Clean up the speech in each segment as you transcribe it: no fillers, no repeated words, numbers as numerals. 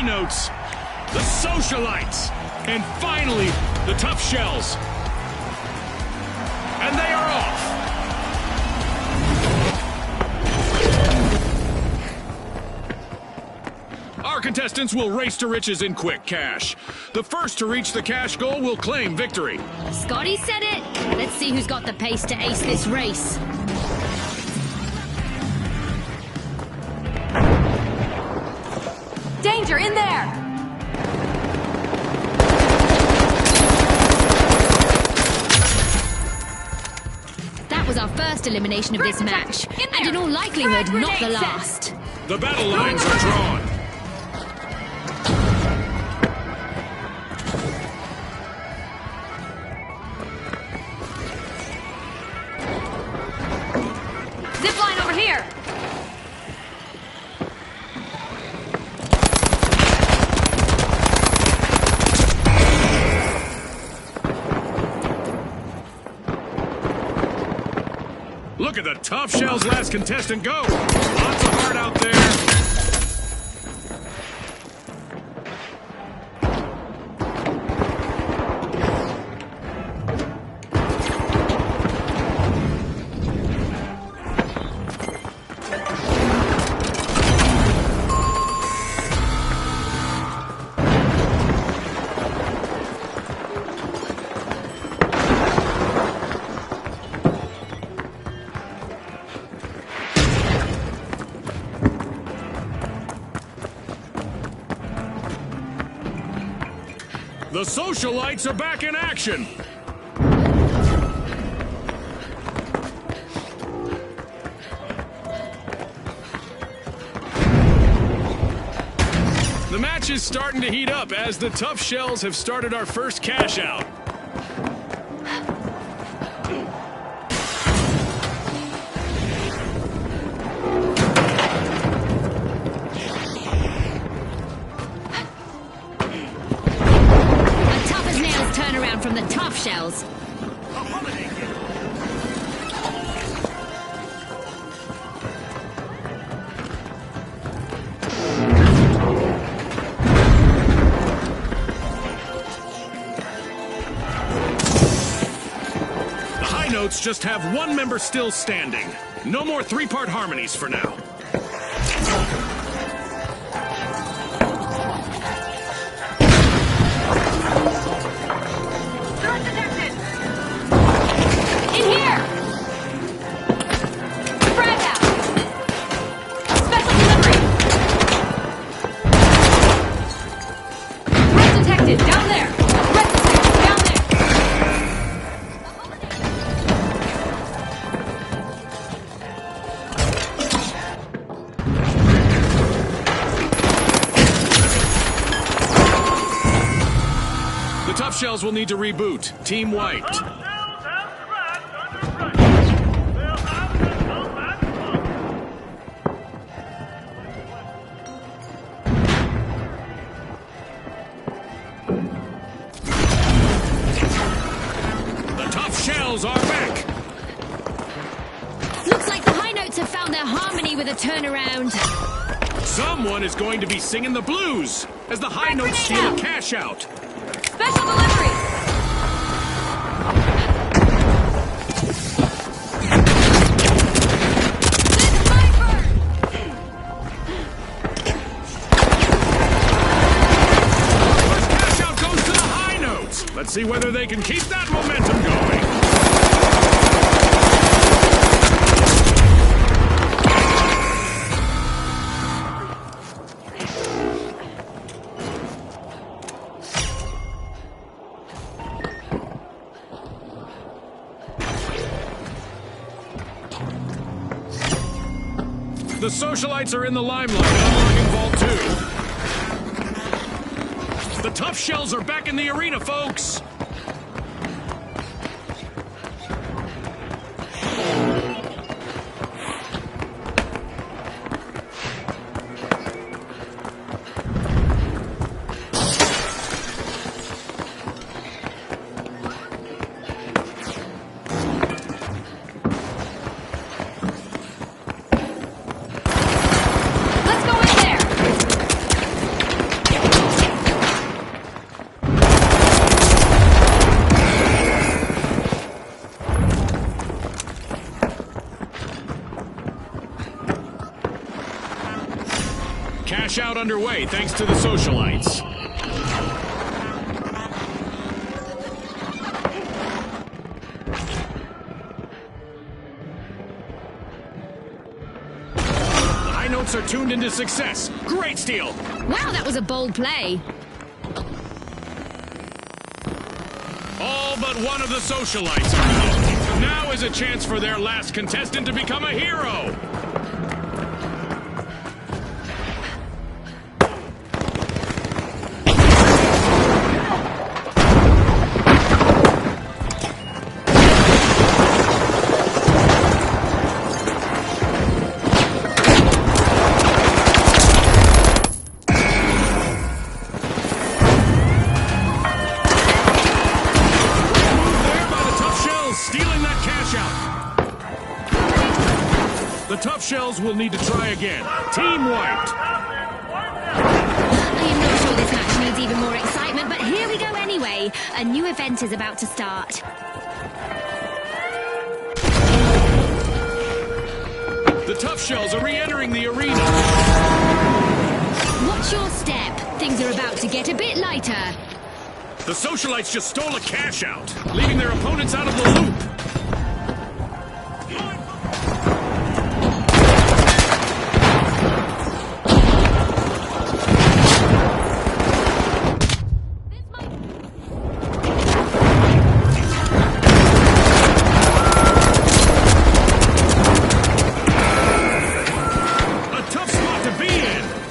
notes, the socialites, and finally, the tough shells. And they are off. Our contestants will race to riches in quick cash. The first to reach the cash goal will claim victory. Scotty said it. Let's see who's got the pace to ace this race. Danger in there! That was our first elimination of this match, and in all likelihood, not the last. The battle lines are drawn. Zip line over here! Look at the tough shell's last contestant go. Lots of heart out there. The socialites are back in action. The match is starting to heat up as the tough shells have started our first cash out. From the tough shells. The high notes just have one member still standing. No more three-part harmonies for now. Shells will need to reboot. Team wiped. The tough shells are back. Looks like the high notes have found their harmony with a turnaround. Someone is going to be singing the blues as the high notes steal a cash out. Special delivery! First cash out goes to the high notes. Let's see whether they can keep that momentum going. The socialites are in the limelight, unlocking Vault 2. The tough shells are back in the arena, folks! cash out underway thanks to the socialites. The high notes are tuned into success. Great steal! Wow, that was a bold play. All but one of the socialites are out. Now is a chance for their last contestant to become a hero. The tough shells will need to try again. Team wiped. I am not sure this match needs even more excitement, but here we go anyway. A new event is about to start. The tough shells are re-entering the arena. Watch your step. Things are about to get a bit lighter. The socialites just stole a cash out, leaving their opponents out of the loop.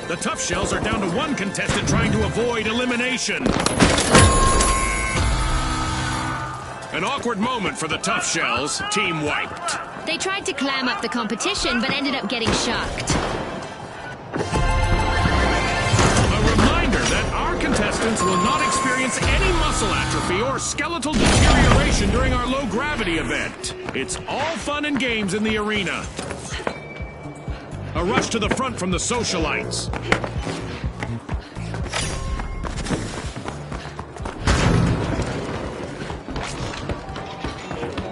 The tough shells are down to one contestant trying to avoid elimination. An awkward moment for the tough shells. Team wiped. They tried to clam up the competition, but ended up getting shucked. A reminder that our contestants will not experience any muscle atrophy or skeletal deterioration during our low-gravity event. It's all fun and games in the arena. A rush to the front from the socialites.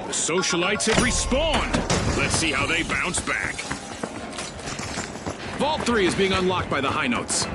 The socialites have respawned. Let's see how they bounce back. Vault 3 is being unlocked by the high notes.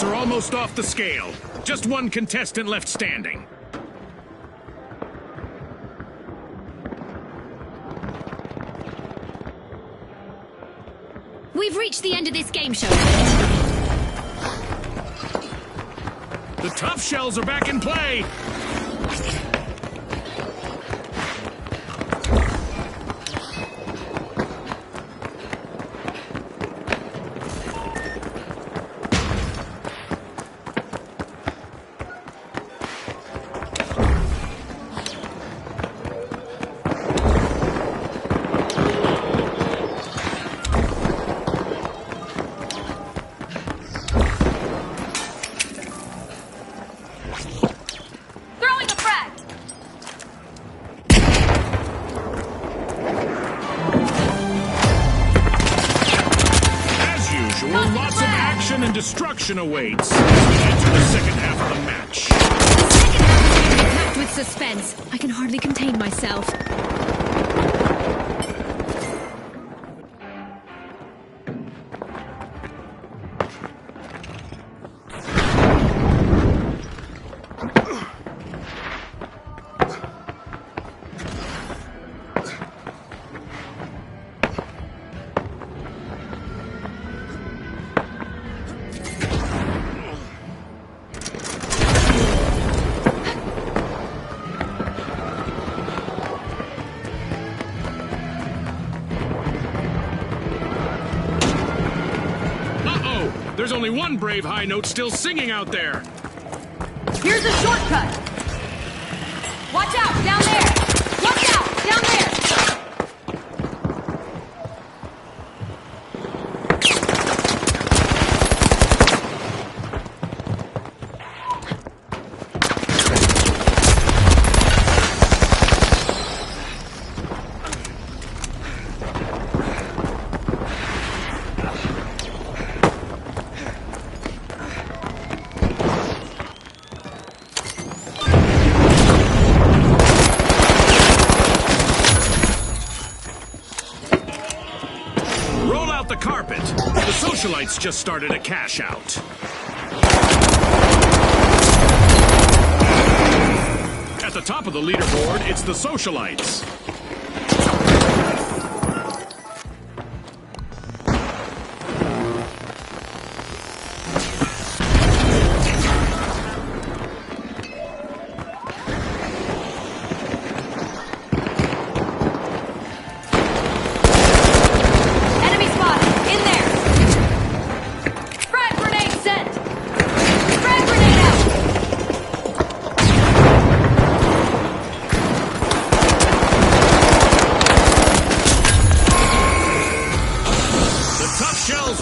Are almost off the scale. Just one contestant left standing. We've reached the end of this game show. The tough shells are back in play. Lots of action and destruction awaits as we enter the second half of the match. The second half is packed with suspense. I can hardly contain myself. There's only one brave high note still singing out there. Here's a shortcut. Watch out, down there. Watch out, down there. socialites just started a cash out. At the top of the leaderboard, it's the socialites.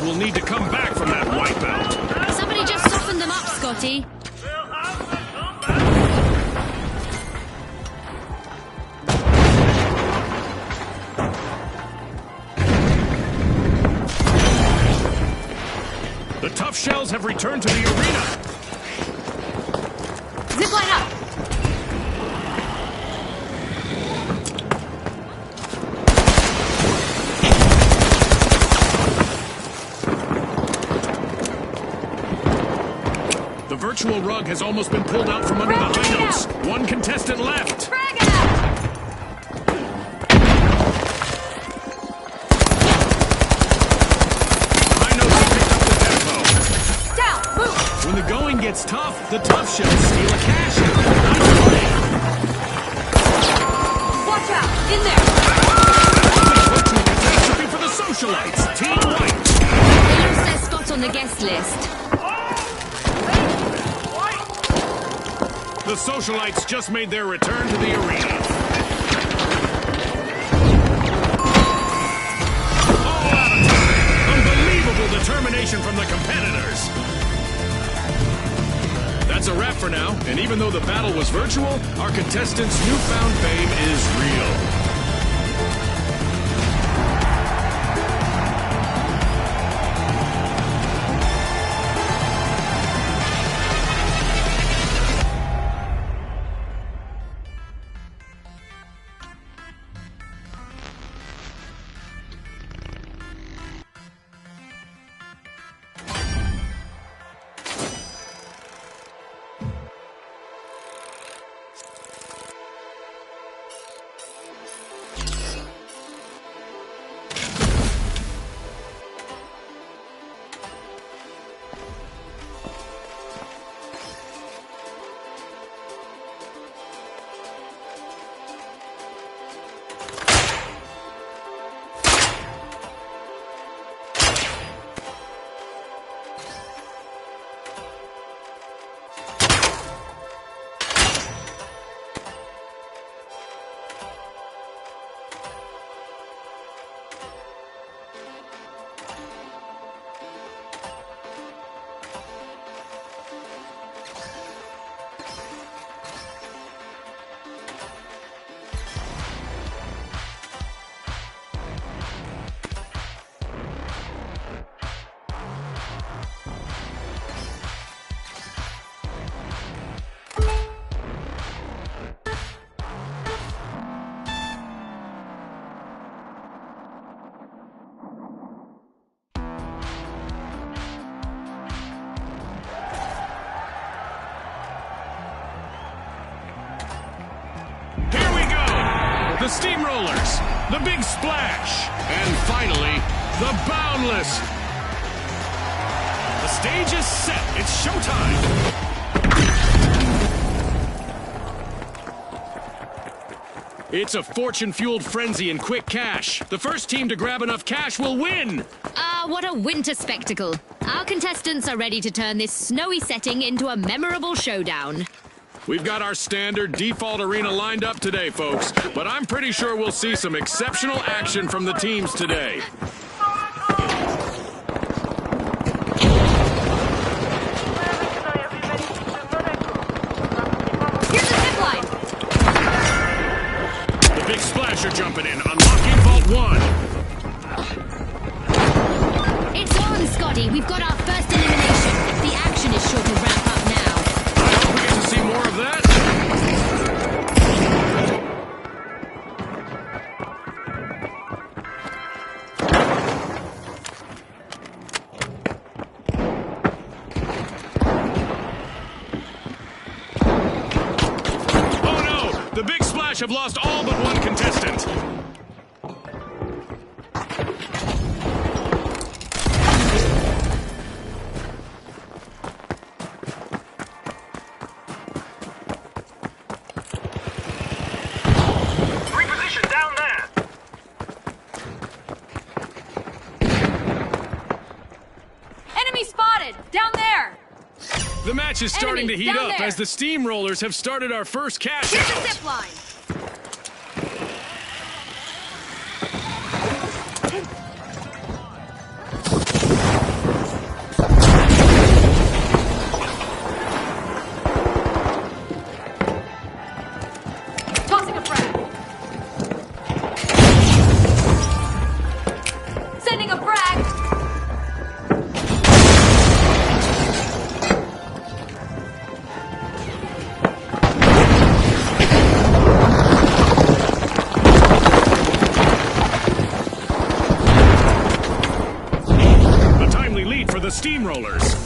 Will need to come back from that wipeout. Somebody just softened them up, Scotty. The tough shells have returned to the arena. Zipline up. The virtual rug has almost been pulled out from under the high notes. One contestant left. Frag it out. High notes have picked up the tempo. Down. Move. When the going gets tough, the tough shells steal a cash out. Nice play. Watch out. In there. Virtual catastrophe for the socialites. Team White. They lost their spot on the guest list. The socialites just made their return to the arena. All out of time. Unbelievable determination from the competitors. That's a wrap for now, and even though the battle was virtual, our contestants' newfound fame is real. The Steamrollers, the Big Splash, and finally, the Boundless. The stage is set. It's showtime. It's a fortune-fueled frenzy in quick cash. The first team to grab enough cash will win. What a winter spectacle. Our contestants are ready to turn this snowy setting into a memorable showdown. We've got our standard default arena lined up today, folks, but I'm pretty sure we'll see some exceptional action from the teams today. Here's the zip line. The Big Splash are jumping in, unlocking Vault 1. It's on, Scotty. We've got our first elimination. The action is sure to ramp up now. I hope we get to see more of that. Splash have lost all but one contestant. Reposition down there. Enemy spotted! Down there! The match is starting Enemy, to heat down up there. as the Steamrollers have started our first cash Here's the out. zip line! Tossing a frag! Sending a frag! A timely lead for the Steamrollers.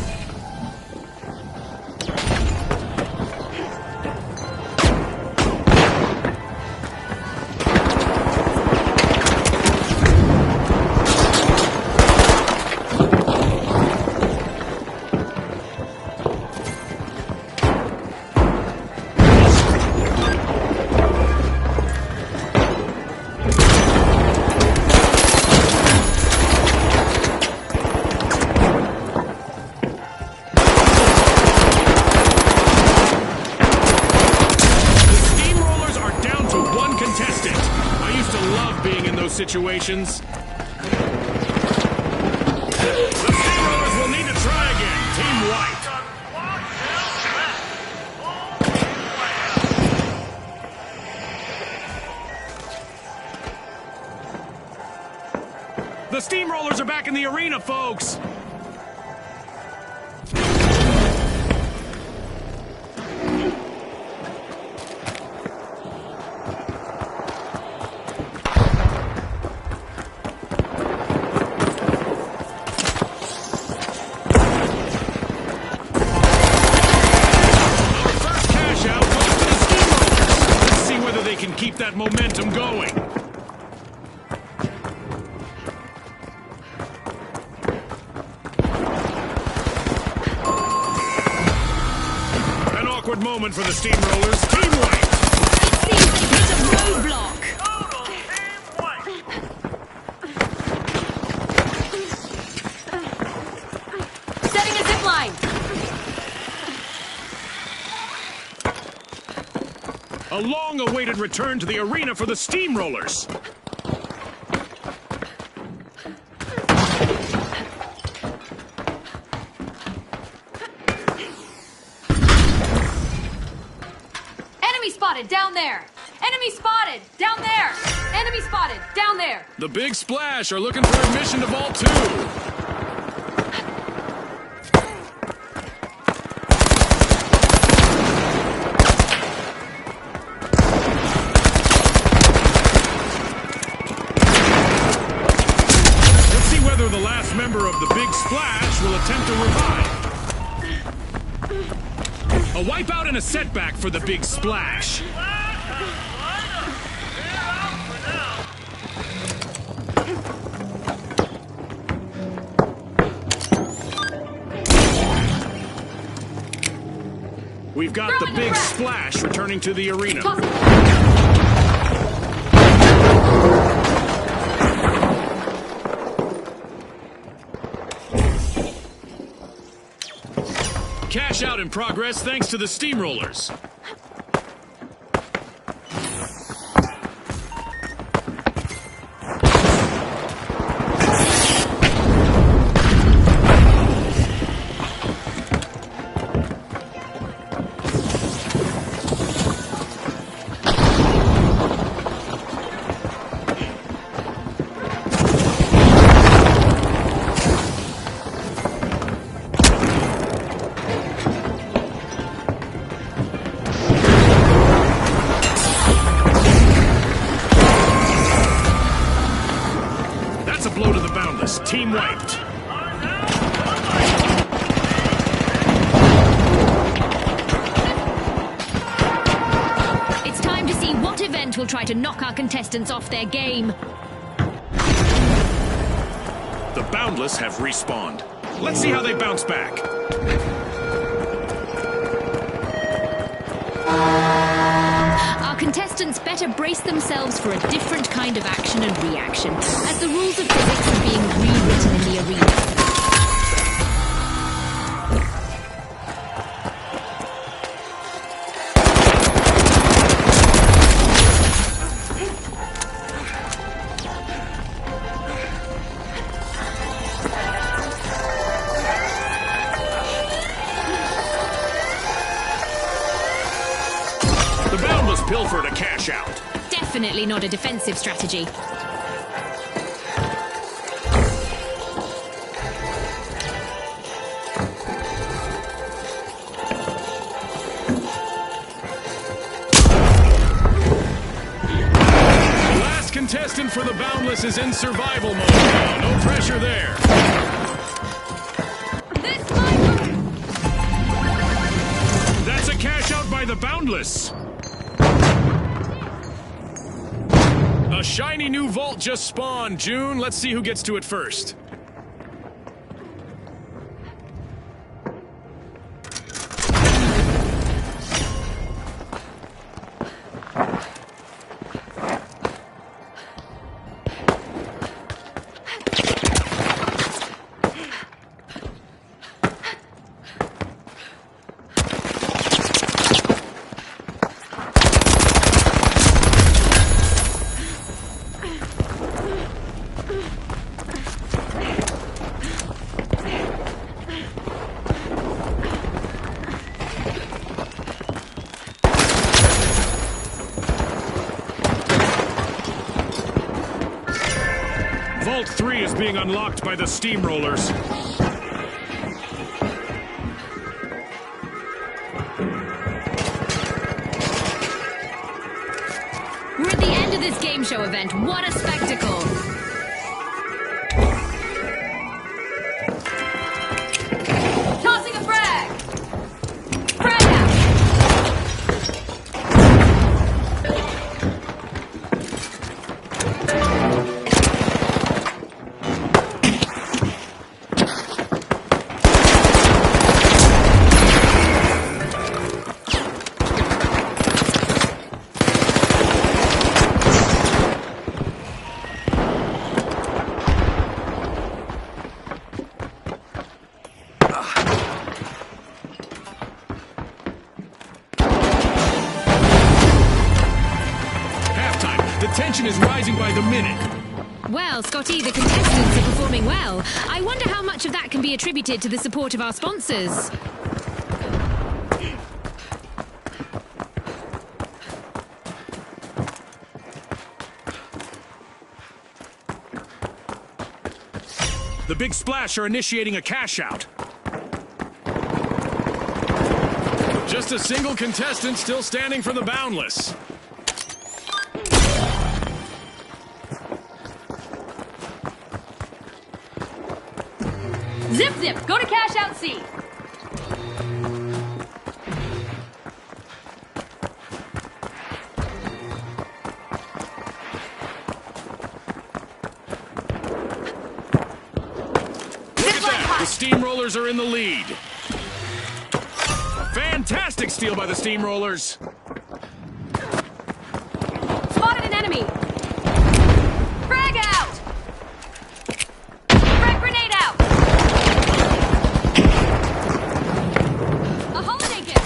Situations. The Steamrollers will need to try again. Team White. The Steamrollers are back in the arena, folks. Keep that momentum going. An awkward moment for the Steamrollers. Team White. It seems they hit a roadblock. Setting a zip line! A long-awaited return to the arena for the Steamrollers. Enemy spotted! Down there! Enemy spotted! Down there! Enemy spotted! Down there! The Big Splash are looking for admission to Vault 2. The last member of the Big Splash will attempt to revive. A wipeout and a setback for the Big Splash. We've got the Big Splash returning to the arena. Cash out in progress thanks to the Steamrollers. Team wiped. It's time to see what event opponent will try to knock our contestants off their game. The Boundless have respawned. Let's see how they bounce back. Our contestants better brace themselves for a different kind of action and reaction, as the rules of physics are being rewritten in the arena. The Boundless pilfered a cash out. Definitely not a defensive strategy. Last contestant for the Boundless is in survival mode now. No pressure there. This might... That's a cash out by the Boundless. A shiny new vault just spawned, June. Let's see who gets to it first. Vault 3 is being unlocked by the steamrollers. We're at the end of this game show event. What a spectacle! Tossing a frag! Frag out! The tension is rising by the minute. Well, Scotty, the contestants are performing well. I wonder how much of that can be attributed to the support of our sponsors. The Big Splash are initiating a cash out. Just a single contestant still standing for the Boundless. Zip zip! Go to cash out C! The Steamrollers are in the lead. Fantastic steal by the Steamrollers. Spotted an enemy! Frag out! Frag grenade out! A holiday gift!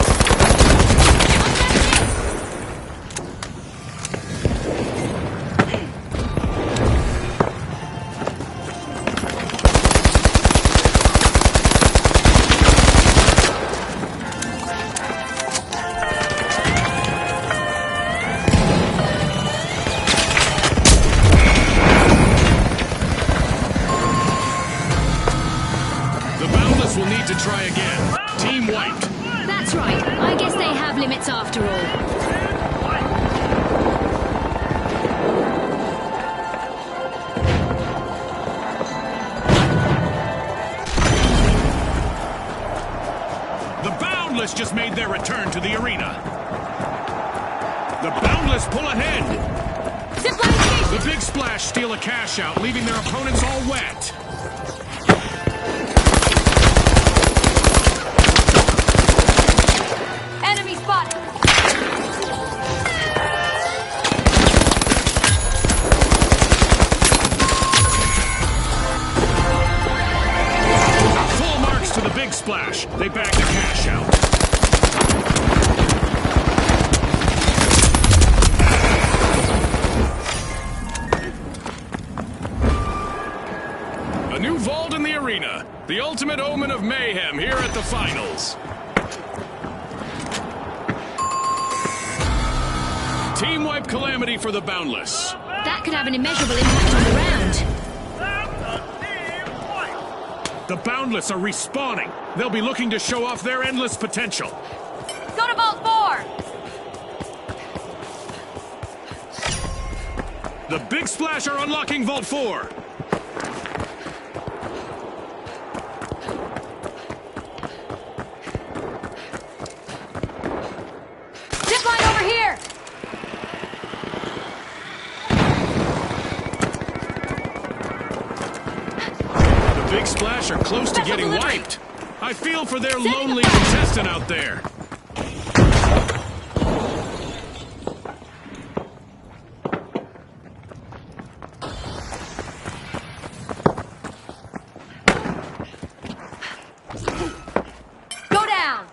Will need to try again. Team wiped. That's right. I guess they have limits after all. The Boundless just made their return to the arena. The Boundless pull ahead. Zipline station! The Big Splash steal a cash out, leaving their opponents all wet. Enemy spotted! Full marks to the Big Splash. They bag the cash out. A new vault in the arena. The ultimate omen of mayhem here at the finals. Team wipe calamity for the Boundless. That could have an immeasurable impact on the round. The Boundless are respawning. They'll be looking to show off their endless potential. Go to Vault 4! The Big Splash are unlocking Vault 4. Zipline over here! The Big Splash are close to Special getting delivery. wiped. I feel for their Sending lonely it back. contestant out there. Go down!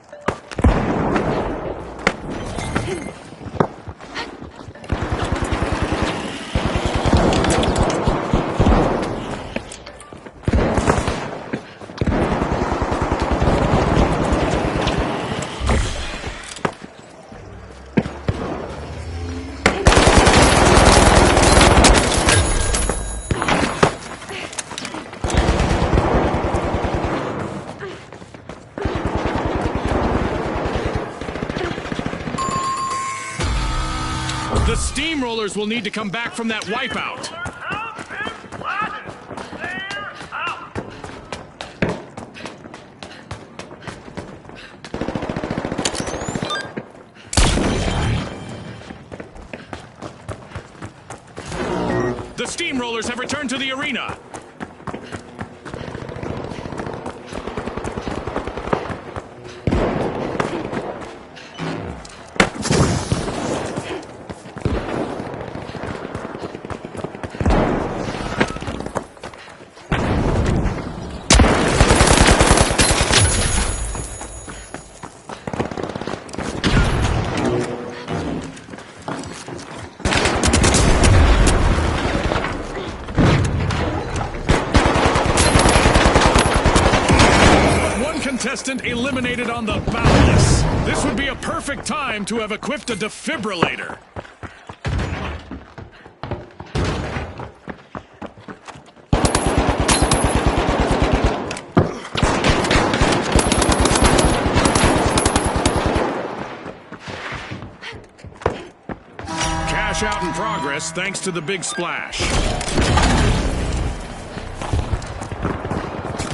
The Steamrollers will need to come back from that wipeout. The Steamrollers have returned to the arena. Contestant eliminated on the Boundless. This would be a perfect time to have equipped a defibrillator. Cash out in progress thanks to the Big Splash.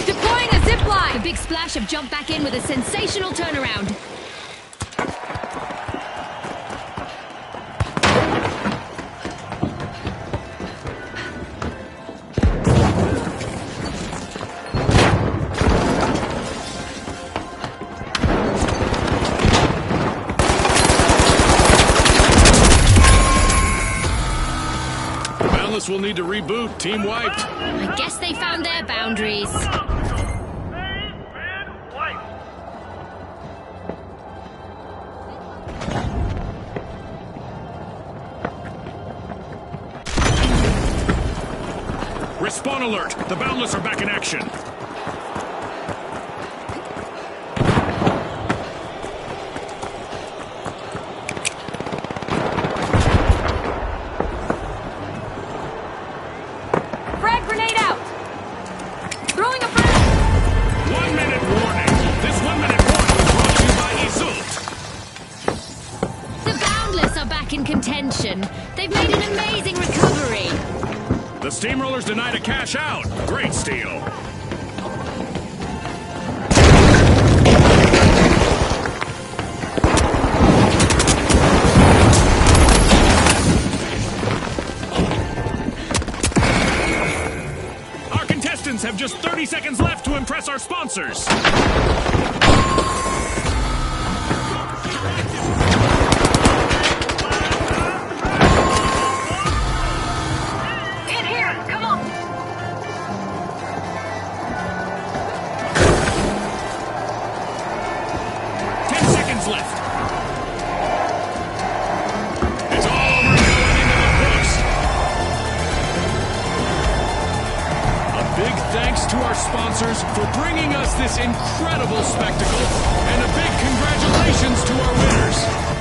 Deploying a zipline! The Big Splash have jumped back in with a sensational turnaround. Boundless will need to reboot. Team wiped. I guess they found their boundaries. Respawn alert! The Boundless are back in action. Frag grenade out! Throwing a frag! 1 minute warning. This 1 minute warning was brought to you by Isolt. The Boundless are back in contention. They've made an amazing recovery. The Steamrollers denied a cash out. Great steal. just 30 seconds left to impress our sponsors. In here! Come on! 10 seconds left. It's all over now and into the books. A big thanks to our sponsors for bringing us this incredible spectacle, and a big congratulations to our winners.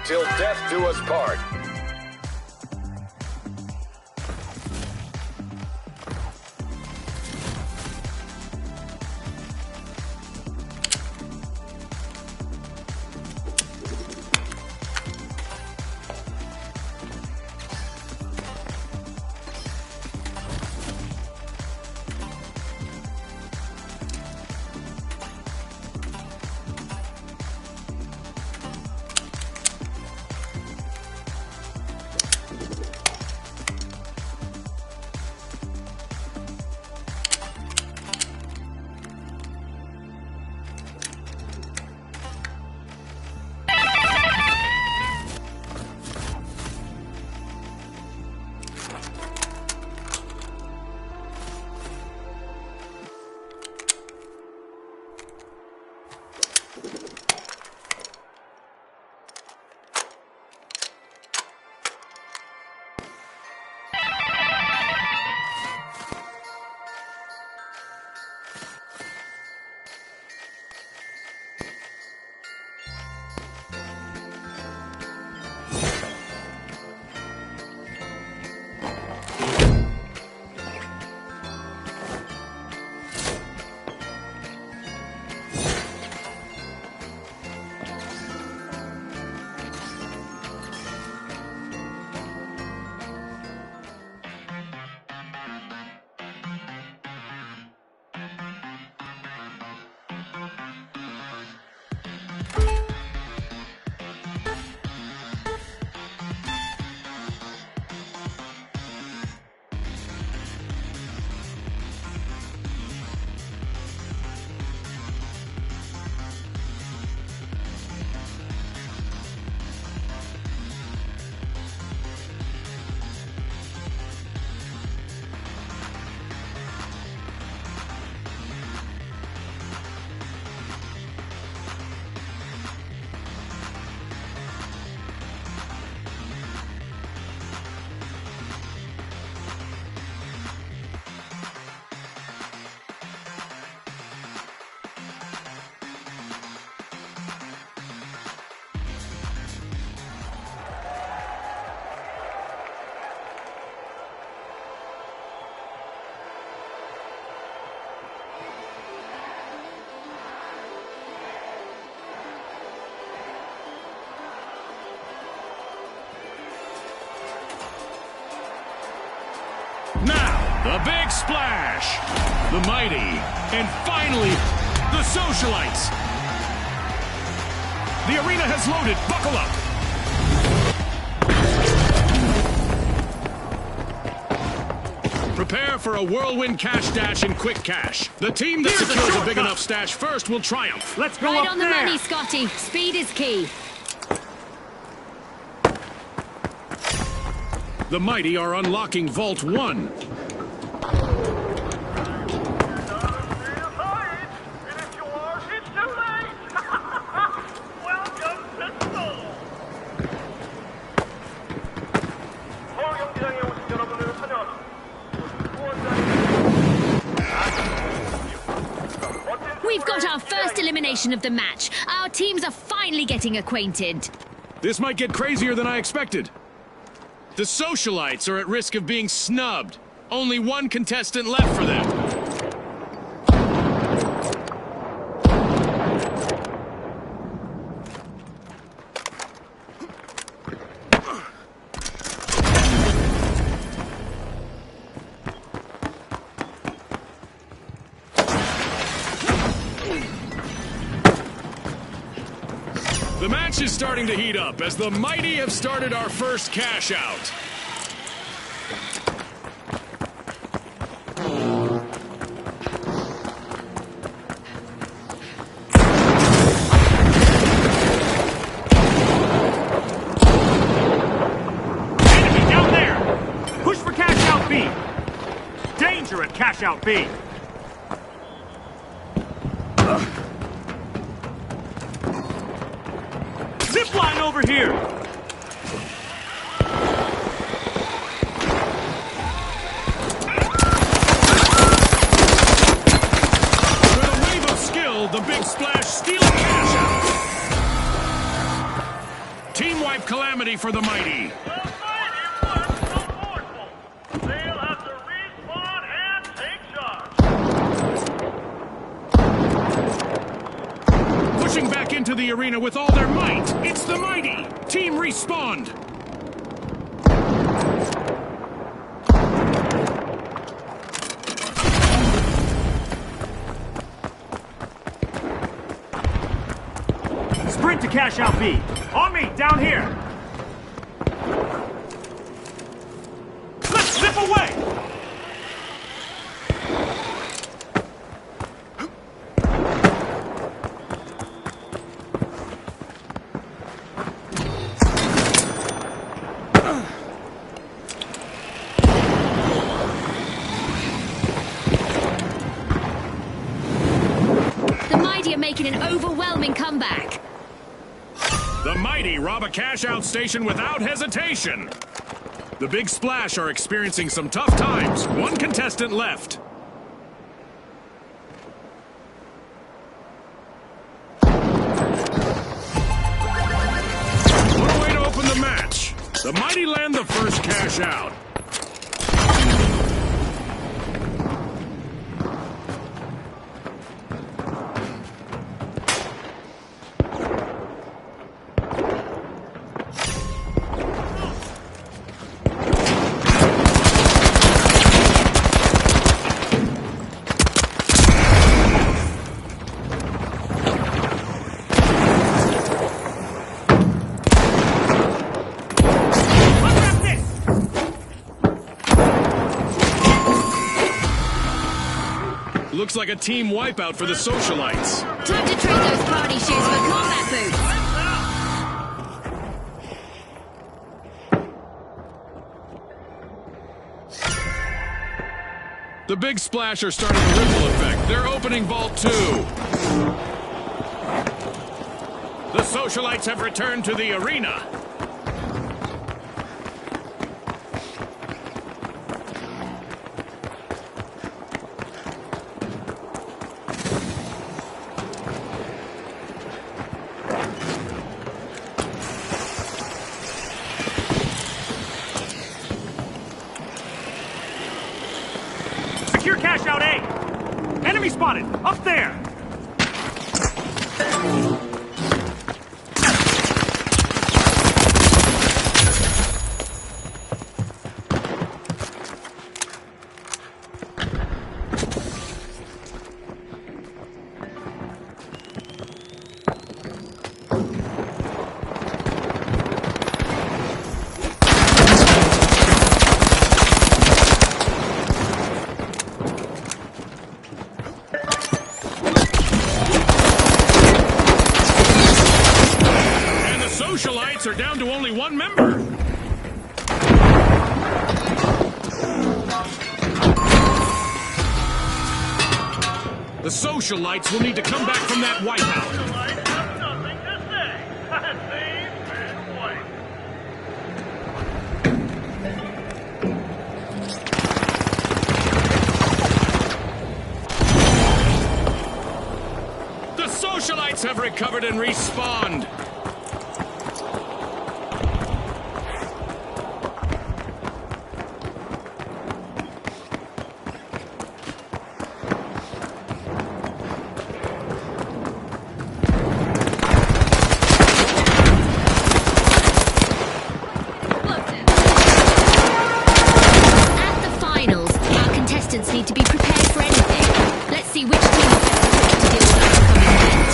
Till death do us part. The big splash. The mighty. And finally, the socialites. The arena has loaded. Buckle up. Prepare for a whirlwind cash dash and quick cash. The team that secures a big enough stash first will triumph. Let's go Right up on the there. money, Scotty. Speed is key. The mighty are unlocking Vault 1. We've got our first elimination of the match. Our teams are finally getting acquainted. This might get crazier than I expected. The socialites are at risk of being snubbed. Only one contestant left for them. The match is starting to heat up as the mighty have started our first cash out. Enemy down there. Push for Cashout B. Danger at Cashout B. Zip line over here. With a wave of skill, the big splash steals cash out. Team wipe calamity for the mighty. Pushing back into the arena with all their might. It's the mighty. Team respawned. Sprint to Cashout B. On me, down here. Let's zip away. The mighty are making an overwhelming comeback. The mighty rob a cash out station without hesitation. The big splash are experiencing some tough times. One contestant left. What a way to open the match. The mighty land the first cash out. Looks like a team wipeout for the socialites. Time to trade those party shoes for combat boots. The big splash are starting a ripple effect. They're opening Vault 2. The socialites have returned to the arena. Secure Cashout A. Enemy spotted. Up there. socialites are down to only one member. The socialites will need to come back from that wipeout. The socialites have recovered and respawned. Need to be prepared for anything. Let's see which team is best equipped to deal with our upcoming event.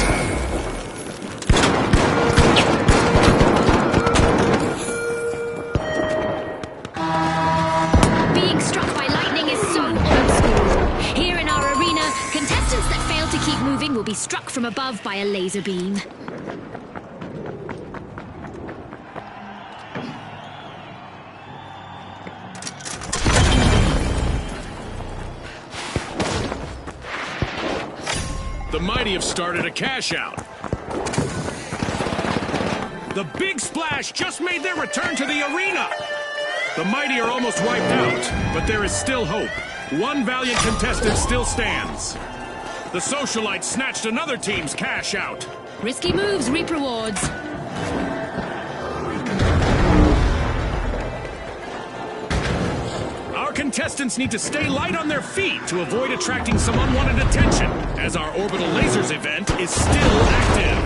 Being struck by lightning is so old school. Here in our arena, contestants that fail to keep moving will be struck from above by a laser beam. The Mighty have started a cash-out. The Big Splash just made their return to the arena. The Mighty are almost wiped out, but there is still hope. One valiant contestant still stands. The socialites snatched another team's cash-out. Risky moves reap rewards. Contestants need to stay light on their feet to avoid attracting some unwanted attention, as our Orbital Lasers event is still active.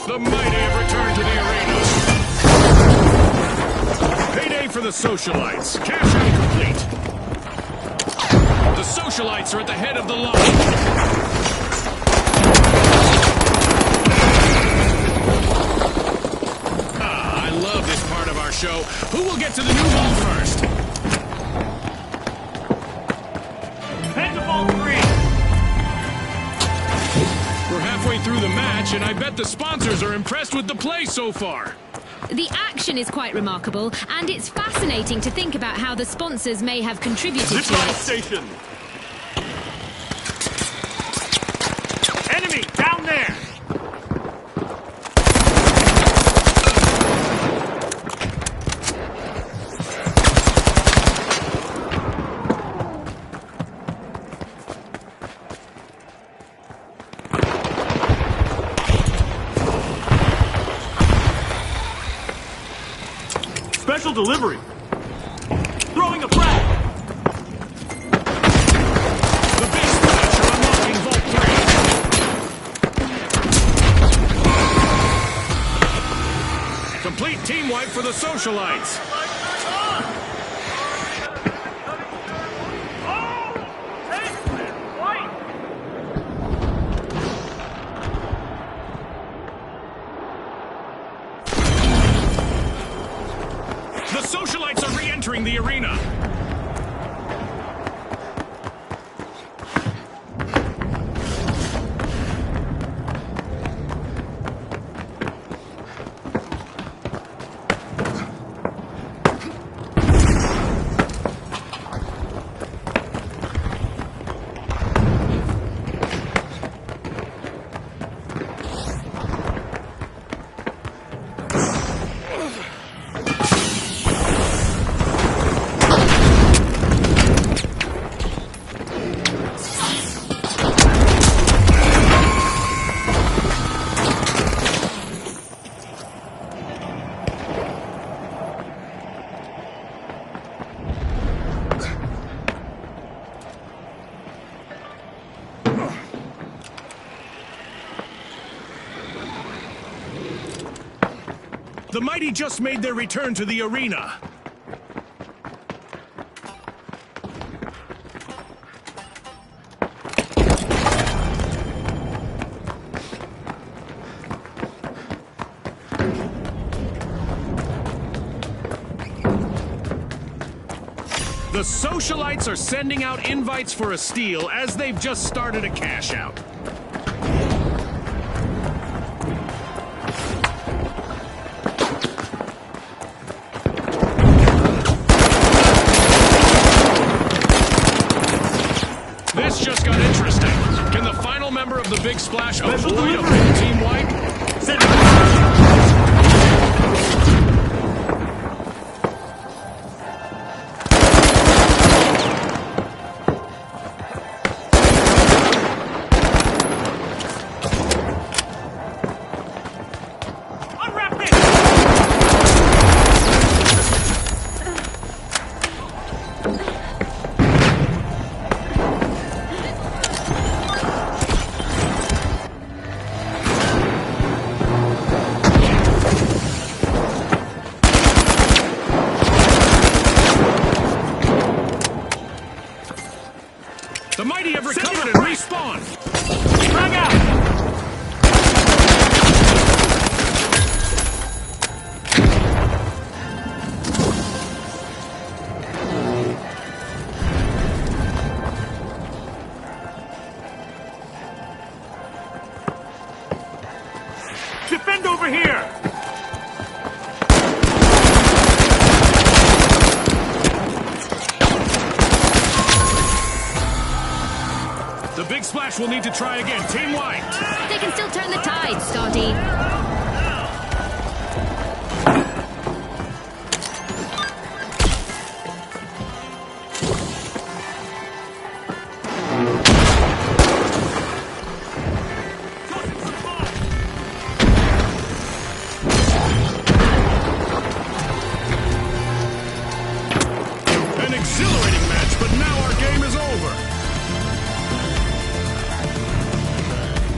The Mighty have returned to the arena. Payday for the socialites. Cash out complete. The socialites are at the head of the line. I love this part of our show. Who will get to the new ball first? Head to ball 3. We're halfway through the match, and I bet the sponsors are impressed with the play so far. The action is quite remarkable, and it's fascinating to think about how the sponsors may have contributed to Zip-line it. station. Enemy down there. Special delivery. Throwing a frag. The big splash are unlocking Vault 3. Complete team wipe for the socialites. The socialites are re-entering around the arena. The Mighty just made their return to the arena. The socialites are sending out invites for a steal as they've just started a cash out. This just got interesting. Can the final member of the Big Splash avoid a full team wipe? Send it. The Mighty have recovered and respawned. Frag out. Defend over here. The Big Splash will need to try again. Team wide. They can still turn the tide, Scotty. An exhilarating match, but now our game is over.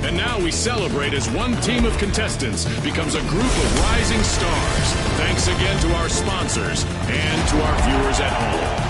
And now we celebrate as one team of contestants becomes a group of rising stars. Thanks again to our sponsors and to our viewers at home.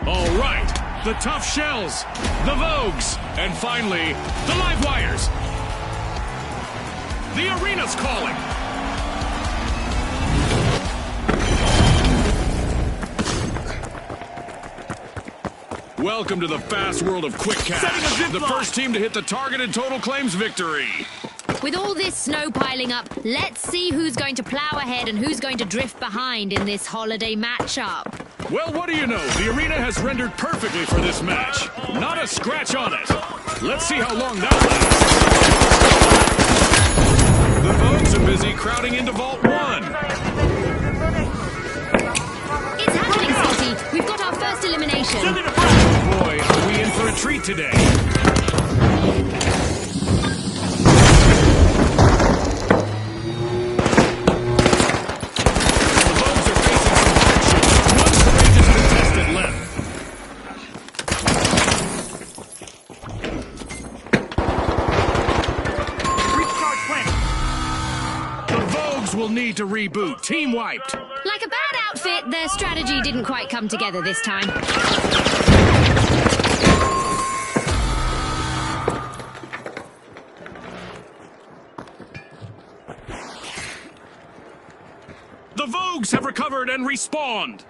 All right, the tough shells, the Vogues, and finally, the live wires. The arena's calling. Welcome to the fast world of quick cash. The first team to hit the targeted total claims victory. With all this snow piling up, let's see who's going to plow ahead and who's going to drift behind in this holiday matchup. Well, what do you know? The arena has rendered perfectly for this match. Not a scratch on it. Let's see how long that lasts. The Vogues are busy crowding into Vault 1. It's happening, Scotty. We've got our first elimination. Oh boy, are we in for a treat today. Will need to reboot. Team wiped. Like a bad outfit, their strategy didn't quite come together this time. The Vogues have recovered and respawned.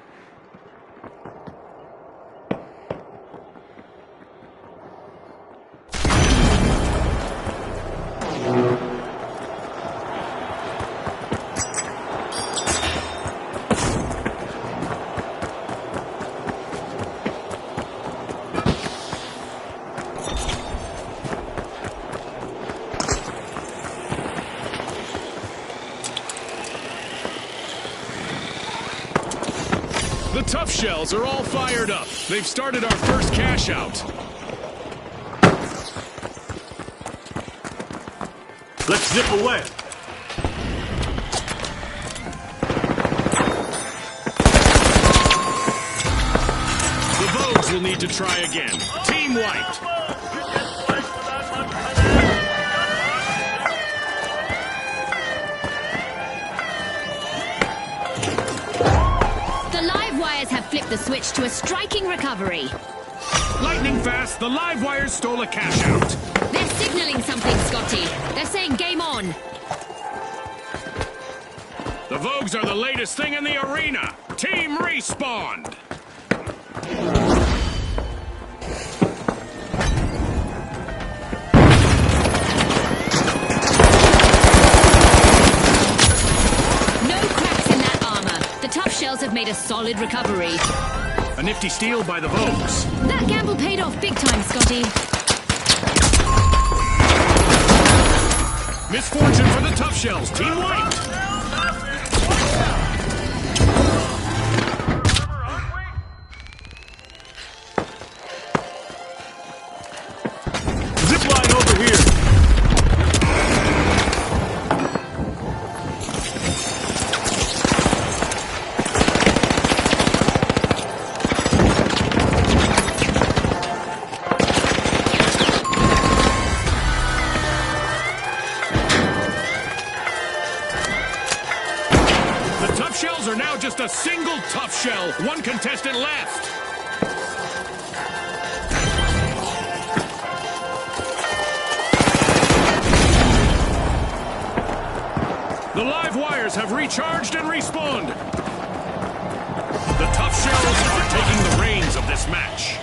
The tough shells are all fired up. They've started our first cash out. Let's zip away. The Vogues will need to try again. Team wiped. Have flipped the switch to a striking recovery. Lightning fast, the live wires stole a cash out. They're signaling something, Scotty. They're saying game on. The Vogues are the latest thing in the arena. Team respawned. Shells have made a solid recovery. A nifty steal by the Vogues. That gamble paid off big time, Scotty. Misfortune for the tough shells. Team wiped. Zipline over here. Are now just a single tough shell. One contestant left. The live wires have recharged and respawned. The tough shells are taking the reins of this match.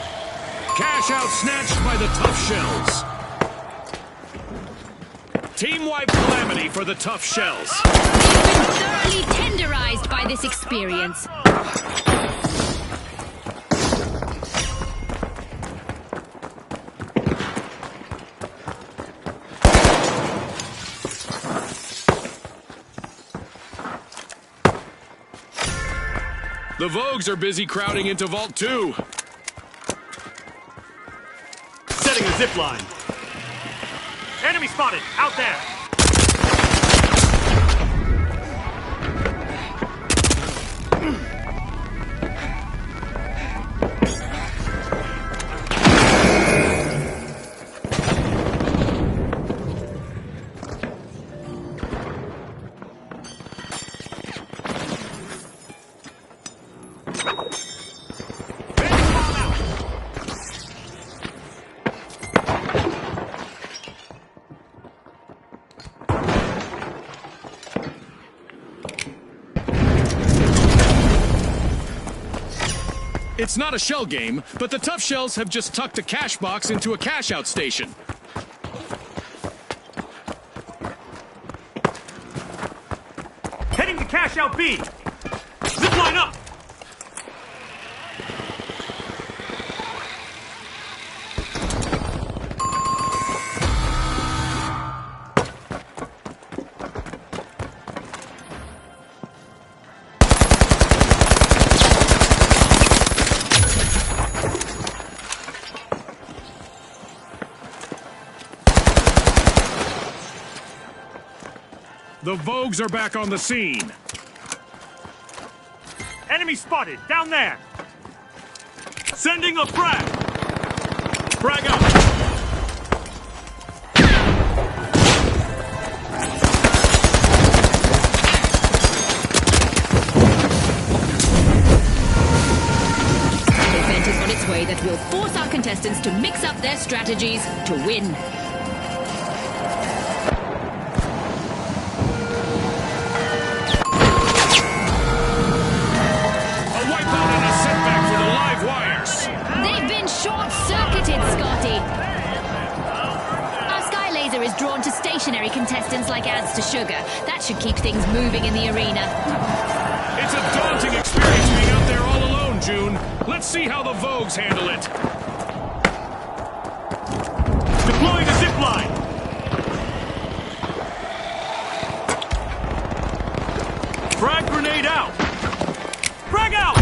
Cash out snatched by the tough shells. Team wipe calamity for the tough shells. Thoroughly tenderized by this experience. The Vogues are busy crowding into Vault 2. Setting a zip line. Enemy spotted! Out there! It's not a shell game, but the tough shells have just tucked a cash box into a cash-out station. Heading to Cashout B. Zip line up. The Vogues are back on the scene. Enemy spotted, down there. Sending a frag. Frag out. An event is on its way that will force our contestants to mix up their strategies to win. They've been short-circuited, Scotty. Our sky laser is drawn to stationary contestants like ants to sugar. That should keep things moving in the arena. It's a daunting experience being out there all alone, June. Let's see how the Vogues handle it. Deploying a zip line. Frag grenade out. Frag out.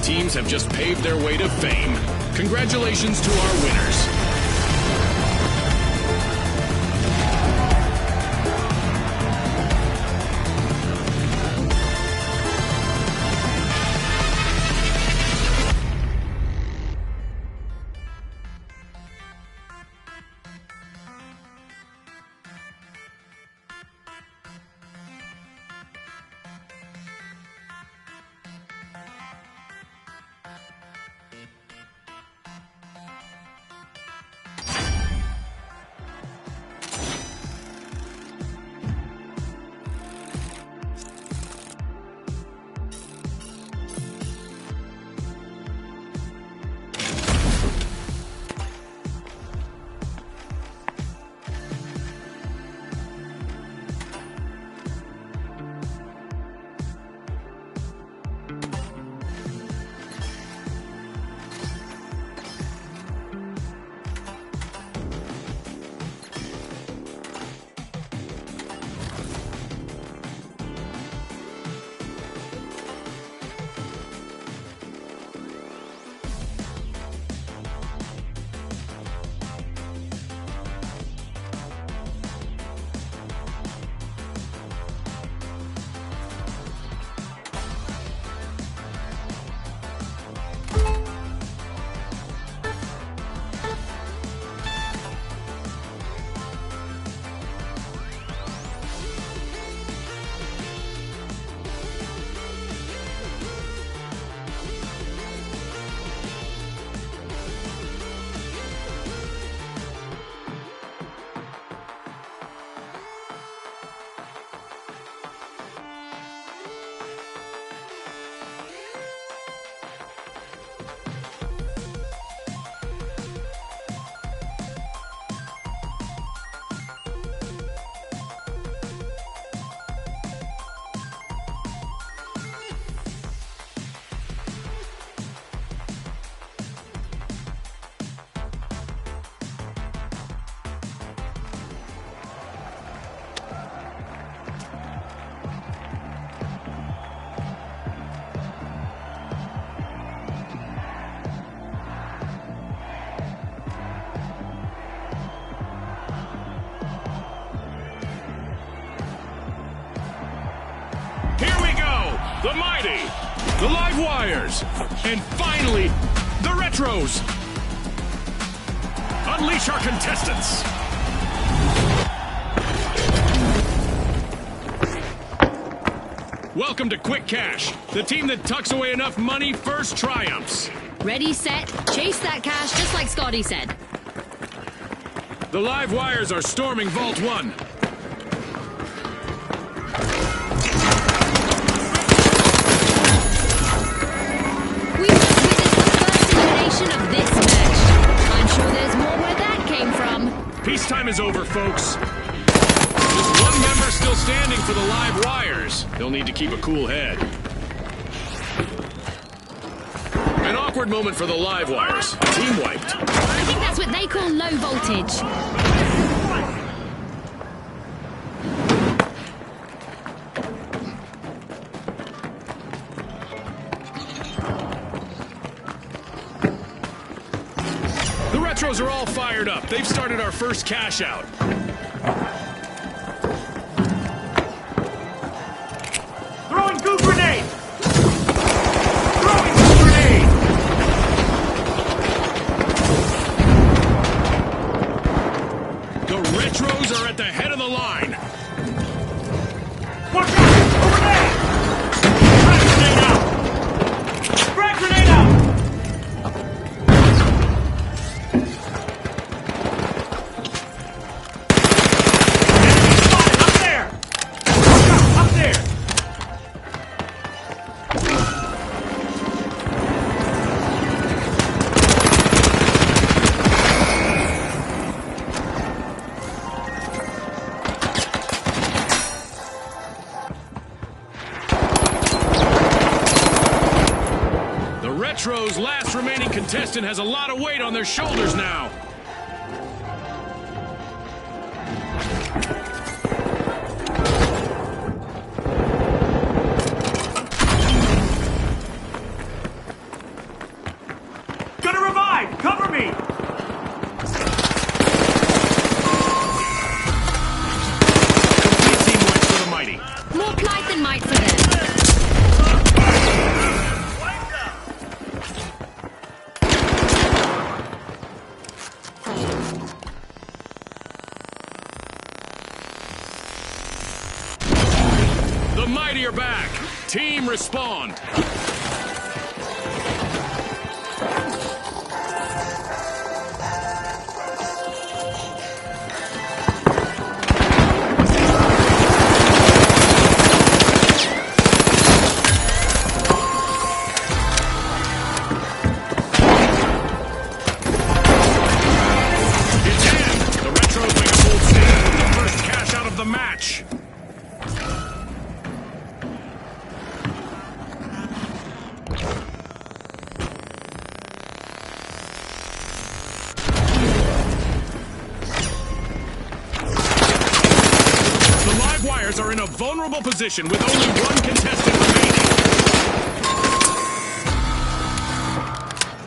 Teams have just paved their way to fame. Congratulations to our winners. the mighty, the live wires, and finally, the retros. Unleash our contestants. Welcome to Quick Cash. The team that tucks away enough money first triumphs. Ready, set, chase that cash, just like Scotty said. The live wires are storming Vault 1. We must witness the first elimination of this match. I'm sure there's more where that came from. Peacetime is over, folks. Just one member still standing for the live wires. They'll need to keep a cool head. An awkward moment for the live wires. Team wiped. I think that's what they call low voltage. The Retros are all fired up. They've started our first cash out. Throwing goo grenade! Throwing goo grenade! The Retros are at the head of the line. Watch out! Over there! Frag grenade out! Frag grenade out! Enemy spotted! Up there! Watch out! Up there! The Retros' last remaining contestant has a lot of weight on their shoulders now. Gonna revive! Cover me! Complete team wipes for the mighty. More plight than might for them. The mighty are back. Team respond. It's in. The Retros make a bold stand with the first cash out of the match. The live wires are in a vulnerable position with only one contestant remaining.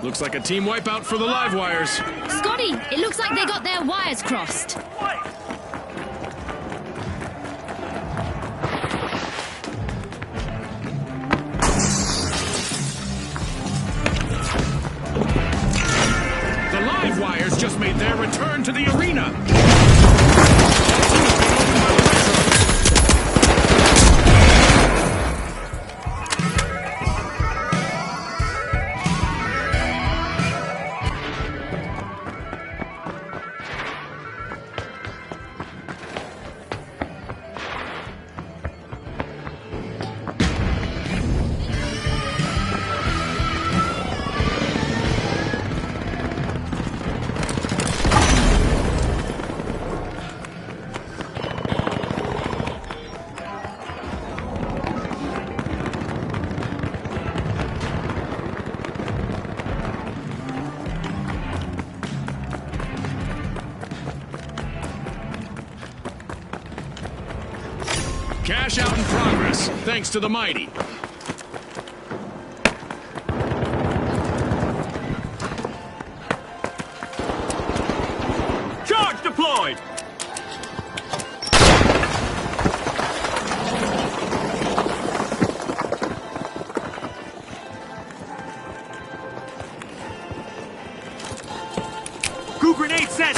Looks like a team wipeout for the live wires. Scotty, it looks like they got their wires crossed. The live wires just made their return to the arena. Cash out in progress, thanks to the mighty. Charge deployed! Goo grenade set!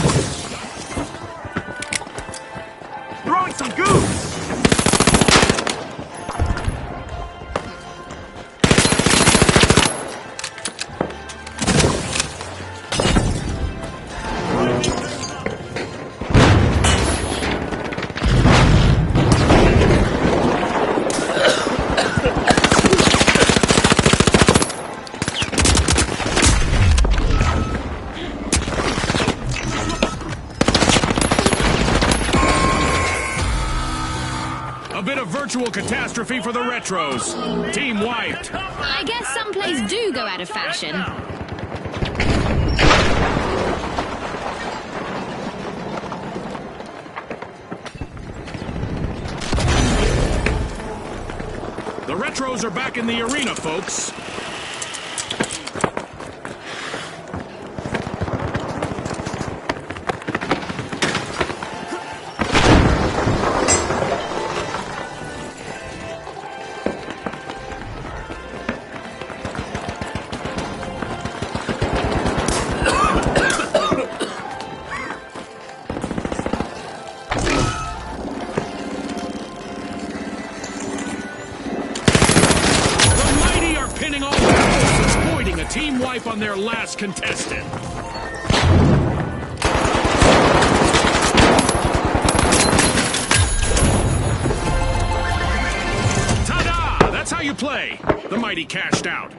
Throwing some goo! bit of virtual catastrophe for the Retros. Team wiped. I guess some plays do go out of fashion. The Retros are back in the arena, folks. Pinning all the avoiding a team wipe on their last contestant. Ta-da! That's how you play. The mighty cashed out.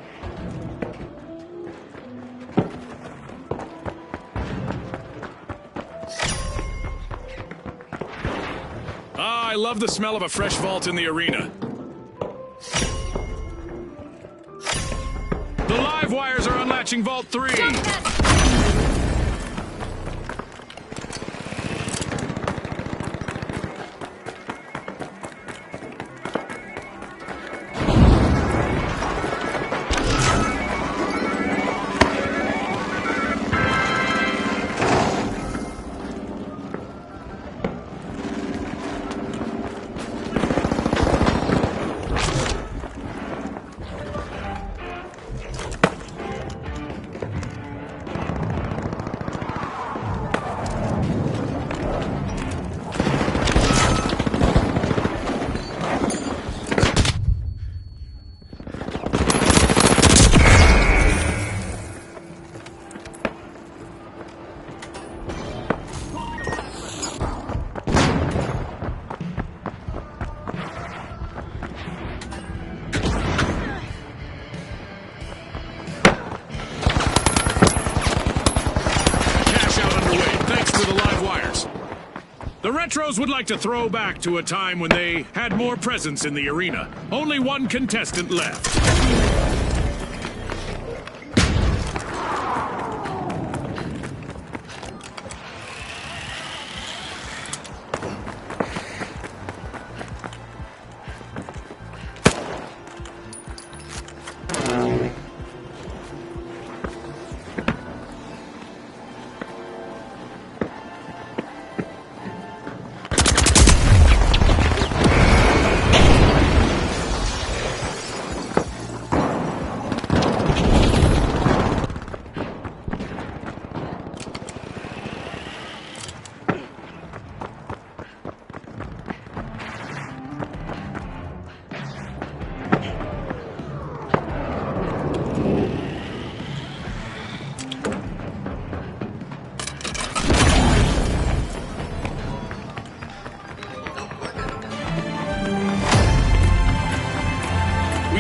Ah, I love the smell of a fresh vault in the arena. The live wires are unlatching Vault 3. The Retros would like to throw back to a time when they had more presence in the arena. Only one contestant left.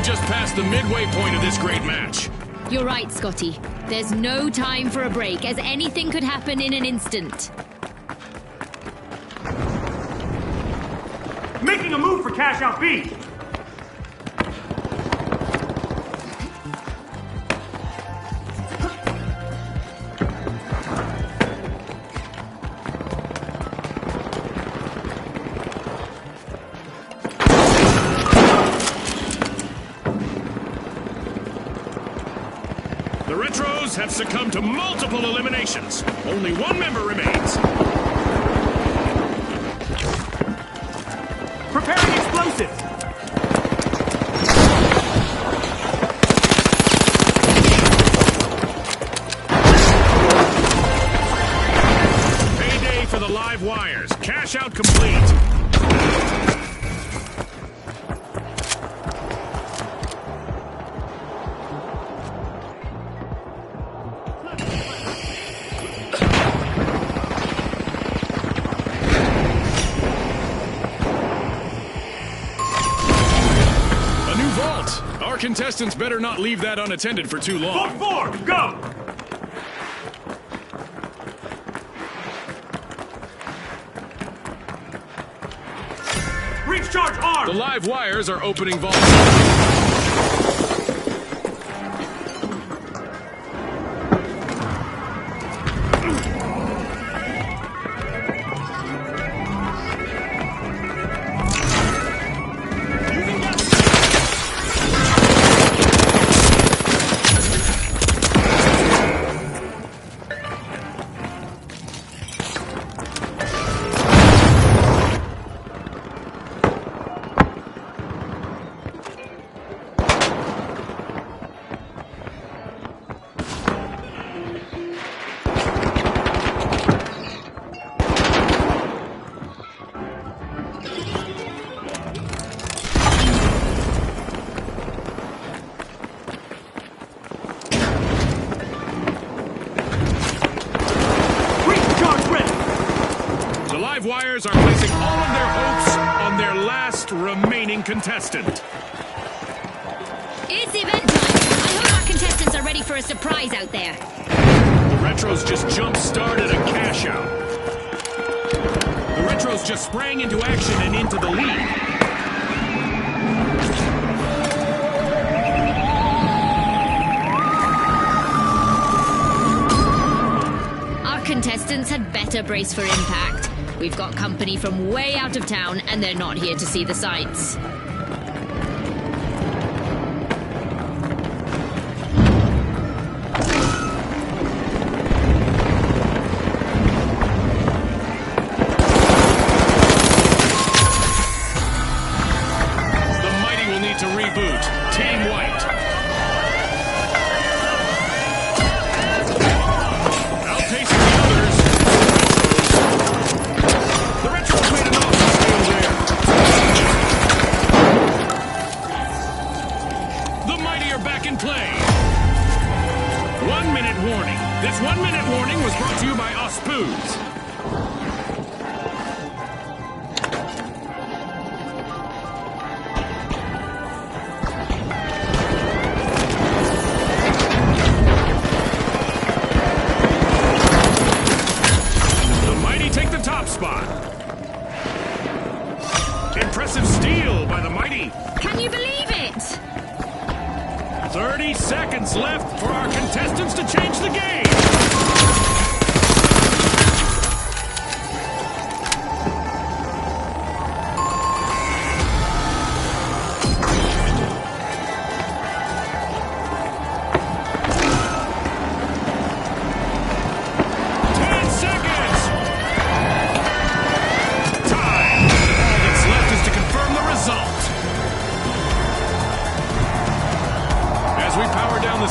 Just past the midway point of this great match. You're right, Scotty. There's no time for a break, as anything could happen in an instant. Making a move for Cashout B. The Retros have succumbed to multiple eliminations. Only one member remains. Preparing explosives. Payday for the live wires. Cash out complete. Our contestants better not leave that unattended for too long. Vault 4, go! Breach charge armed! The live wires are opening vaults. Wires are placing all of their hopes on their last remaining contestant. It's event time. I hope our contestants are ready for a surprise out there. The Retros just jump-started a cash-out. The Retros just sprang into action and into the lead. Our contestants had better brace for impact. We've got company from way out of town, and they're not here to see the sights. The Mighty will need to reboot. Team White. Outpacing the others. The Retros made an awful steal there. The Mighty are back in play. 1 minute warning. This 1 minute warning was brought to you by Us Foods. The Mighty take the top spot. Impressive steal by the Mighty. Can you believe it? 30 seconds left for our contestants to change the game.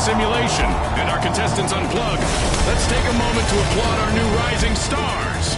Simulation and our contestants unplug, let's take a moment to applaud our new rising stars.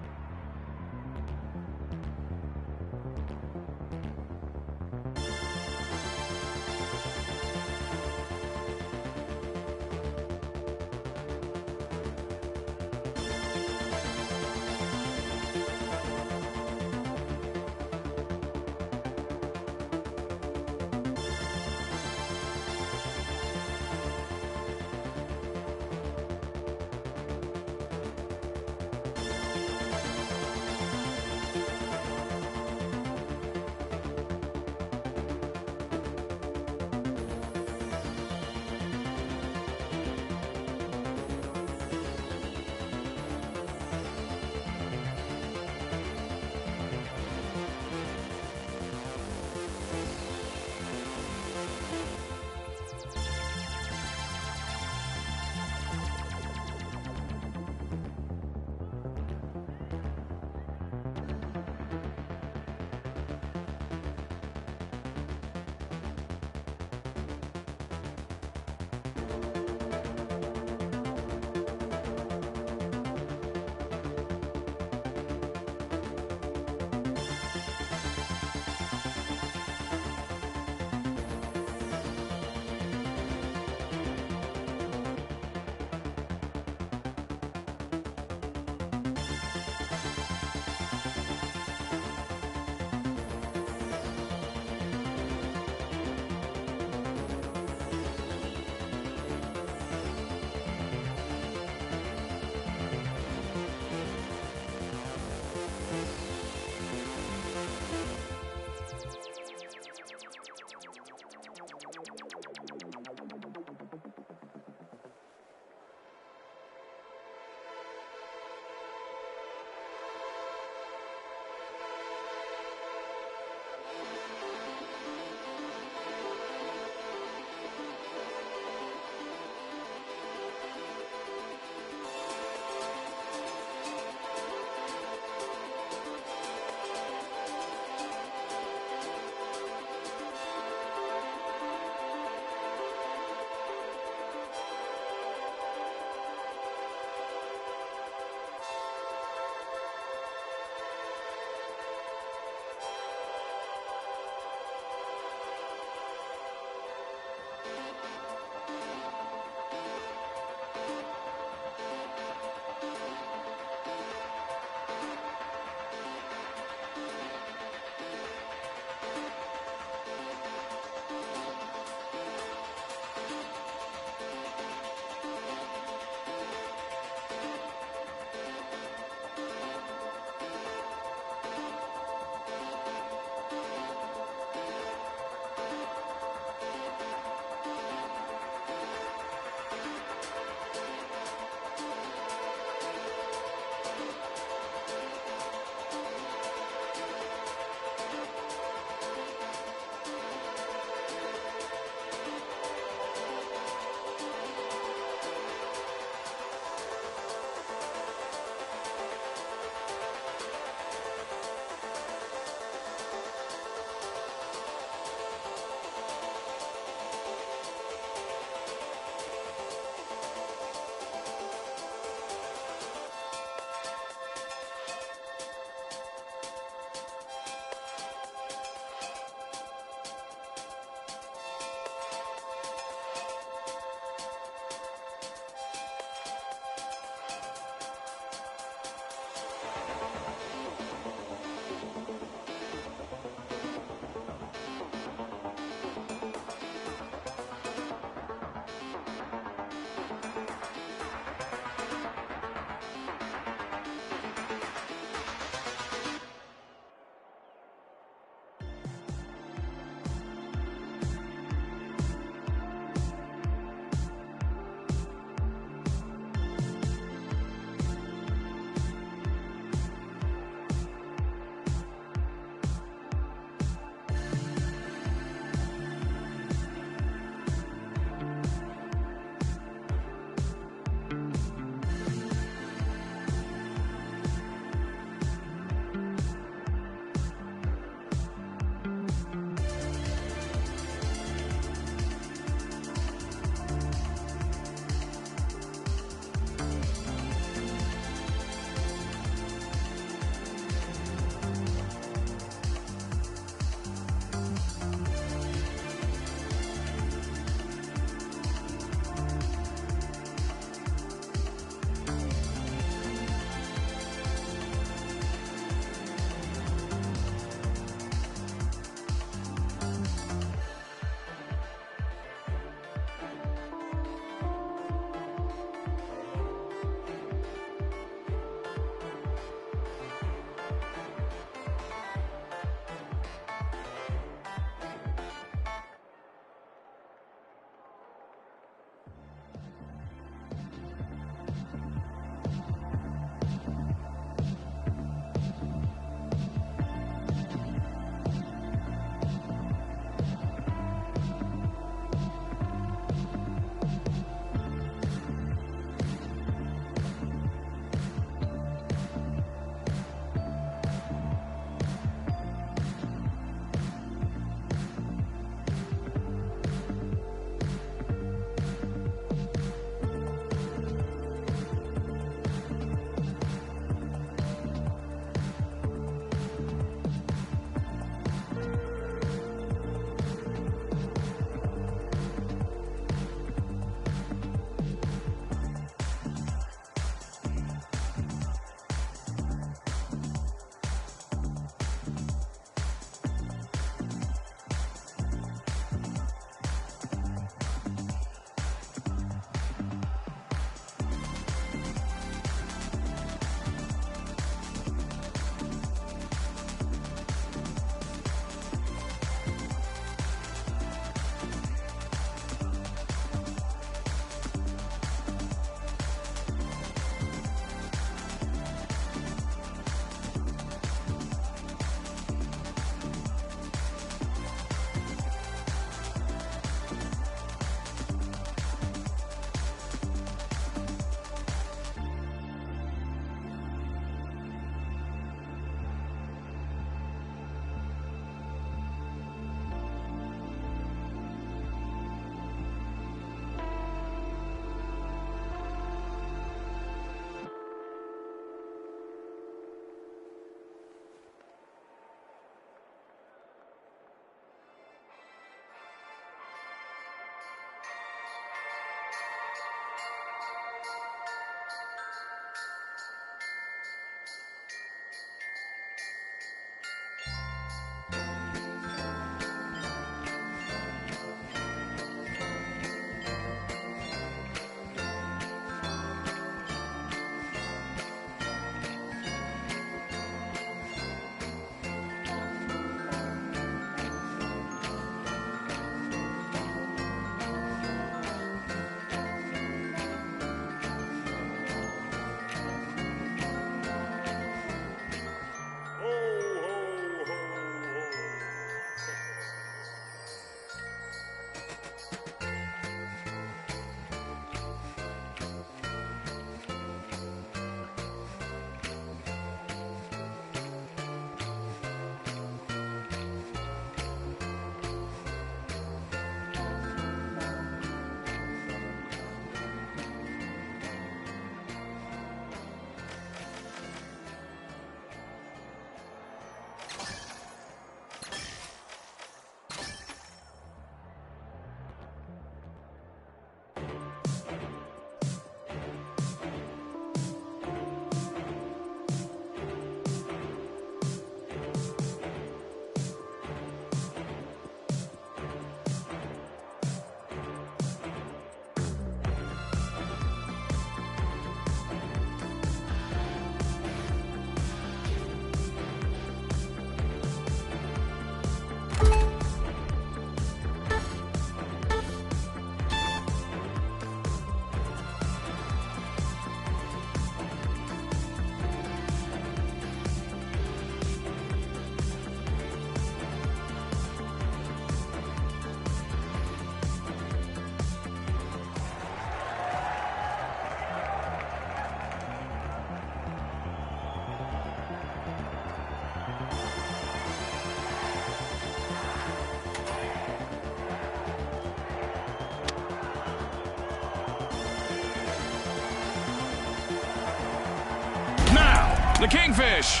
the Kingfish,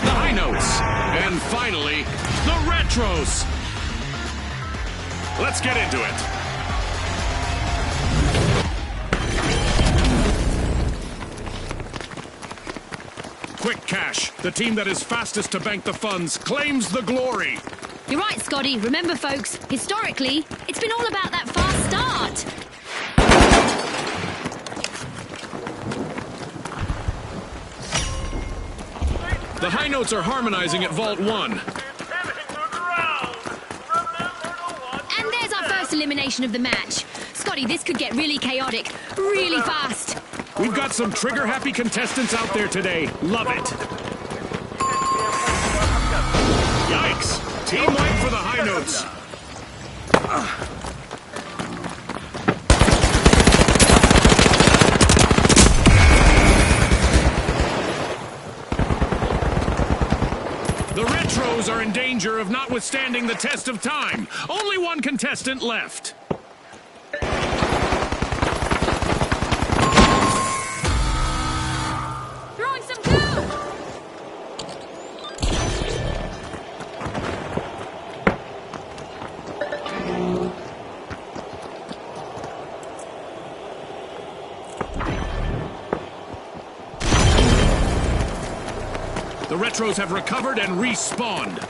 the High Notes, and finally, the Retros. Let's get into it. Quick Cash, the team that is fastest to bank the funds, claims the glory. You're right, Scotty. Remember, folks, historically, it's been all about that fast start. The High Notes are harmonizing at Vault 1. And there's our first elimination of the match. Scotty, this could get really chaotic, really fast. We've got some trigger-happy contestants out there today. Love it. Yikes! Team wipe for the High Notes. The Retros are in danger of not withstanding the test of time. Only one contestant left. Throwing some goo! The Retros have recovered and respawned.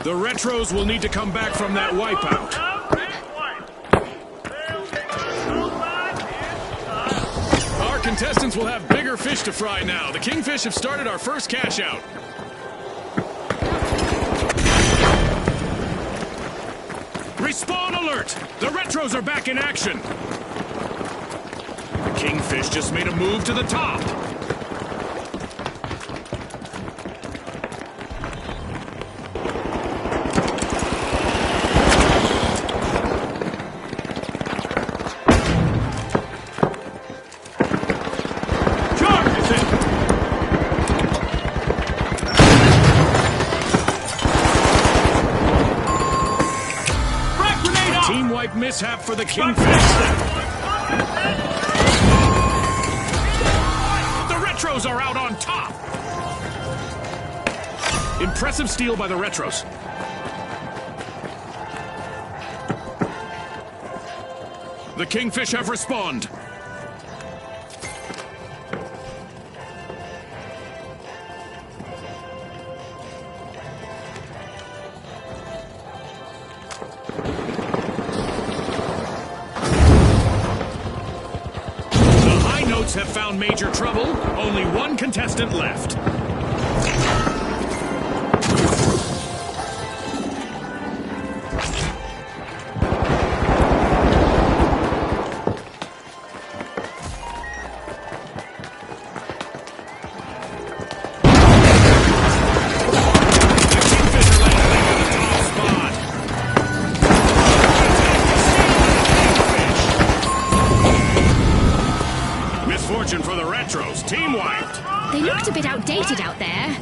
The Retros will need to come back from that wipeout. Our contestants will have bigger fish to fry now. The Kingfish have started our first cash out. Respawn alert! The Retros are back in action. The Kingfish just made a move to the top. Mishap for the Kingfish. The Retros are out on top. Impressive steal by the Retros. The Kingfish have respawned. Have found major trouble. Only one contestant left. For the Retros, team wiped. They looked a bit outdated out there.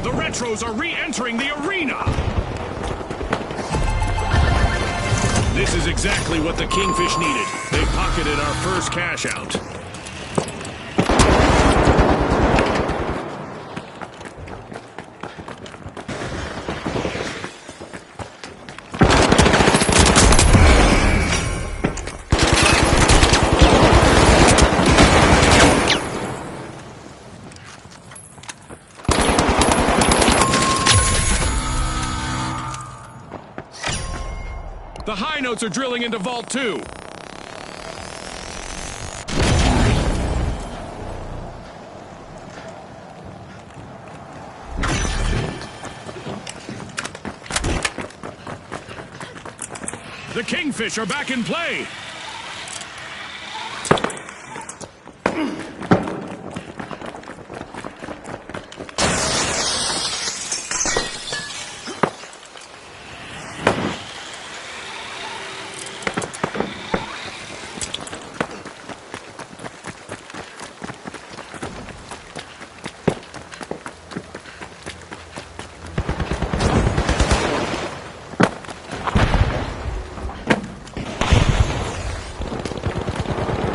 The Retros are re-entering the arena. This is exactly what the Kingfish needed. They pocketed our first cash out. The High Notes are drilling into Vault 2. The Kingfish are back in play.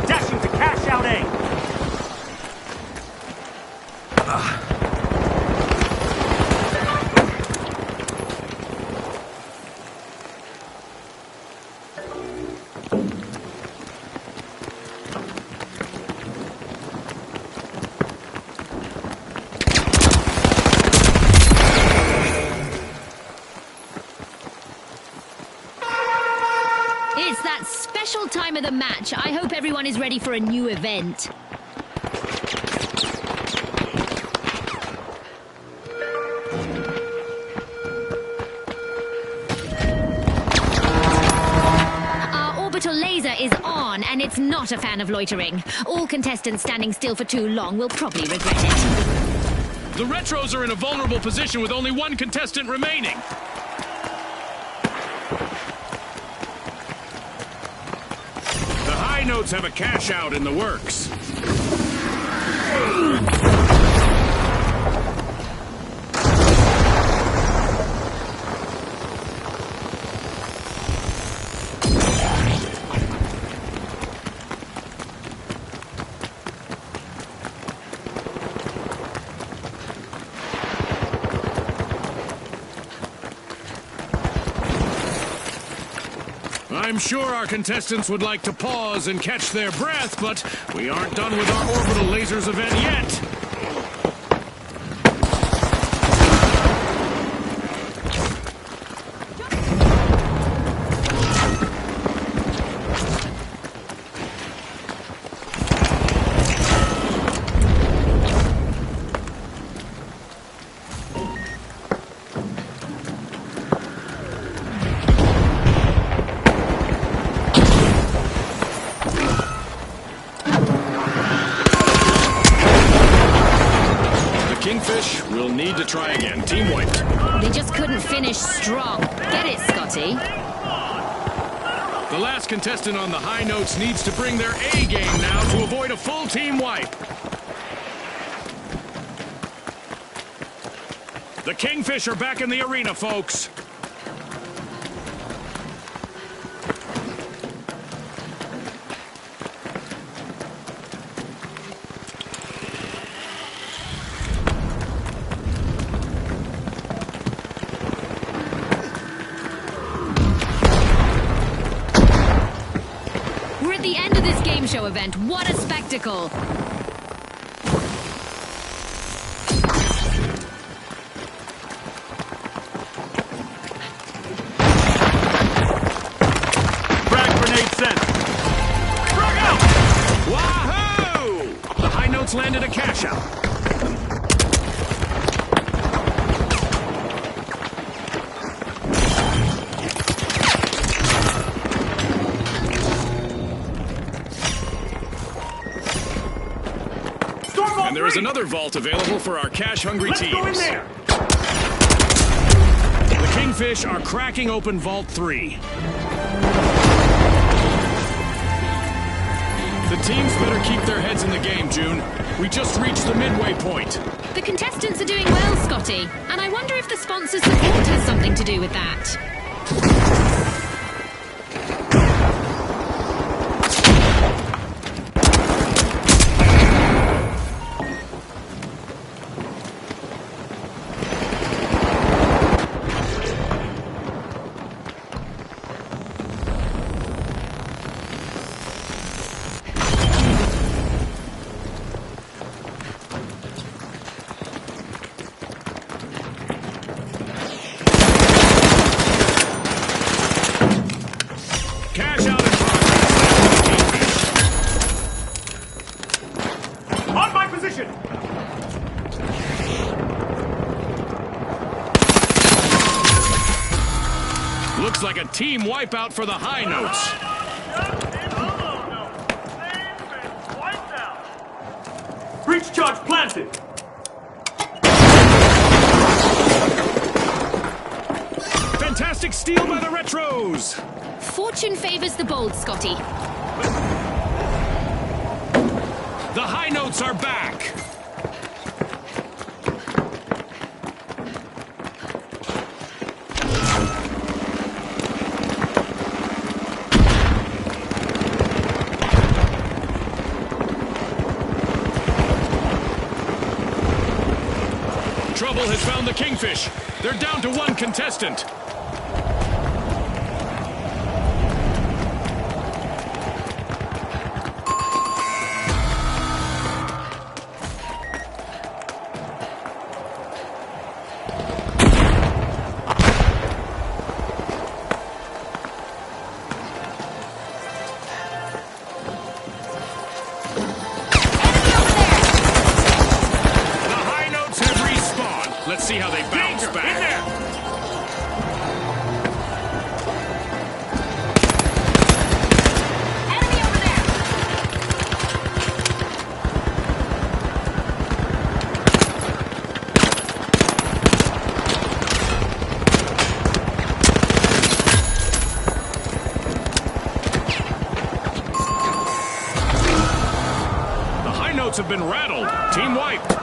Dashing to Cashout A. It's that special time of the match. I hope everyone is ready for a new event. Our orbital laser is on, and it's not a fan of loitering. All contestants standing still for too long will probably regret it. The Retros are in a vulnerable position with only one contestant remaining. The High Notes have a cash out in the works. I'm sure our contestants would like to pause and catch their breath, but we aren't done with our orbital lasers event yet. Kingfish will need to try again. Team wiped. They just couldn't finish strong. Get it, Scotty? The last contestant on the High Notes needs to bring their A game now to avoid a full team wipe. The Kingfish are back in the arena, folks. We're at the end of this game show event. What a spectacle! Frag grenade sent. Frag out! Wahoo! The High Notes landed a cash out. And there is another vault available for our cash-hungry Let's teams. go in there. The Kingfish are cracking open Vault 3. The teams better keep their heads in the game, June. We just reached the midway point. The contestants are doing well, Scotty. And I wonder if the sponsor support has something to do with that. team wipeout for the high notes. Breach charge planted. Fantastic steal by the retros. Fortune favors the bold, Scotty. The high notes are back. Trouble has found the Kingfish. They're down to one contestant. Let's see how they bounce back. In there. Enemy over there! The high notes have been rattled. Team wiped.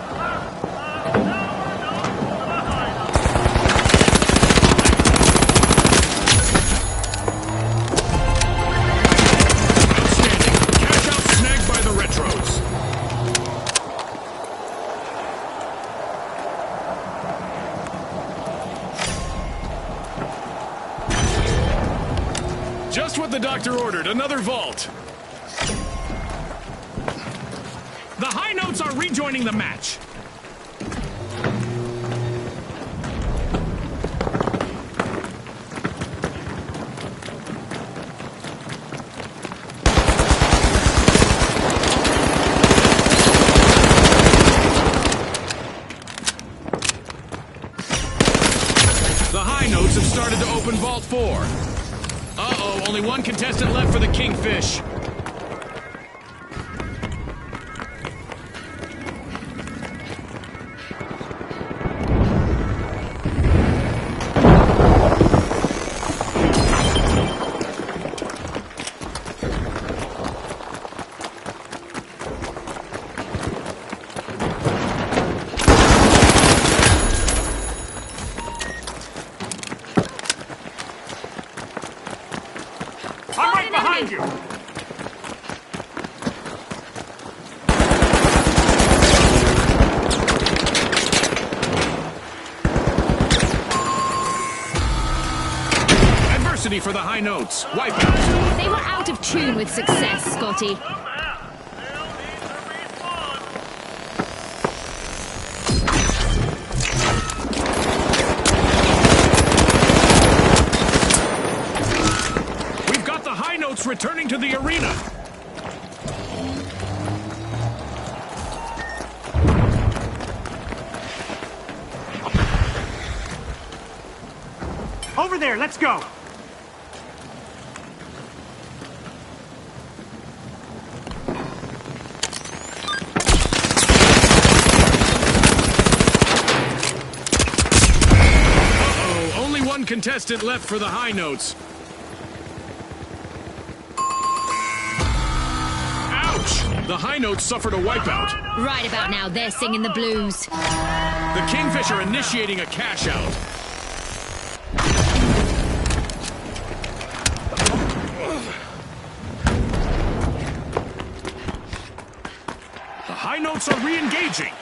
Just what the doctor ordered, another vault. The high notes are rejoining the match. The high notes have started to open Vault 4. Uh-oh, only one contestant left for the Kingfish. I'm right behind you. Adversity for the high notes. Wipeout. They were out of tune with success, Scotty. Returning to the arena. Over there, let's go. Uh-oh, only one contestant left for the high notes. The high notes suffered a wipeout. Right about now, they're singing the blues. The Kingfish are initiating a cash-out. The high notes are re-engaging.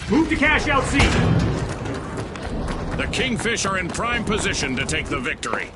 Move to cash out C. The Kingfish are in prime position to take the victory.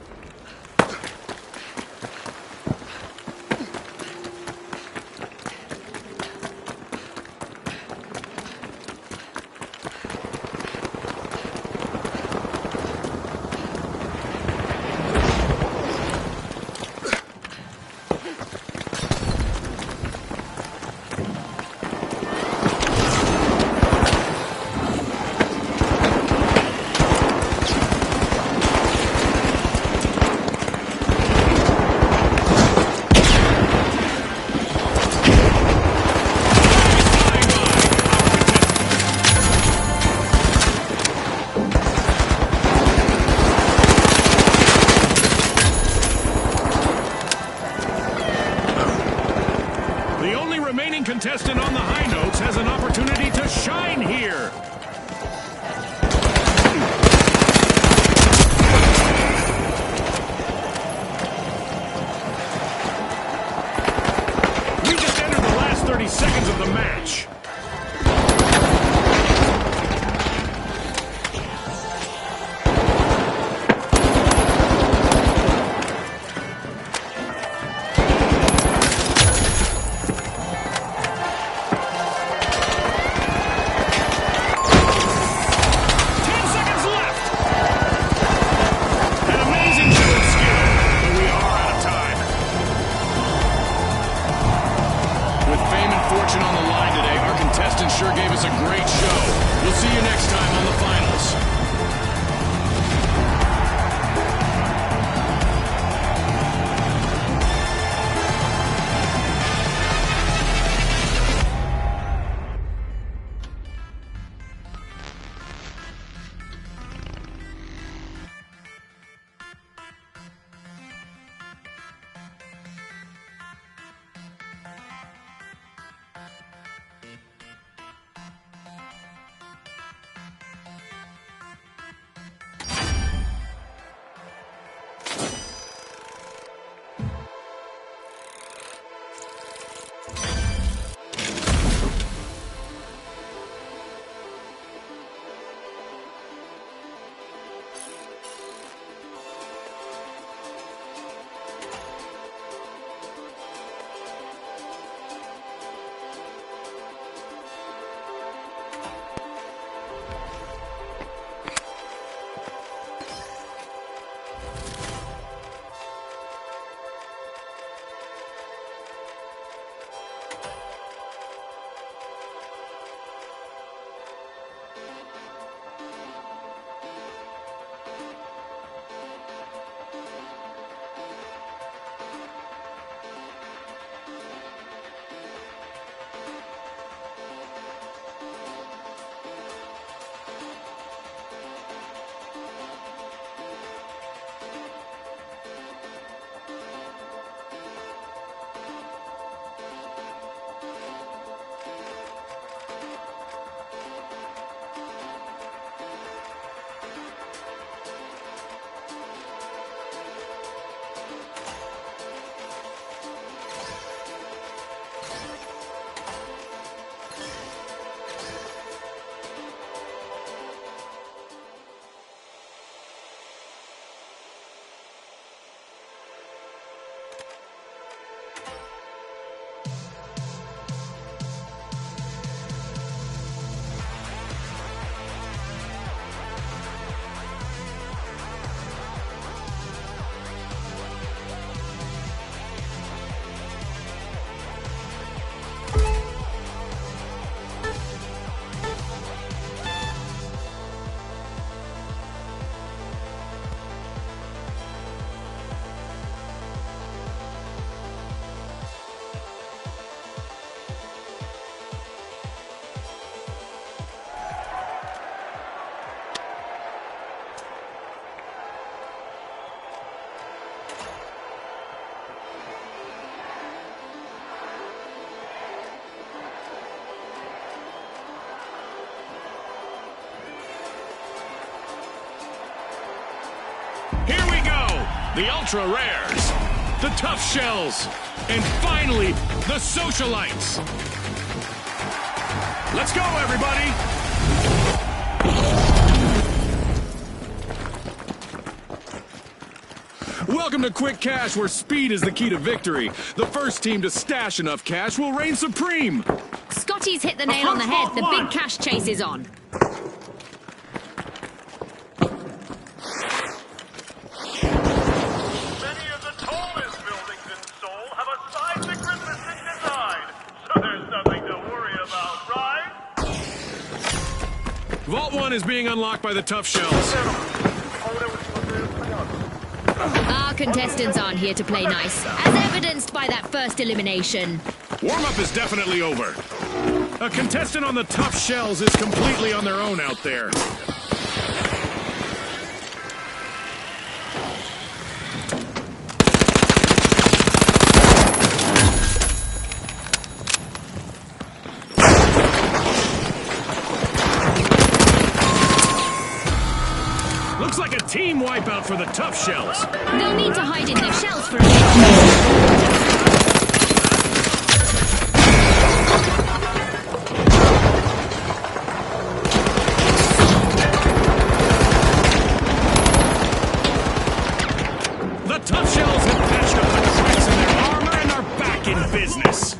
contestant on the high notes has an opportunity to shine here. We just entered the last 30 seconds of the match. On the line today, our contestants sure gave us a great show. We'll see you next time on the finals. Here we go! The Ultra Rares, the Tough Shells, and finally, the Socialites. Let's go, everybody! Welcome to Quick Cash, where speed is the key to victory. The first team to stash enough cash will reign supreme. Scotty's hit the nail on the head. The big cash chase is on. Vault 1 is being unlocked by the Tough Shells. Our contestants aren't here to play nice, as evidenced by that first elimination. Warm-up is definitely over. A contestant on the Tough Shells is completely on their own out there. Looks like a team wipeout for the tough shells. They'll need to hide in their shells for a bit. The tough shells have patched up the cracks in their armor and are back in business.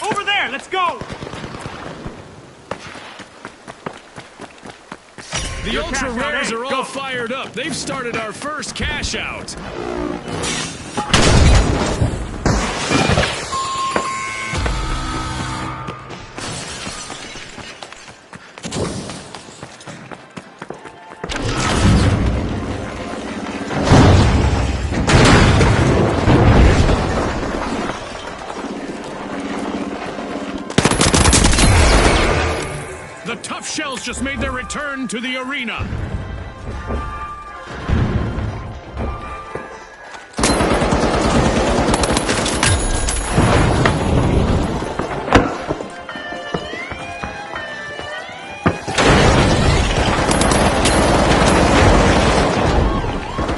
Over there, let's go! The Your ultra cash out, rares hey, are all go. fired up. They've started our first cash out. The tough shells just made their return to the arena.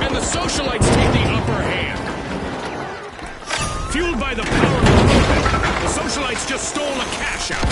And the socialites take the upper hand. Fueled by the power of the movement, the socialites just stole a cash out.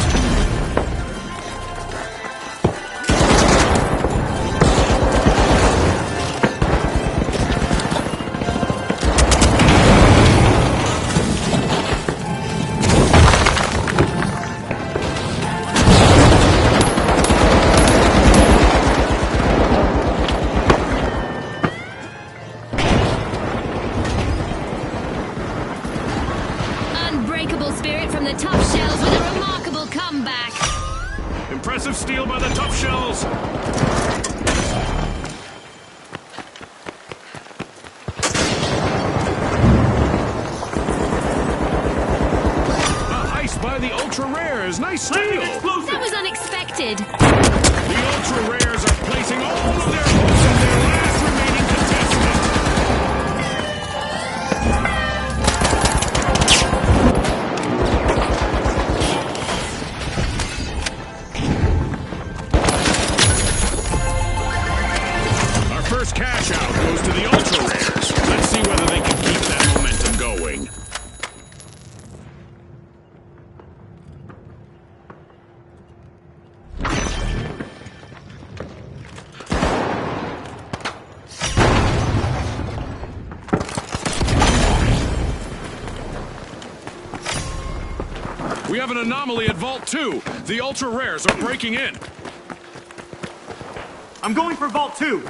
Unbreakable spirit from the tough shells with a remarkable comeback. Impressive steal by the tough shells. A heist by the ultra rares. Nice steal. That was unexpected. The ultra rares are placing all of their hopes on their last remaining contestant. Our first cash out goes to the ultra rares. Let's see whether they can keep that momentum going. We have an anomaly at Vault 2. The ultra rares are breaking in. I'm going for Vault 2.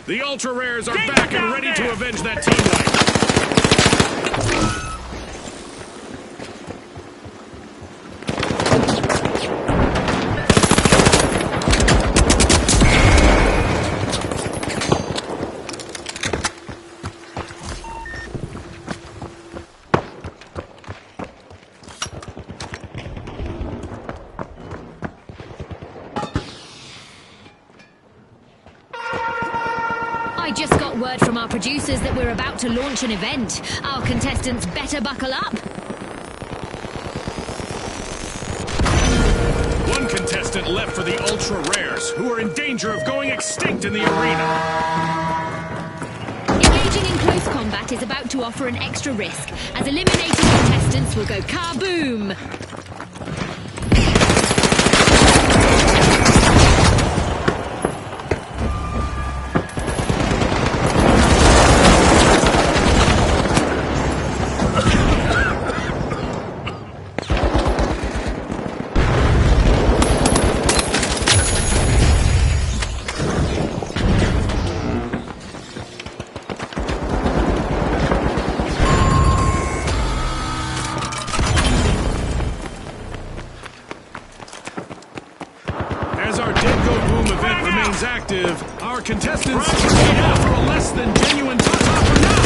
The ultra rares are Danger back and down ready there. to avenge that team wipe. I just got word from our producers that we're about to launch an event. Our contestants better buckle up. One contestant left for the ultra rares, who are in danger of going extinct in the arena. Engaging in close combat is about to offer an extra risk, as eliminated contestants will go kaboom! As our Dead Go Boom event remains active, our contestants can offer a less than genuine top for now.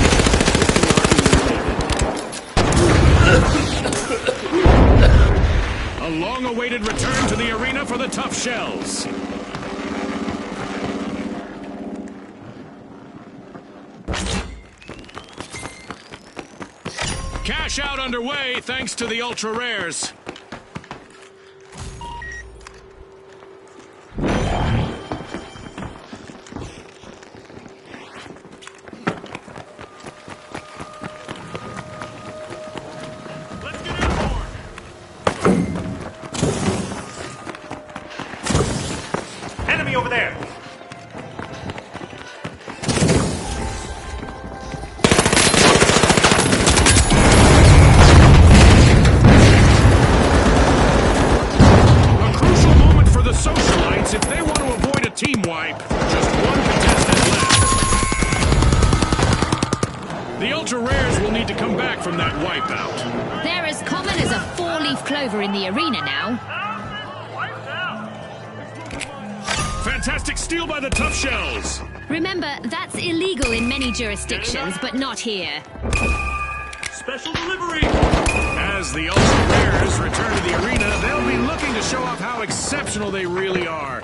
A long-awaited return to the arena for the Tough Shells. Cash out underway thanks to the ultra rares. Enemy over there! A crucial moment for the socialites if they want to avoid a team wipe. Just one contestant left. The ultra rares will need to come back from that wipeout. They're as common as a four-leaf clover in the arena now. Fantastic steal by the Tough Shells. Remember, that's illegal in many jurisdictions, but not here. Special delivery! As the ultra rares return to the arena, they'll be looking to show off how exceptional they really are.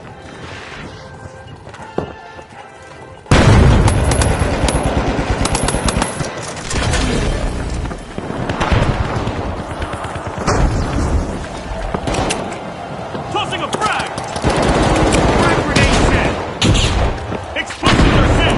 Tossing a frag! Frag grenade set! Explosives are set!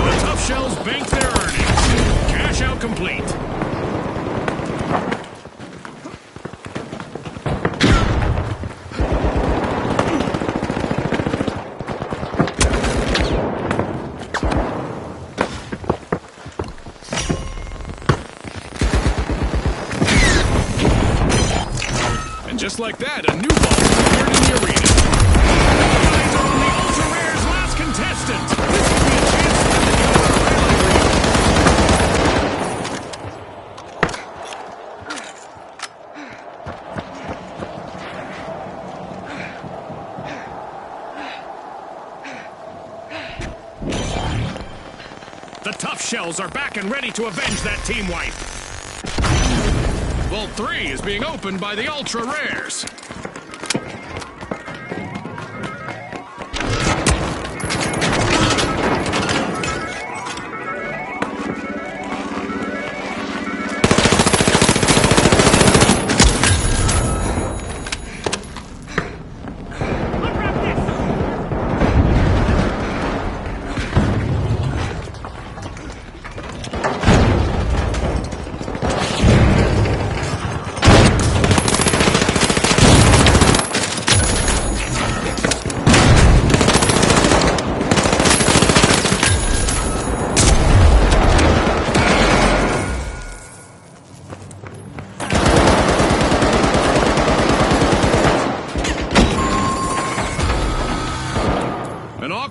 The Tough Shells bank their earnings. Cash out complete. And just like that, a new ball appeared in the arena. Eyes on the Ultra Rare's last contestant. This will be a chance for them to get over a rally. The Tough Shells are back and ready to avenge that team wipe. Vault 3 is being opened by the Ultra Rares.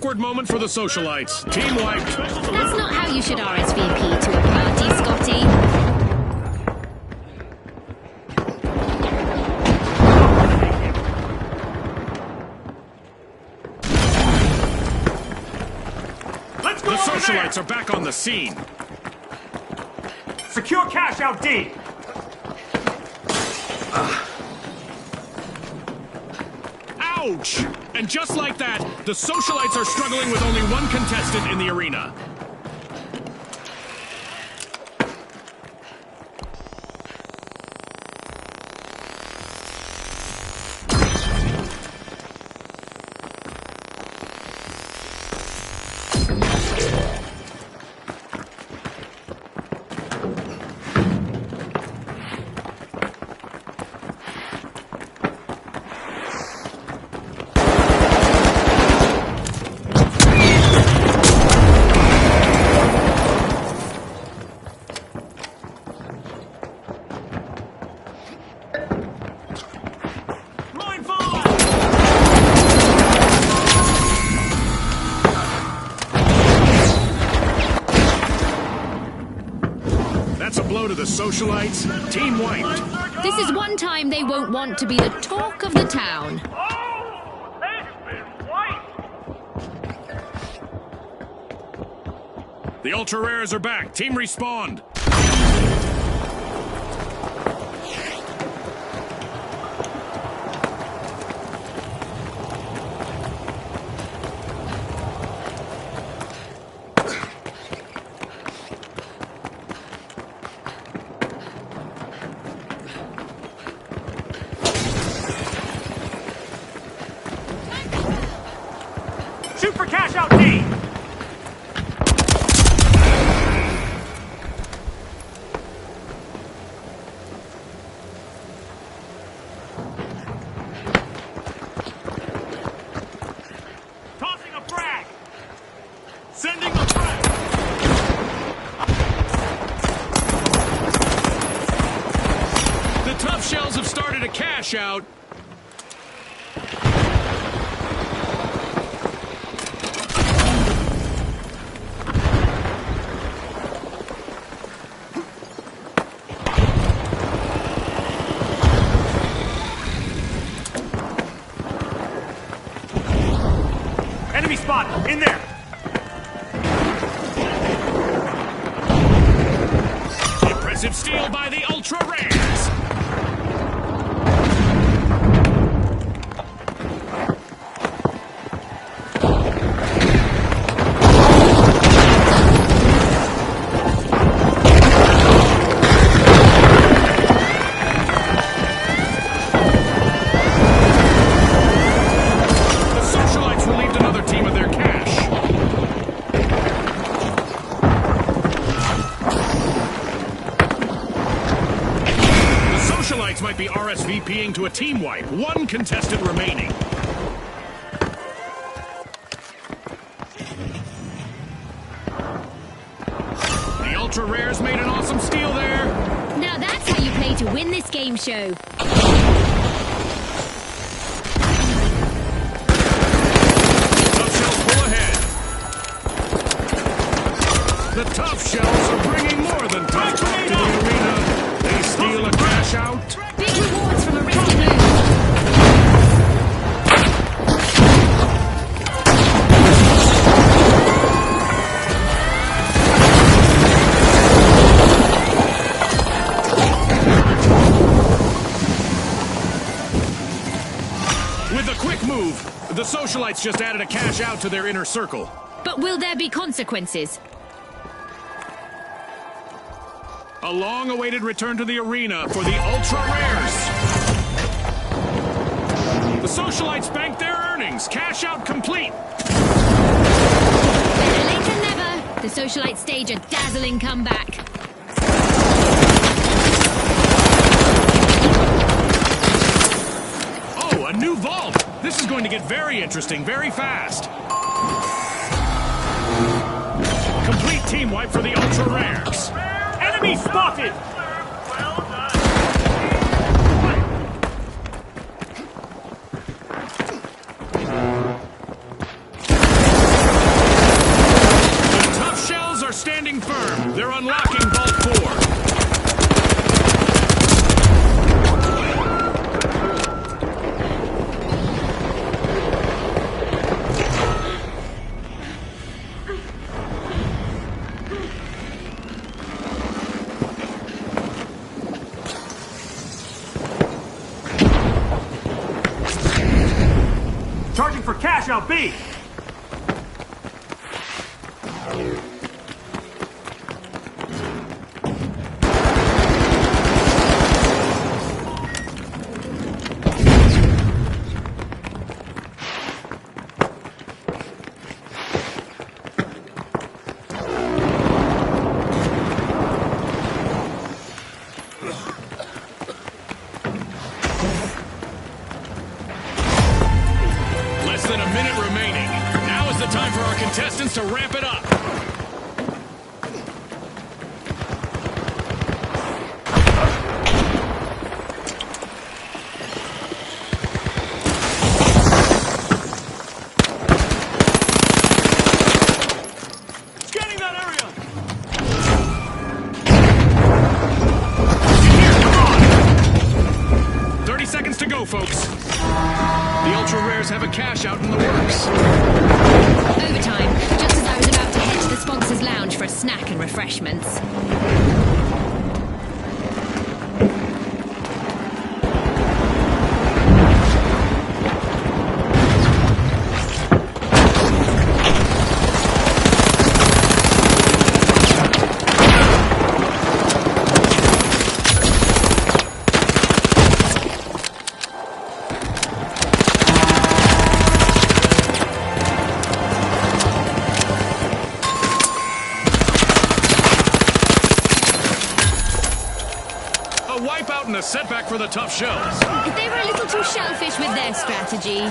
awkward moment for the socialites. Team wiped. That's not how you should RSVP to a party, Scotty. Let's go The over socialites there. are back on the scene. Secure Cashout D. Ouch! And just like that, the socialites are struggling with only one contestant in the arena. That's a blow to the socialites. Team wiped. This is one time they won't want to be the talk of the town. Oh, they've been wiped. The ultra rares are back. Team respawned. Shoot for Cashout D. Tossing a frag. Sending a frag. The tough shells have started a cash out. Enemy spotted. In there. Impressive steal by the ultra rares. The socialites relieved another team of their cash. The socialites might be RSVPing to a team wipe. One contestant remaining. The ultra rares made an awesome steal there. Now that's how you play to win this game show. Tough shells pull ahead. The tough shells are bringing more than tough talk to the arena. They steal a cash out. Big rewards from a risky move. With a quick move, the socialites just added a cash out to their inner circle. But will there be consequences? A long-awaited return to the arena for the ultra rares. The socialites banked their earnings. Cash out complete. Better late than never. The socialites stage a dazzling comeback. Oh, a new vault. This is going to get very interesting very fast. Complete team wipe for the ultra rares. Enemy spotted. Charging for Cashout B! Less than a minute remaining. Now is the time for our contestants to ramp it up. Scanning that area! 30 seconds to go, folks. The ultra rares have a cash out in the works. Overtime, just as I was about to head to the sponsors' lounge for a snack and refreshments. A wipeout and a setback for the tough shells. They were a little too shellfish with their strategy.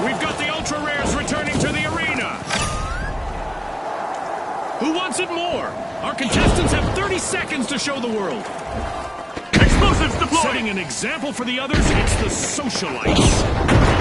We've got the ultra rares returning to the arena. Who wants it more? Our contestants have 30 seconds to show the world. Explosives deployed! Setting an example for the others, it's the socialites.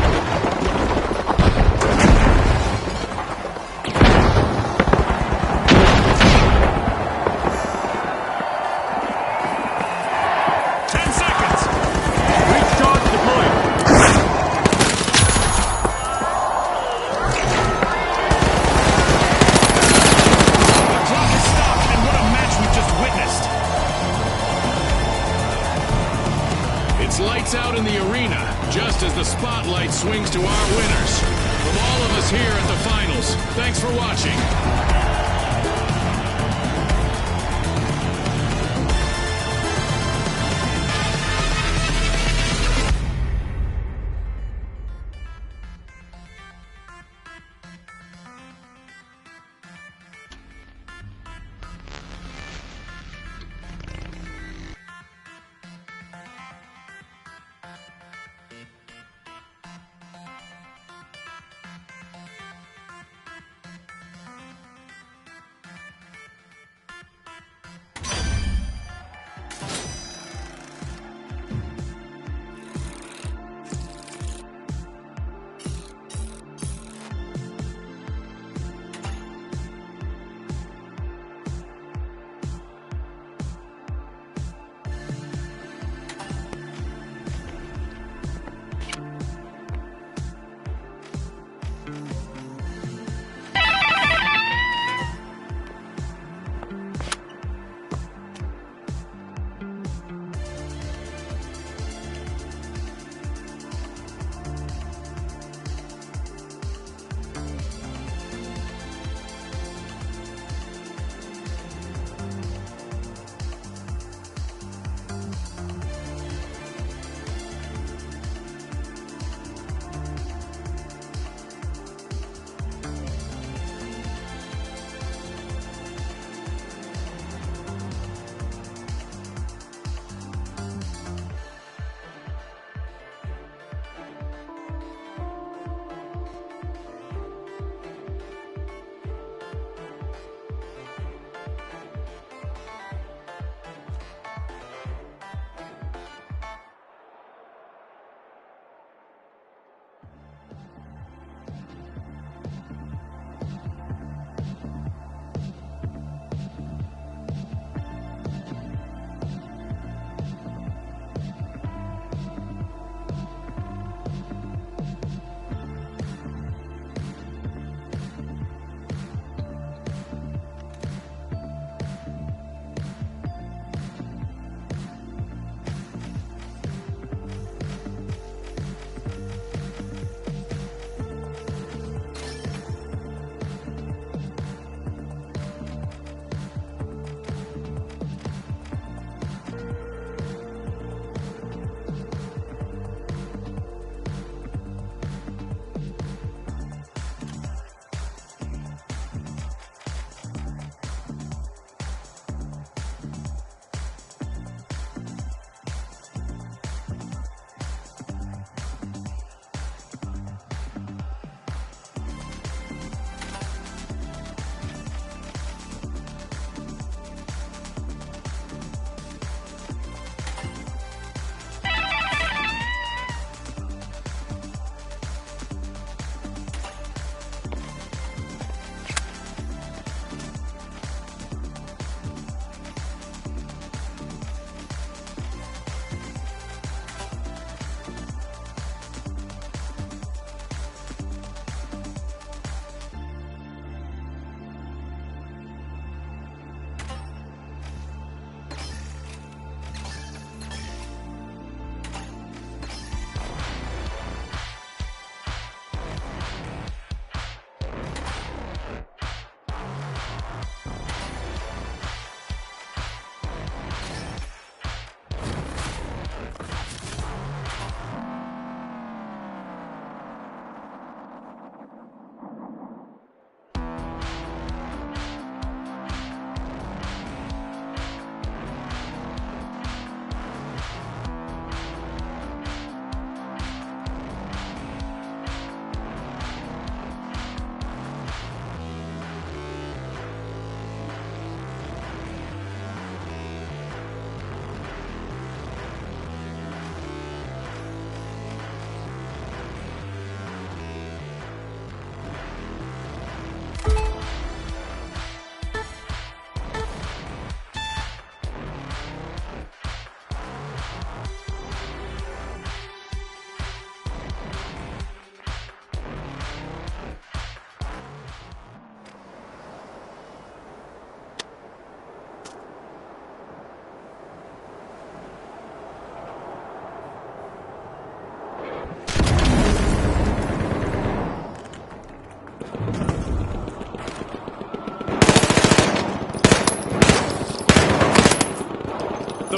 Lights out in the arena, just as the spotlight swings to our winners. From all of us here at the finals, thanks for watching.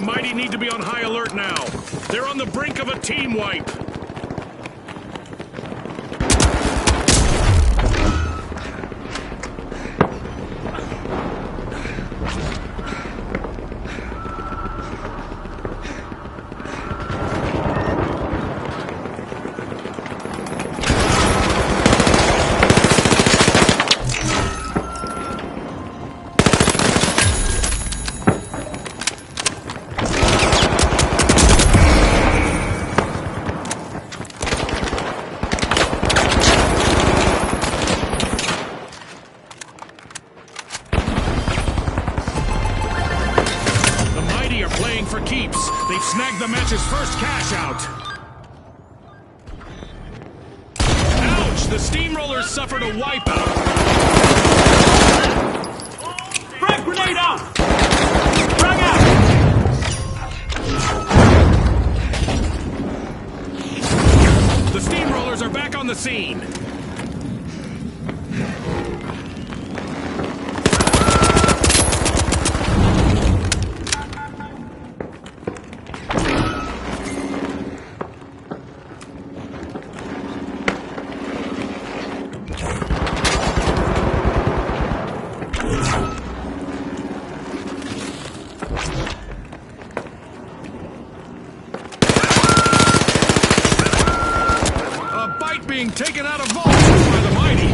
The Mighty need to be on high alert now. They're on the brink of a team wipe. For keeps. They've snagged the match's first cash out. Ouch! The Steamrollers suffered a wipeout. Frag grenade out! Frag out! The Steamrollers are back on the scene. Being taken out of vault by the Mighty.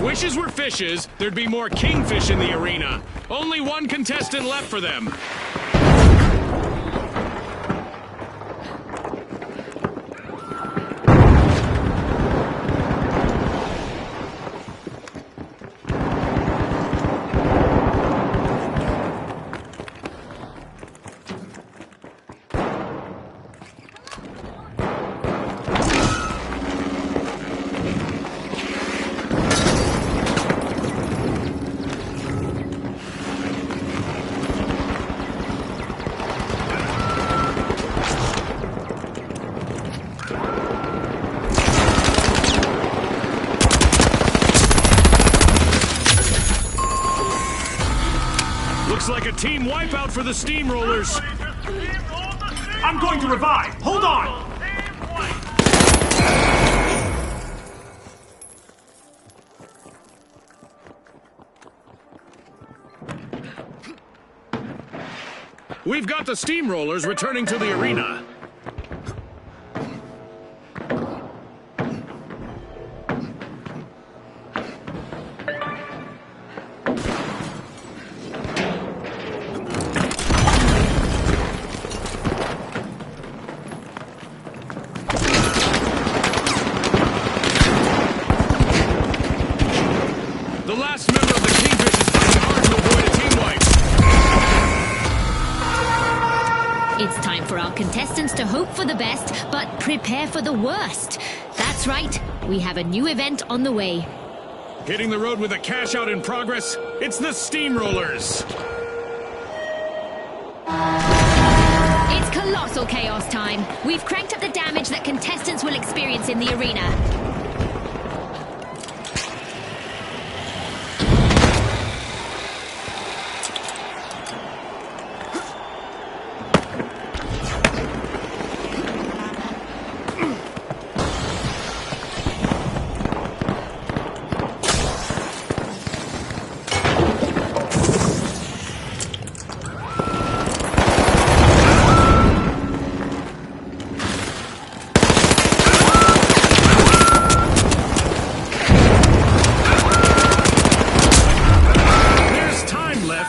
Wishes were fishes, there'd be more kingfish in the arena. Only one contestant left for them. Looks like a team wipeout for the Steamrollers. I'm going to revive. Hold on. We've got the Steamrollers returning to the arena. The last member of the Kingfish is fighting hard to avoid a team wipe. It's time for our contestants to hope for the best, but prepare for the worst. That's right, we have a new event on the way. Hitting the road with a cash out in progress, it's the Steamrollers. It's colossal chaos time. We've cranked up the damage that contestants will experience in the arena.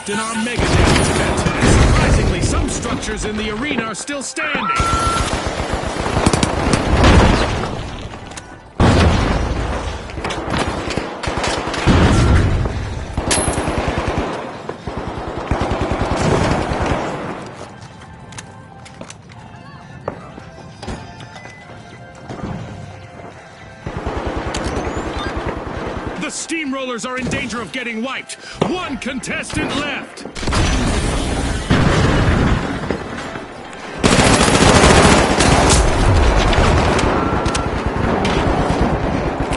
In our mega damage event. Surprisingly, some structures in the arena are still standing. steamrollers are in danger of getting wiped. One contestant left.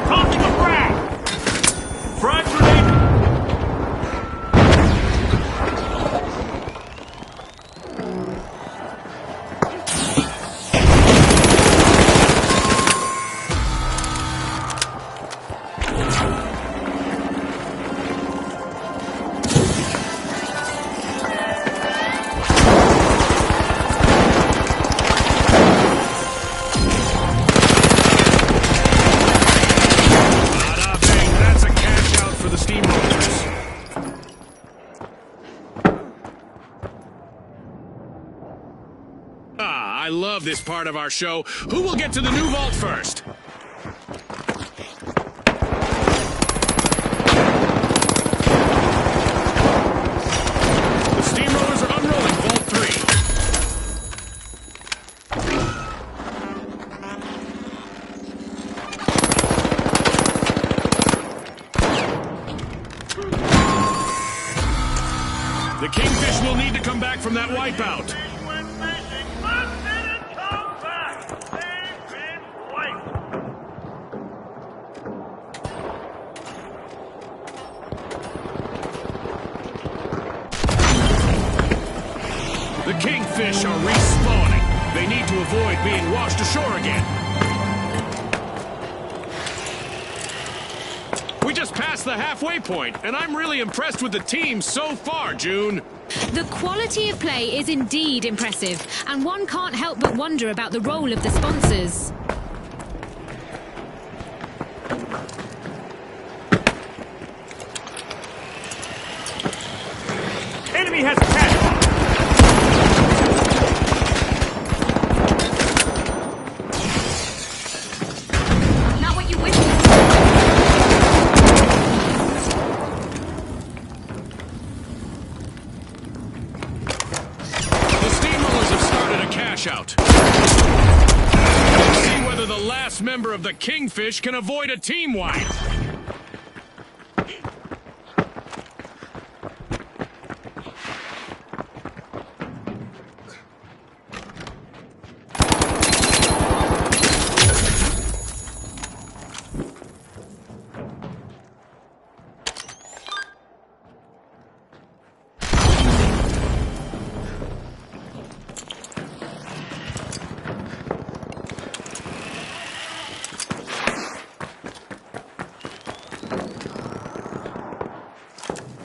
Tossing a frag! Frag grenade! Bada bang, that's a cash out for the steamrollers. Ah, I love this part of our show. Who will get to the new vault first? The steamrollers are unrolling Vault 3. The Kingfish will need to come back from that wipeout. The Kingfish are respawning. They need to avoid being washed ashore again. We just passed the halfway point, and I'm really impressed with the team so far, June. The quality of play is indeed impressive, and one can't help but wonder about the role of the sponsors. Enemy has a catch! Not what you wish. The steamrollers have started a cash out. Let's see whether the last member of the Kingfish can avoid a team wipe.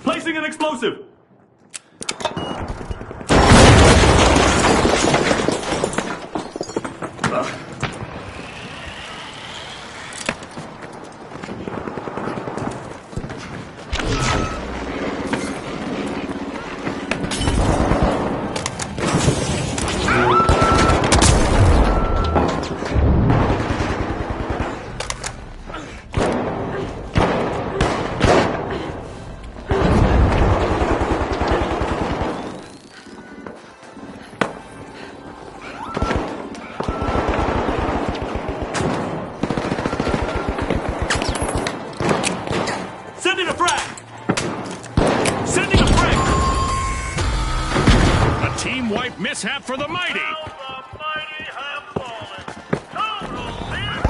Placing an explosive! Sending a frag! Sending a frag! A team wipe mishap for the mighty. Now the mighty have fallen. Total team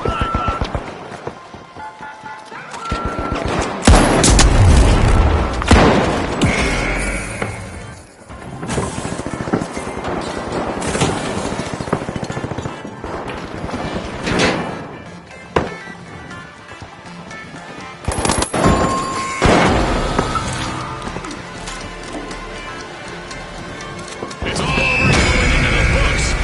It's all over and going into the books.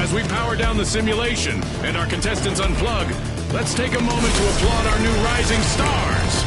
As we power down the simulation and our contestants unplug, let's take a moment to applaud our new rising stars.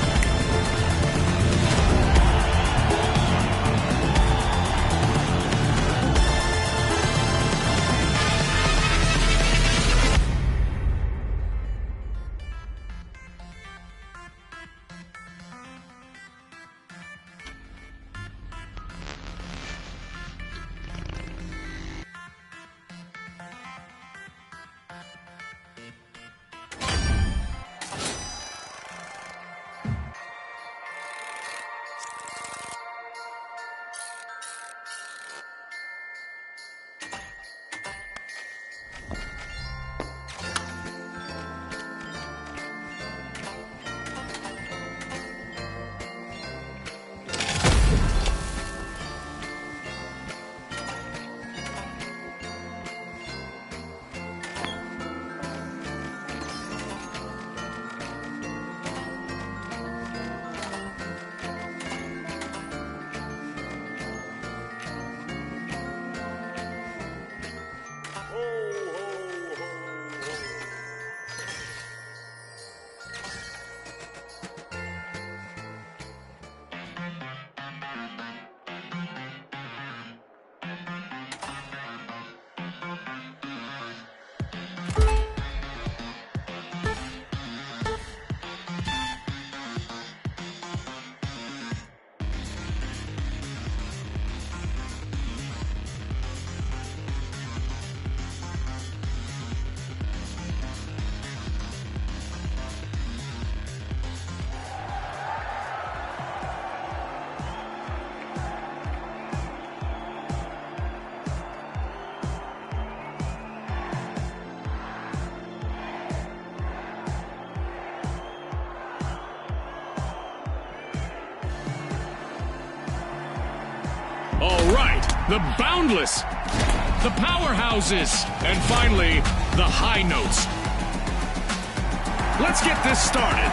All right, the Boundless, the Powerhouses, and finally, the High Notes. Let's get this started.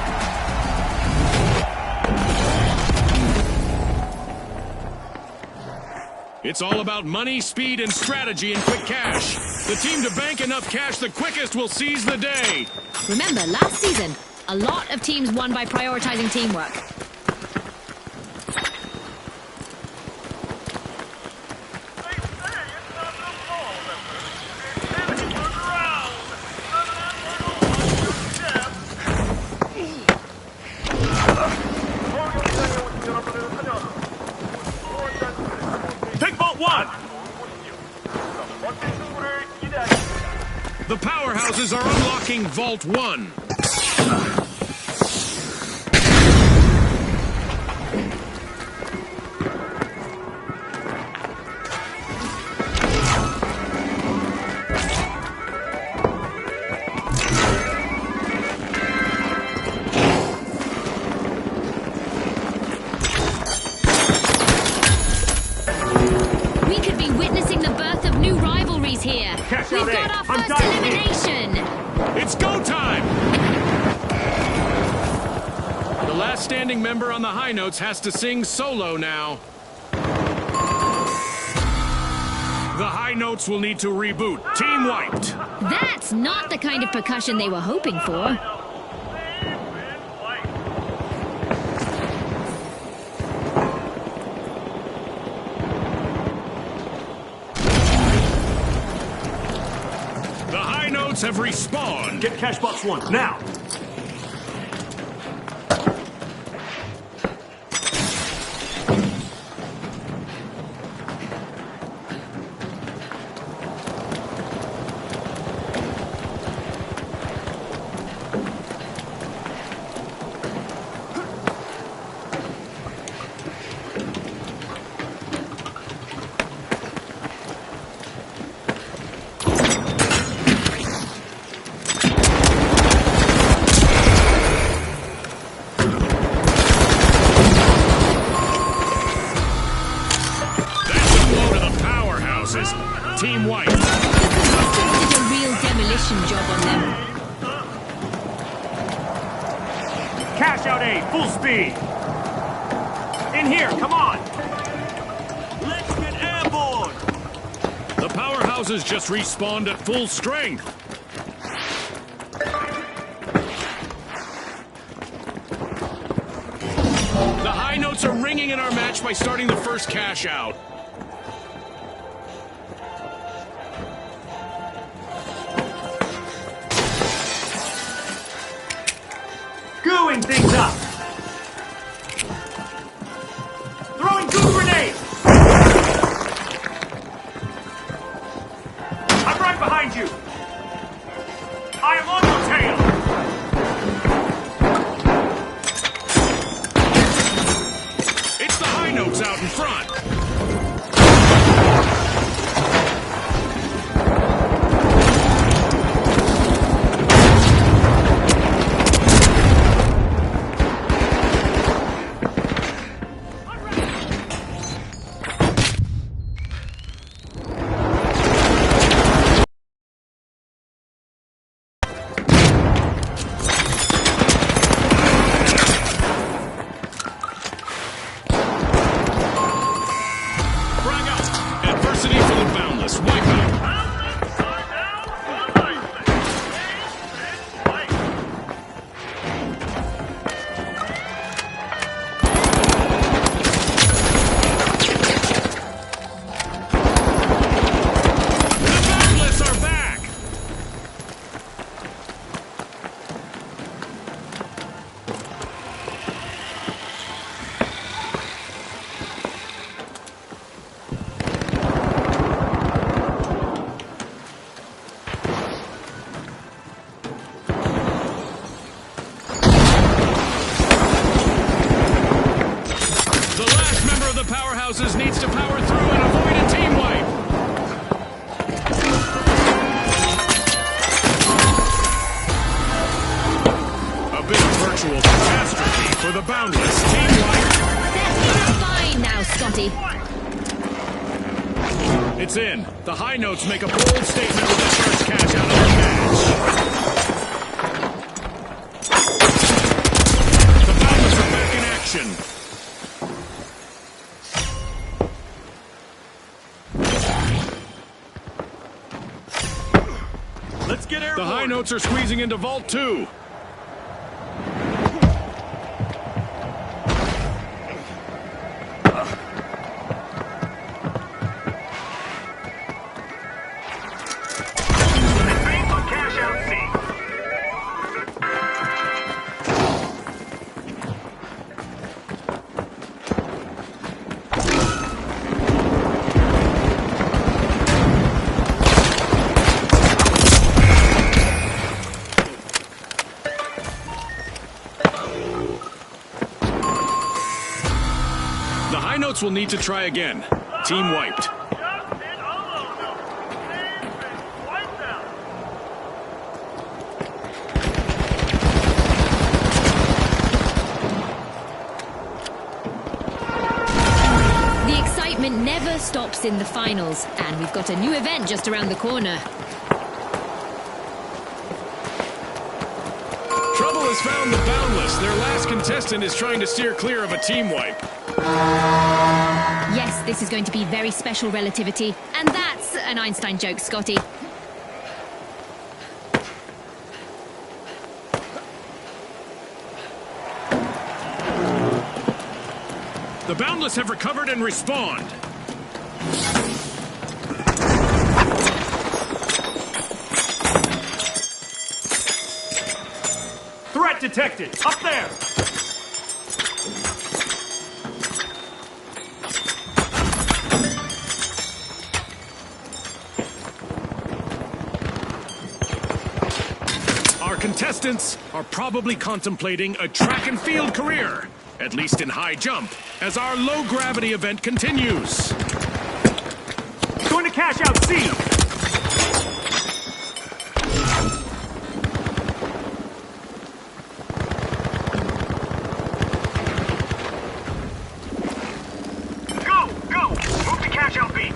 It's all about money, speed, and strategy in quick cash. The team to bank enough cash the quickest will seize the day. Remember, last season, a lot of teams won by prioritizing teamwork. The Powerhouses are unlocking Vault 1. We could be witnessing the birth of new rivalries here. Cashout We've A. got our I'm first diving in. elimination. It's go time! The last standing member on the High Notes has to sing solo now. The High Notes will need to reboot. Team wiped. That's not the kind of percussion they were hoping for. The High Notes have respawned. Get cash box 1, now! Team white. The contestants did a real demolition job on them. Cashout A, full speed! In here, come on! Let's get airborne! The Powerhouses just respawned at full strength. The High Notes are ringing in our match by starting the first cash out. Gooing things up! Throwing goo grenade! I'm right behind you! I am on your tail! It's the High Notes out in front. Powerhouses needs to power through and avoid a team wipe. A bit of virtual catastrophe for the Boundless. Team wipe. That's fine now, Scotty. It's in. The high notes make a bold statement with the first cash out of the match. The Boundless are back in action. Let's get airborne. The high notes are squeezing into Vault 2. Will need to try again. Team wiped. The excitement never stops in the finals, and we've got a new event just around the corner. Trouble has found the Boundless. Their last contestant is trying to steer clear of a team wipe. Yes, this is going to be very special relativity. And that's an Einstein joke, Scotty. The Boundless have recovered and respawned. Threat detected! Up there! Contestants are probably contemplating a track and field career, at least in high jump, as our low gravity event continues. Going to cash out C. Go! Move to cash out B.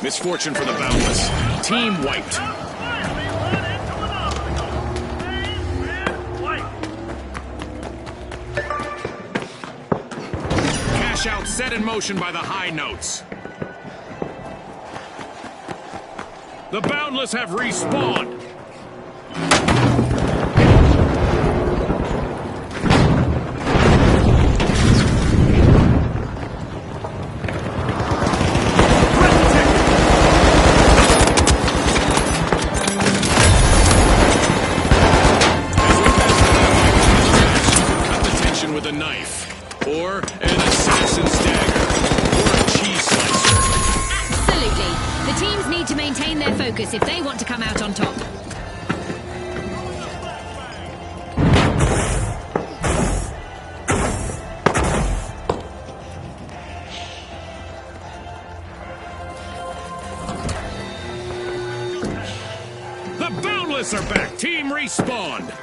Misfortune for the Boundless. Team wiped. Cashout set in motion by the high notes. The Boundless have respawned. If they want to come out on top. The Boundless are back. Team respawned.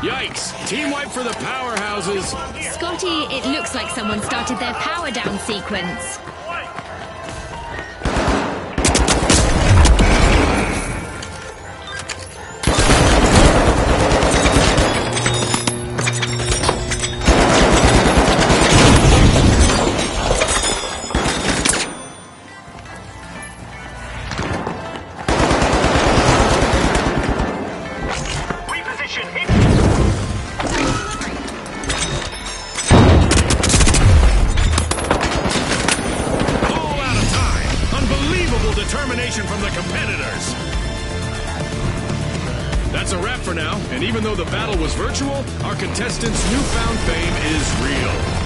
Yikes! Team wipe for the powerhouses. Scotty, it looks like someone started their power down sequence. From the competitors. That's a wrap for now, and even though the battle was virtual, our contestants' newfound fame is real.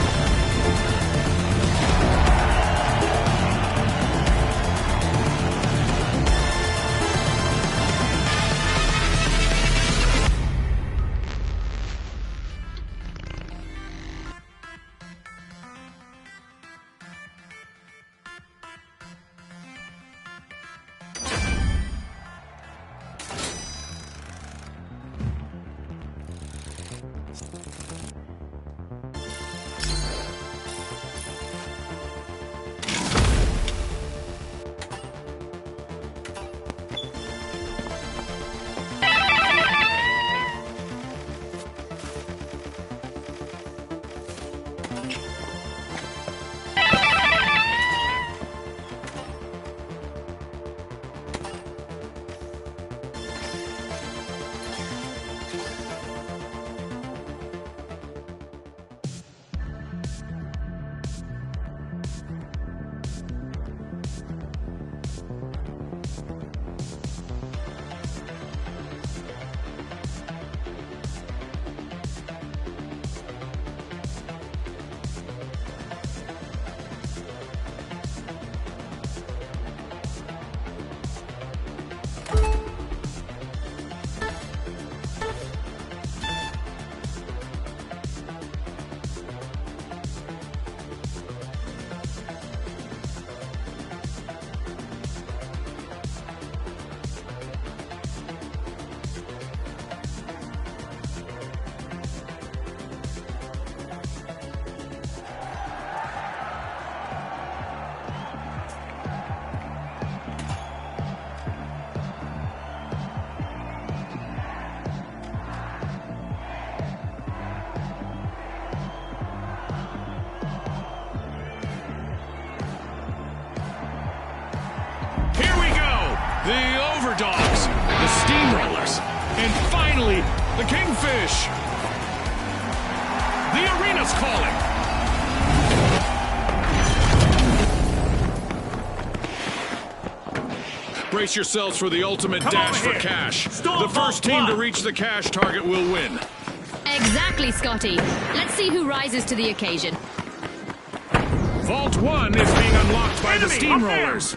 The Overdogs, the Steamrollers, and finally, the Kingfish. The arena's calling. Brace yourselves for the ultimate dash for cash. The first team to reach the cash target will win. Exactly, Scotty. Let's see who rises to the occasion. Vault 1 is being unlocked by the Steamrollers.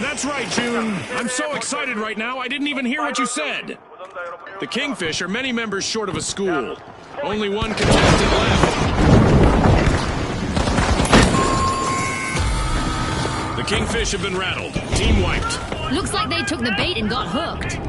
That's right, June. I'm so excited right now, I didn't even hear what you said. The Kingfish are many members short of a school. Only one contestant left. The Kingfish have been rattled. Team wiped. Looks like they took the bait and got hooked.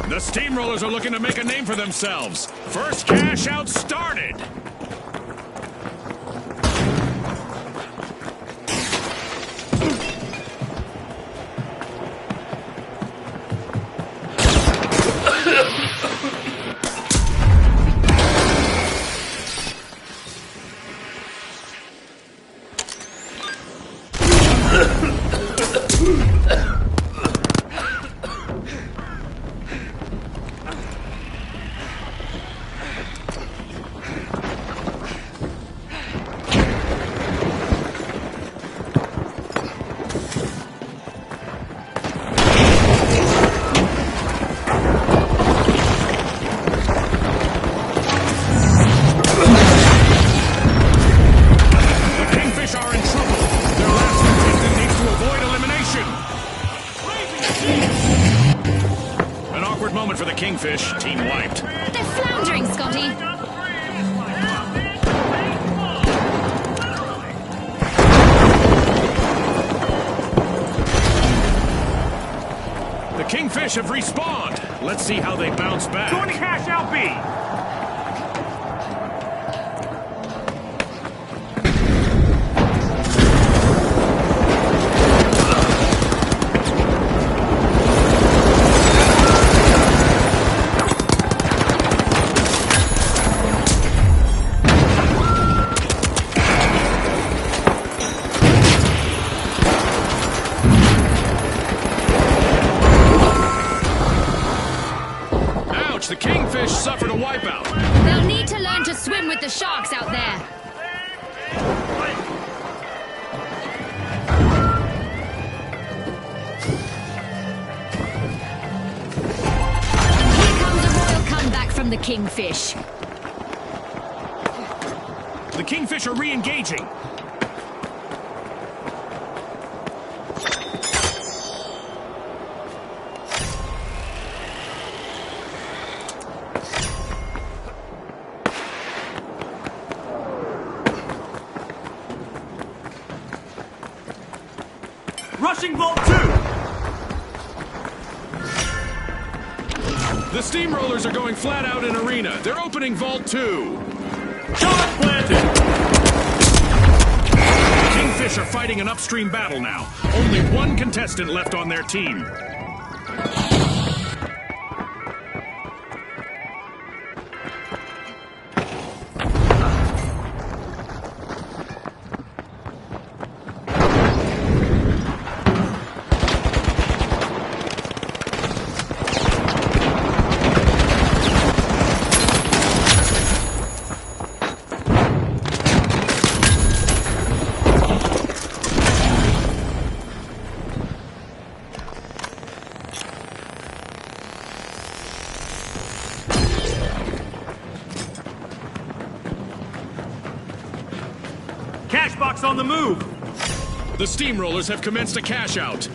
The Steamrollers are looking to make a name for themselves. First cash out started. Kingfish have respawned. Let's see how they bounce back. Going to Cashout B. The Kingfish suffered a wipeout. They'll need to learn to swim with the sharks out there. Here comes a royal comeback from the Kingfish. The Kingfish are re-engaging. Rushing Vault 2! The Steamrollers are going flat out in Arena. They're opening Vault 2. Charge planted! The Kingfish are fighting an upstream battle now. Only one contestant left on their team. Cash box on the move! The Steamrollers have commenced a cash out.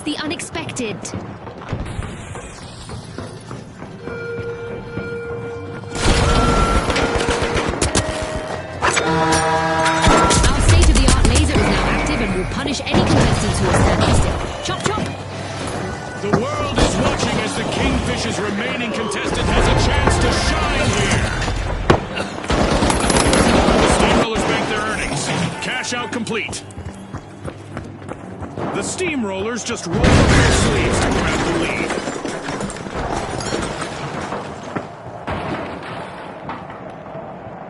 The unexpected. Our state-of-the-art laser is now active and will punish any contestants who are standing still. Chop, chop! The world is watching as the Kingfish's remaining contestant has a chance to shine here. The Steamrollers bank their earnings. Cash out complete. The Steamrollers just roll up their sleeves to grab the lead.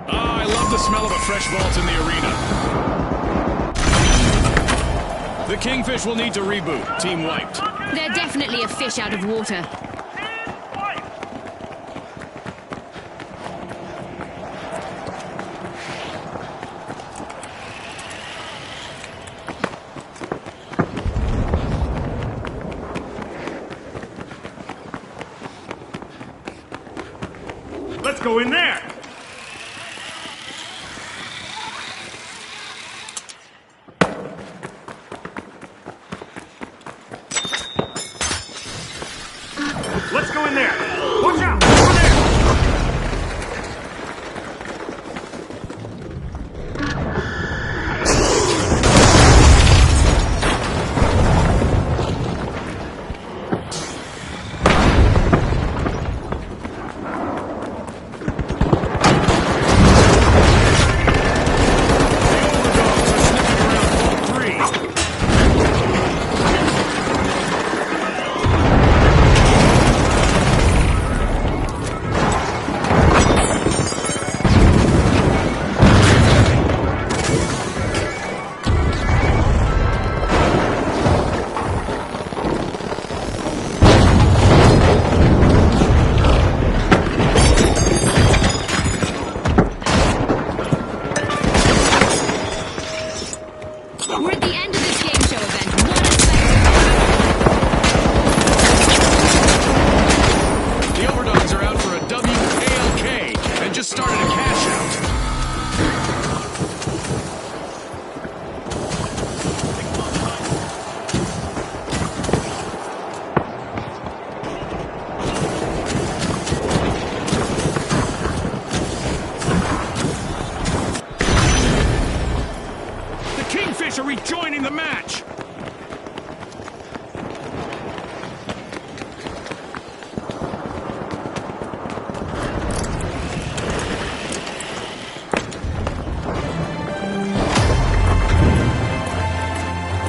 Ah, I love the smell of a fresh vault in the arena. The Kingfish will need to reboot. Team wiped. They're definitely a fish out of water. Let's go in there! Let's go in there. Watch out! Over there! We're at the end of this game show event. What a spectacle! The Overdogs are out for a WALK and just started a cash out. The Kingfish are rejoining the match.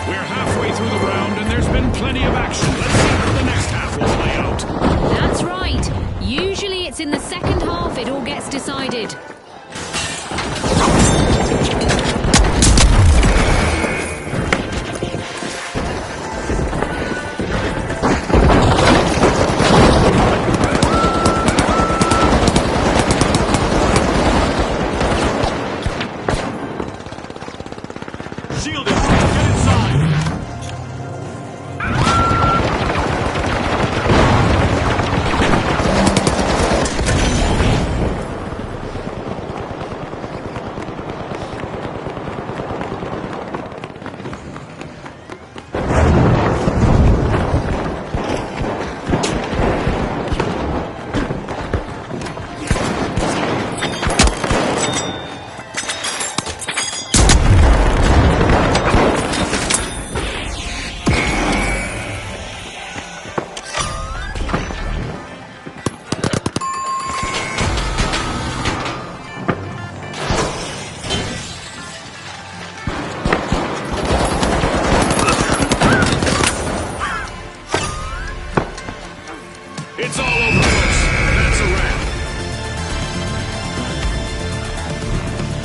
We're halfway through the round, and there's been plenty of action. Let's see how the next half will play out. That's right. Usually it's in the second half it all gets decided. Shield it. Get inside. It's all over, folks. That's a wrap.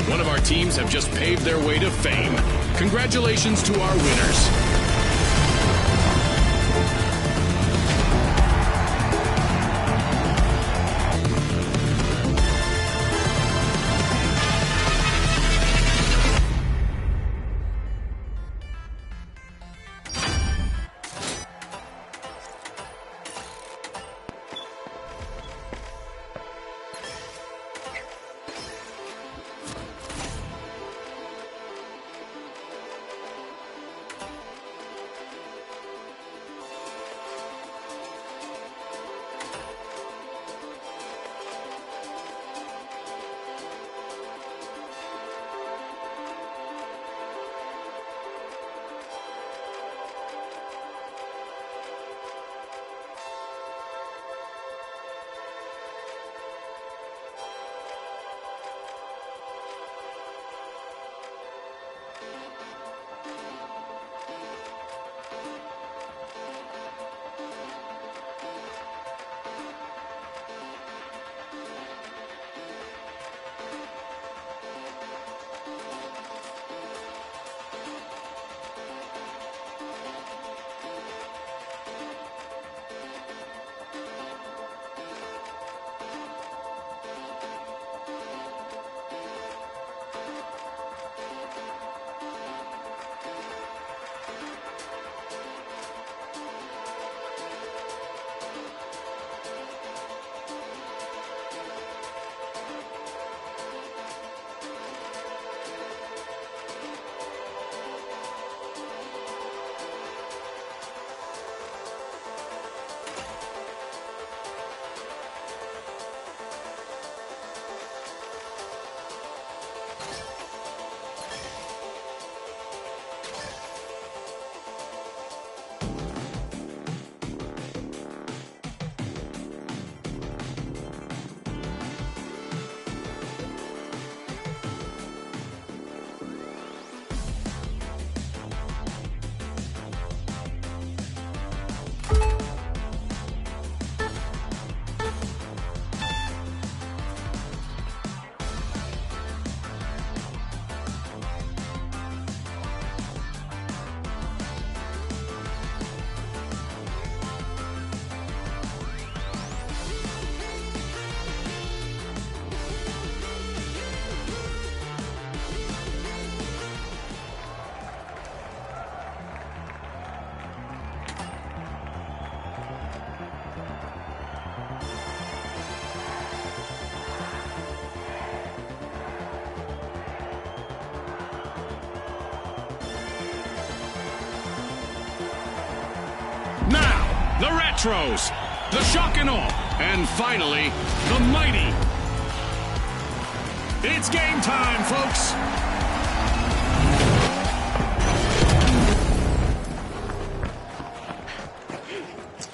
One of our teams have just paved their way to fame. Congratulations to our winners. the retros, the shock and awe, and finally, the mighty. It's game time, folks.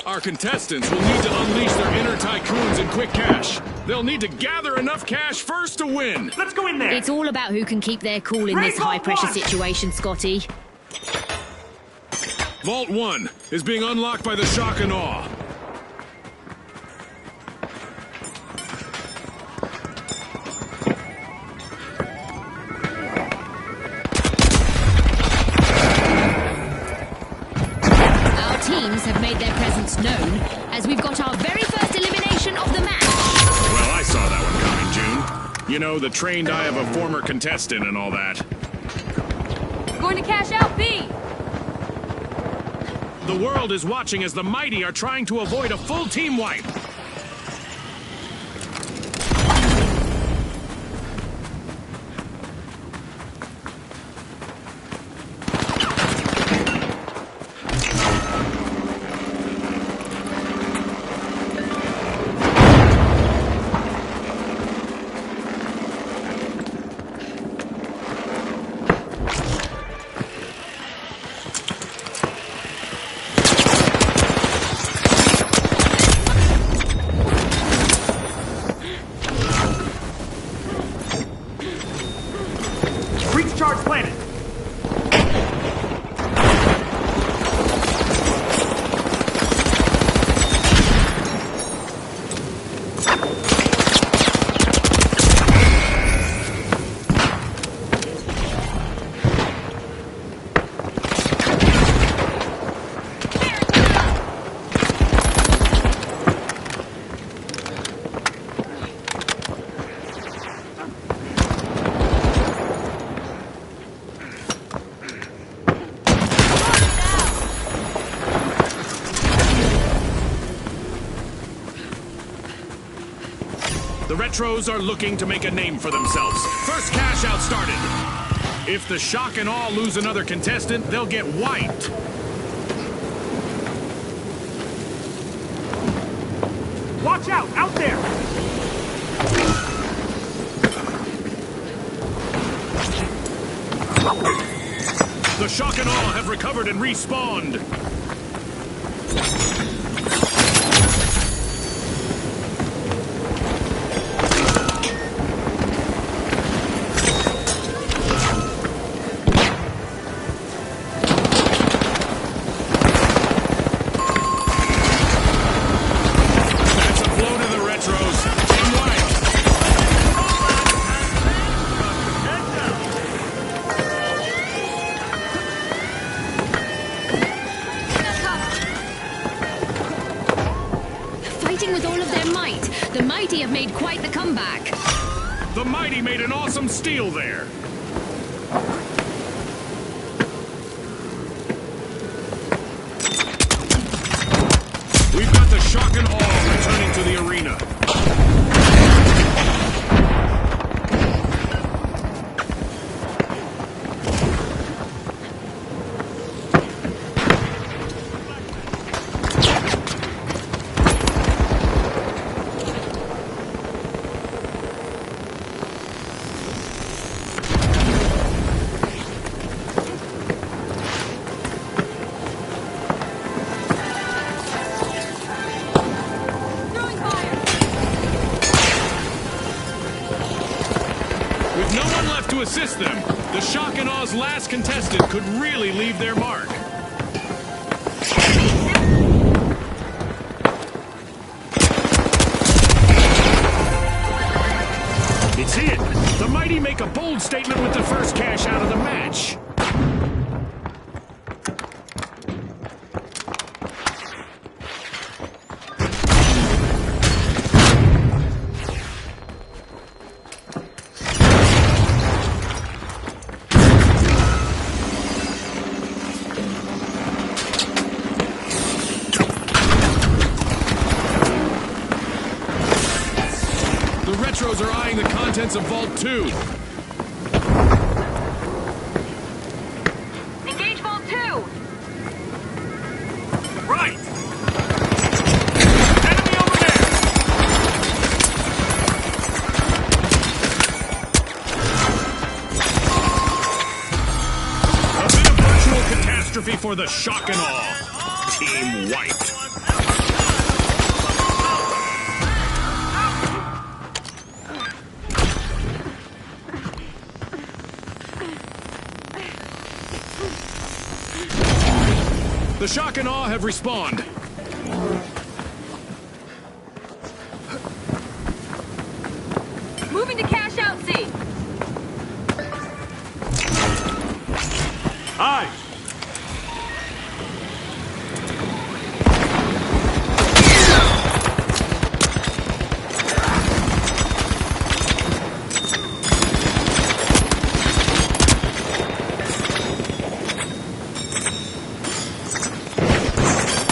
Our contestants will need to unleash their inner tycoons in quick cash. They'll need to gather enough cash first to win. Let's go in there. It's all about who can keep their cool in this high-pressure situation, Scotty. Vault 1 is being unlocked by the shock and awe. Our teams have made their presence known as we've got our very first elimination of the match. Well, I saw that one coming, June. You know, the trained eye of a former contestant and all that. Going to cash out B. The world is watching as the mighty are trying to avoid a full team wipe. Breach charge planted. The retros are looking to make a name for themselves. First cash out started. If the shock and awe lose another contestant, they'll get wiped. Watch out there. The shock and awe have recovered and respawned. Fighting with all of their might, the mighty have made quite the comeback. The mighty made an awesome steal there. We've got the shock and awe returning to the arena. With no one left to assist them, the shock and awe's last contestant could really leave their mark. It's in. The mighty make a bold statement with the first cash out of the match. The retros are eyeing the contents of Vault 2. Engage Vault 2. Right. for the shock and awe. Team wiped. The shock and awe have respawned. Moving to Cashout C. Eyes!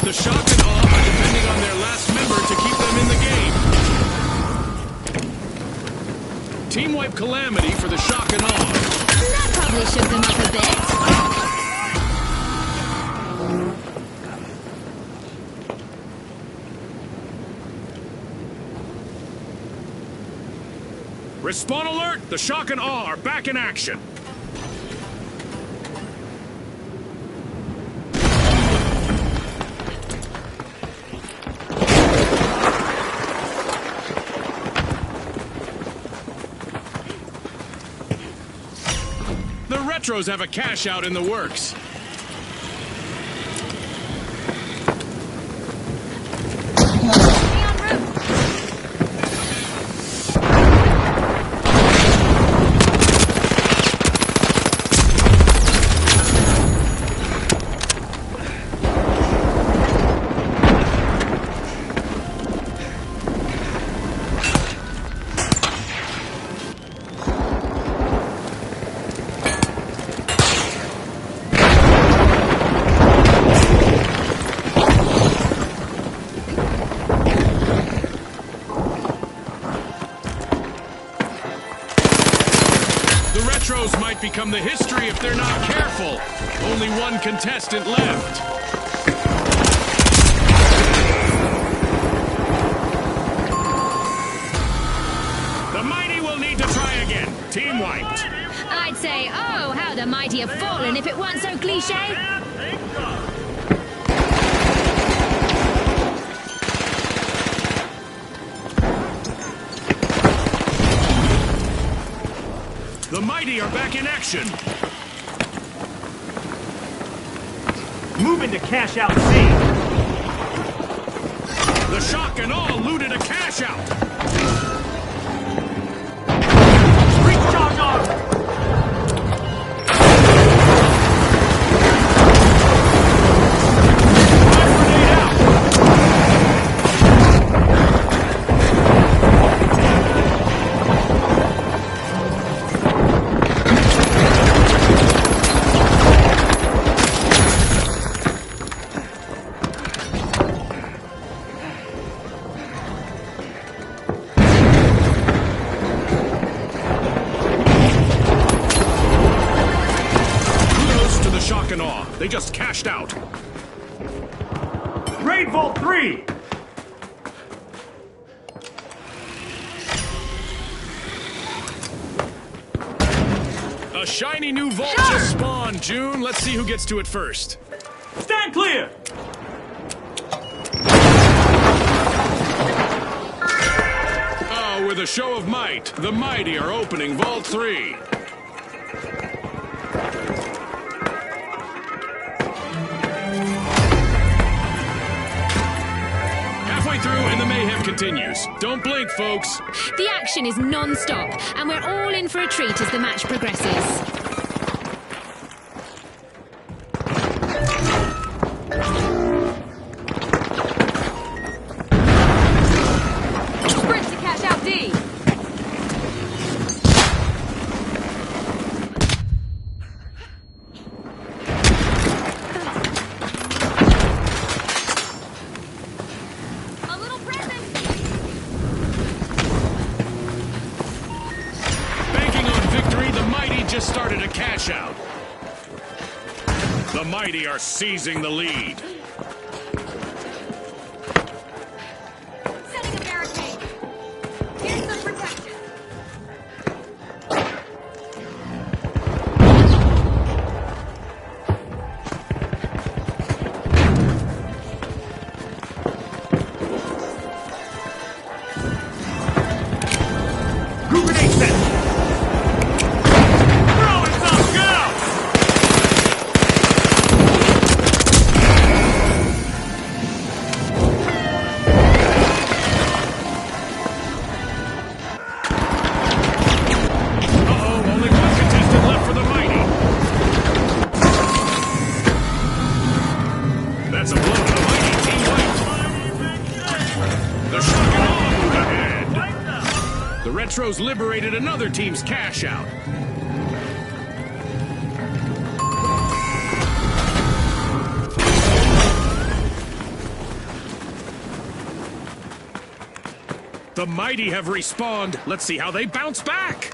The shock and awe are depending on their last member to keep them in the game. Team wipe calamity for the shock and awe. That probably shook them up a bit. Respawn alert! The shock and awe are back in action. The Retros have a cash out in the works. Retros might become the history if they're not careful. Only one contestant left. The mighty will need to try again. Team wiped. I'd say, oh, how the mighty have fallen if it weren't so cliché. The mighty are back in action. Moving to Cashout C. The shock and all looted a cash out. Street charge on! They just cashed out. Raid Vault 3! A shiny new vault just spawned, June. Let's see who gets to it first. Stand clear! Oh, with a show of might, the mighty are opening Vault 3. Through and the mayhem continues. Don't blink, folks. The action is non-stop, and we're all in for a treat as the match progresses. Sprint to Cashout D. Just started a cash out. The mighty are seizing the lead. Setting a barricade. Here's some protection. chugging on ahead. The Retros liberated another team's cash out. The mighty have respawned. Let's see how they bounce back.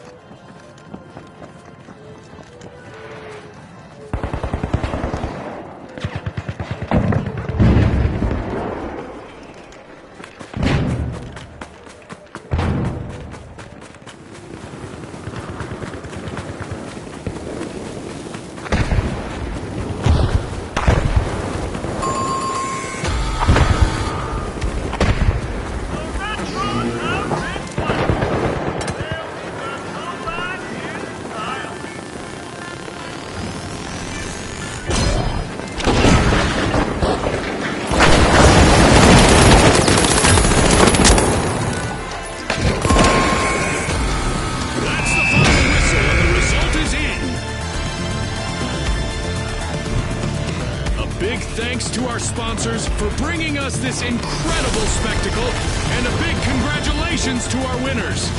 Thanks to our sponsors for bringing us this incredible spectacle, and a big congratulations to our winners.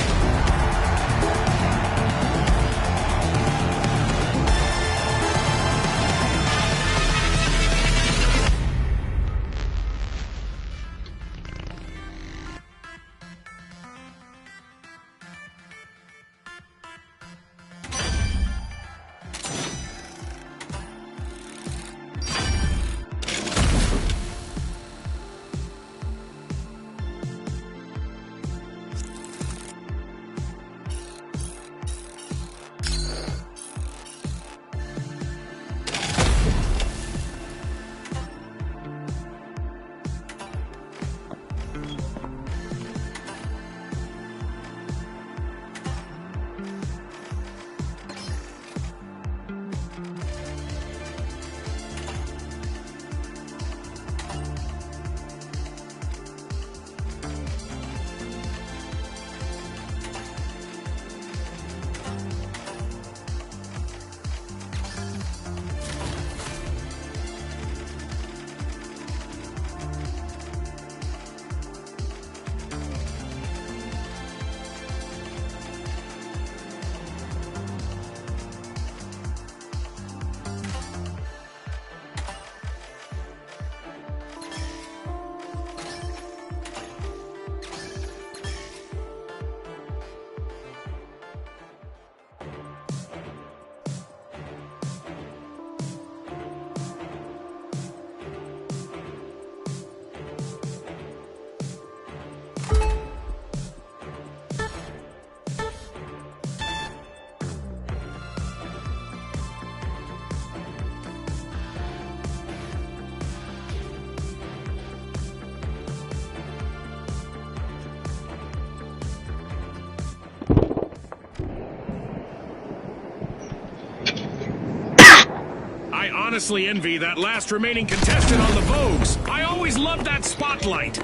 I honestly envy that last remaining contestant on the Vogues. I always loved that spotlight.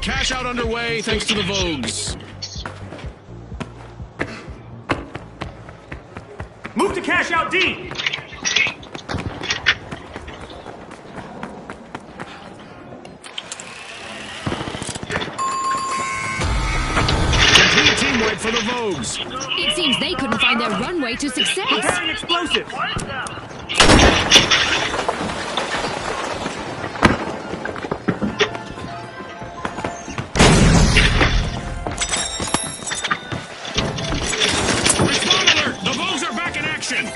Cash out underway thanks to the Vogues. Move to cash out D. Complete teamwork for the Vogues. It seems they couldn't find their runway to success. Preparing explosives. Respawn alert! The Vogues are back in action!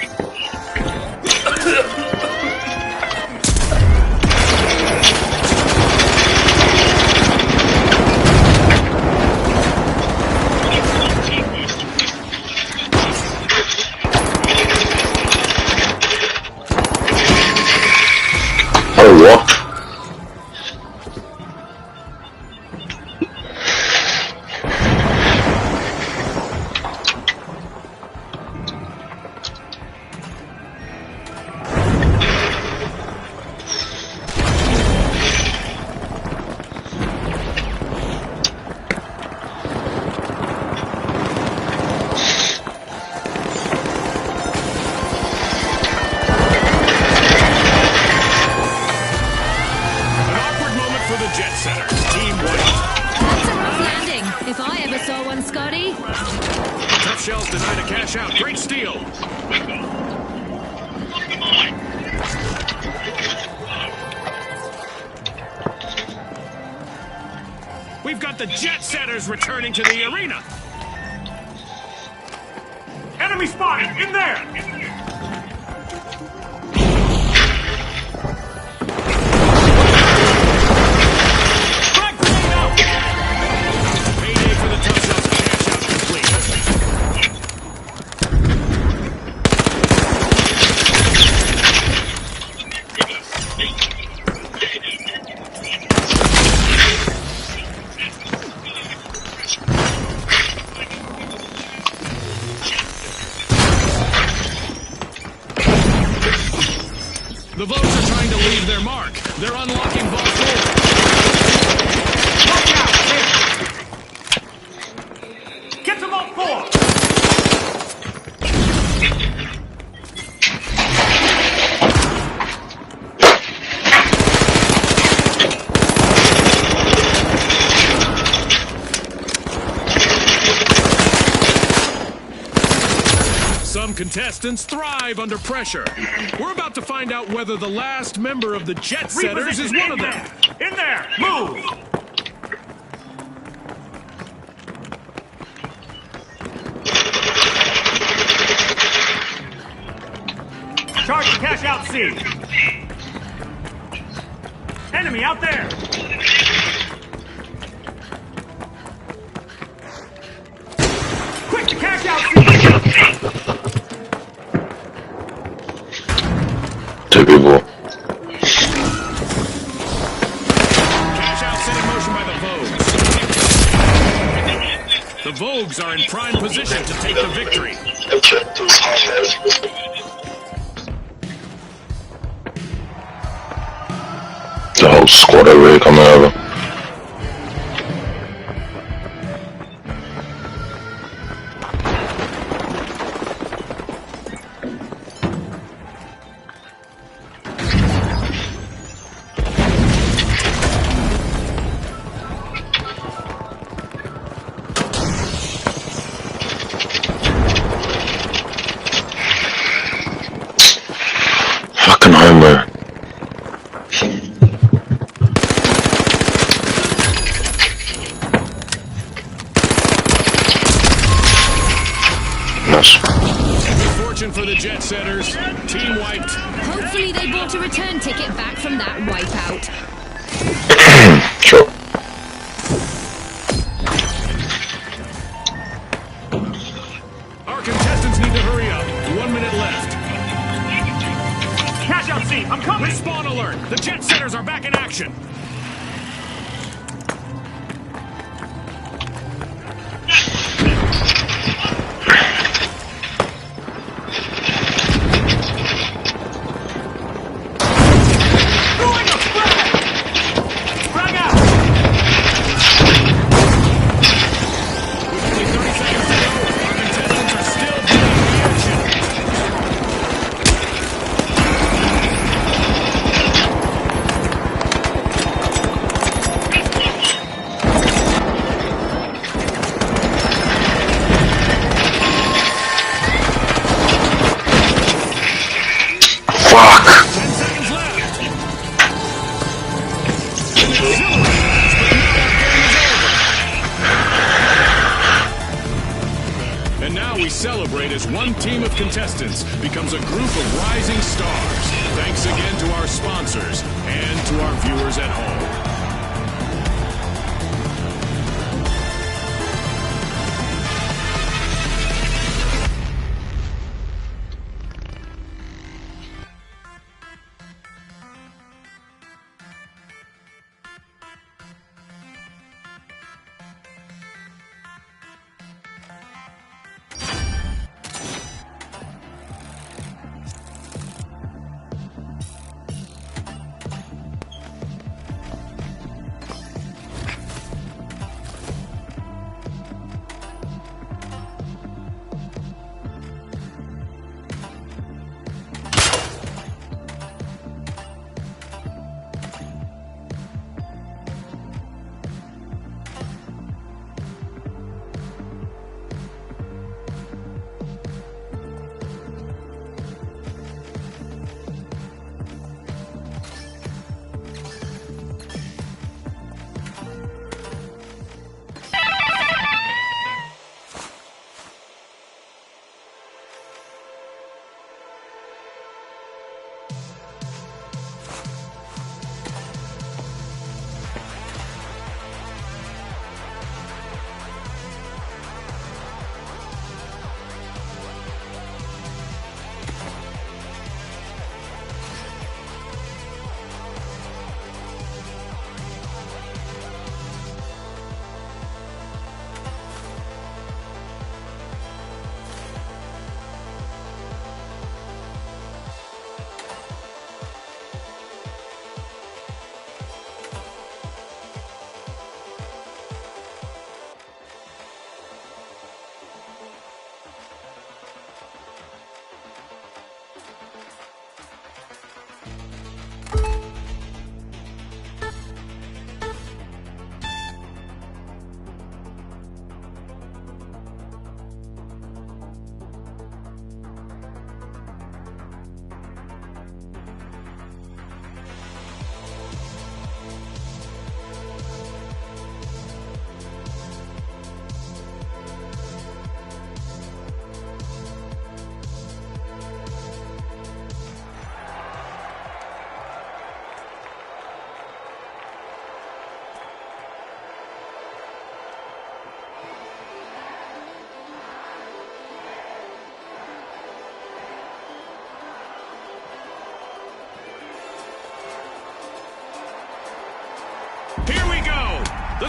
ready? Tough shells denied a cash out. Great steal. We've got the jet setters returning to the arena. Enemy spotted! In there! Frag grenade out! Payday for the tough shells. Cash out complete. The Vogues are trying to leave their mark. They're unlocking Vault 4. Watch out! Here! Get to Vault 4! Some contestants thrive under pressure. We're about to find out whether the last member of the jet setters is one of them. In there! Move! Charge the cash out C. Enemy out there! Quick, the cash out C! Typical. Cash out set in motion by the Vogues. The Vogues are in prime position to take the victory. The whole squad already coming over. Fucking Homer. Nice. Good fortune for the jet setters. Team wiped. Hopefully they bought a return ticket back from that wipeout. Sure. Our contestants need to hurry up. 1 minute left. Cash out C, I'm coming! Respawn alert. The jet setters are back in action. Throwing a frag! Frag out! With only 30 seconds to go, our contestants are still getting the action. Fuck. 10 seconds left. An exhilarating match, but now our game is over. And now we celebrate as one team of contestants becomes a group of rising stars. Thanks again to our sponsors and to our viewers at home.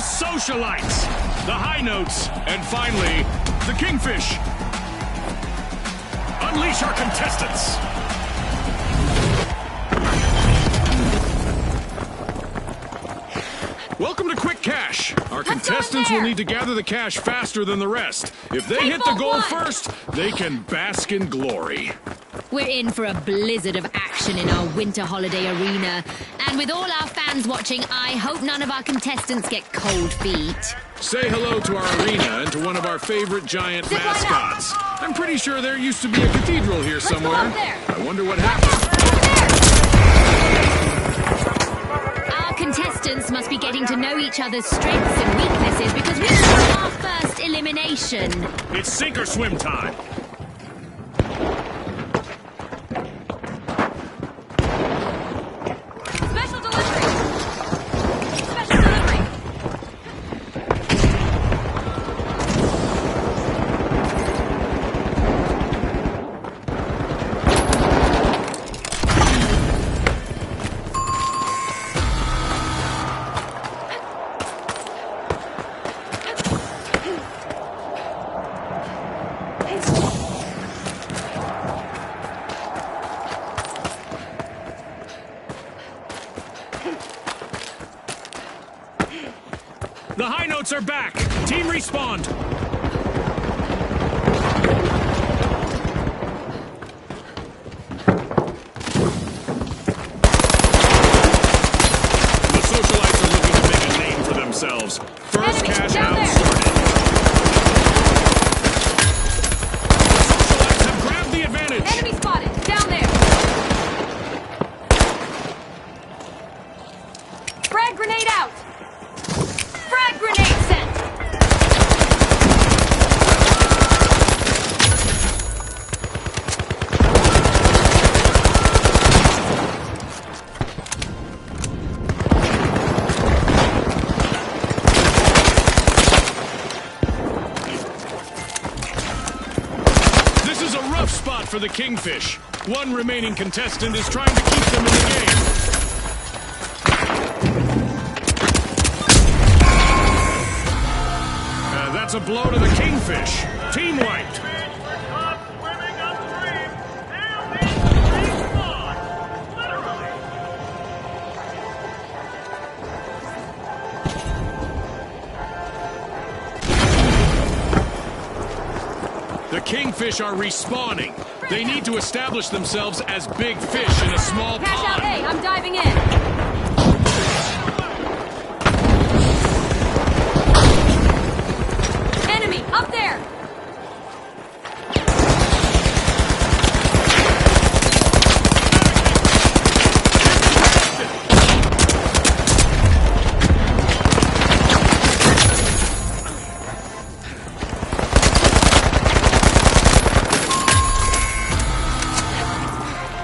socialites, the high notes, and finally, the kingfish. Unleash our contestants. Welcome to Quick Cash. Our contestants will need to gather the cash faster than the rest. If they hit the goal first, they can bask in glory. We're in for a blizzard of action in our winter holiday arena. And with all our fans watching, I hope none of our contestants get cold feet. Say hello to our arena and to one of our favorite giant mascots. I'm pretty sure there used to be a cathedral here somewhere. I wonder what happened. Our contestants must be getting to know each other's strengths and weaknesses because we've got our first elimination. It's sink or swim time. Special delivery! Special delivery! The high notes are back. Team respawned. The socialites are looking to make a name for themselves. First Enemy, cash down out there. sorted. The socialites have grabbed the advantage. Enemy spotted! Down there! Frag grenade out! Frag grenade sent! This is a rough spot for the kingfish. One remaining contestant is trying to keep them in the game. That's a blow to the kingfish. Team wiped. The kingfish are respawning. They need to establish themselves as big fish in a small Cash out pond. A! I'm diving in! Enemy! Up there!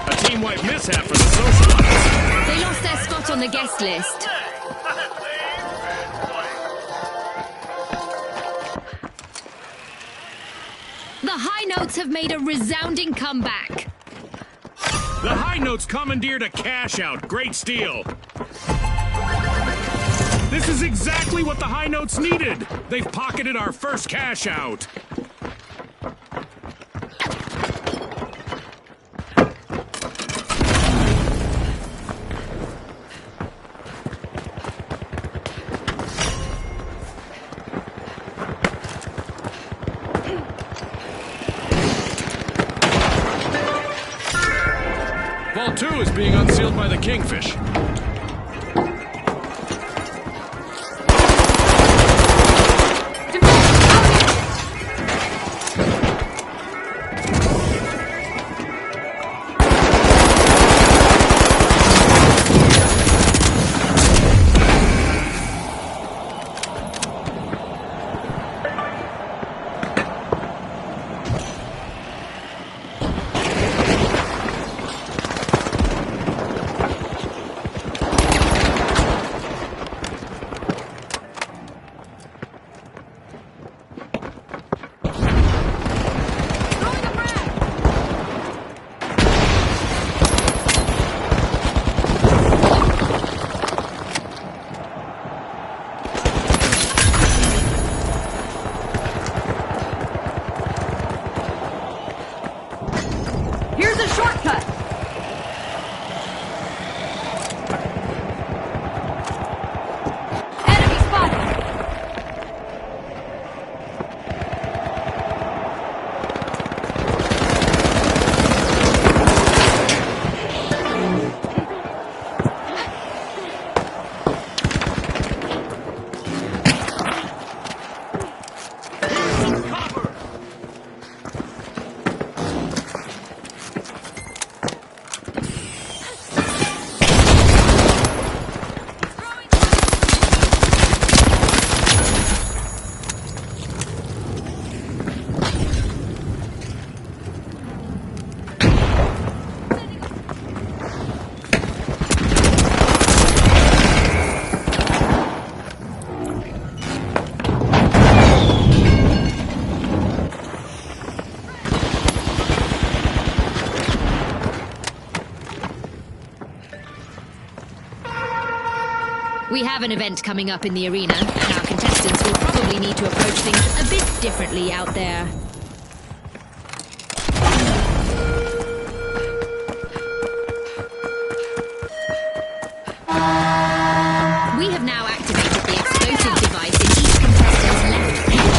A team-wide mishap for the socialites. They lost their spot on the guest list. The high notes have made a resounding comeback. The high notes commandeered a cash out. Great steal. This is exactly what the high notes needed. They've pocketed our first cash out. Vault 2 is being unsealed by the kingfish. We have an event coming up in the arena, and our contestants will probably need to approach things a bit differently out there. We have now activated the explosive device in each contestant's left page.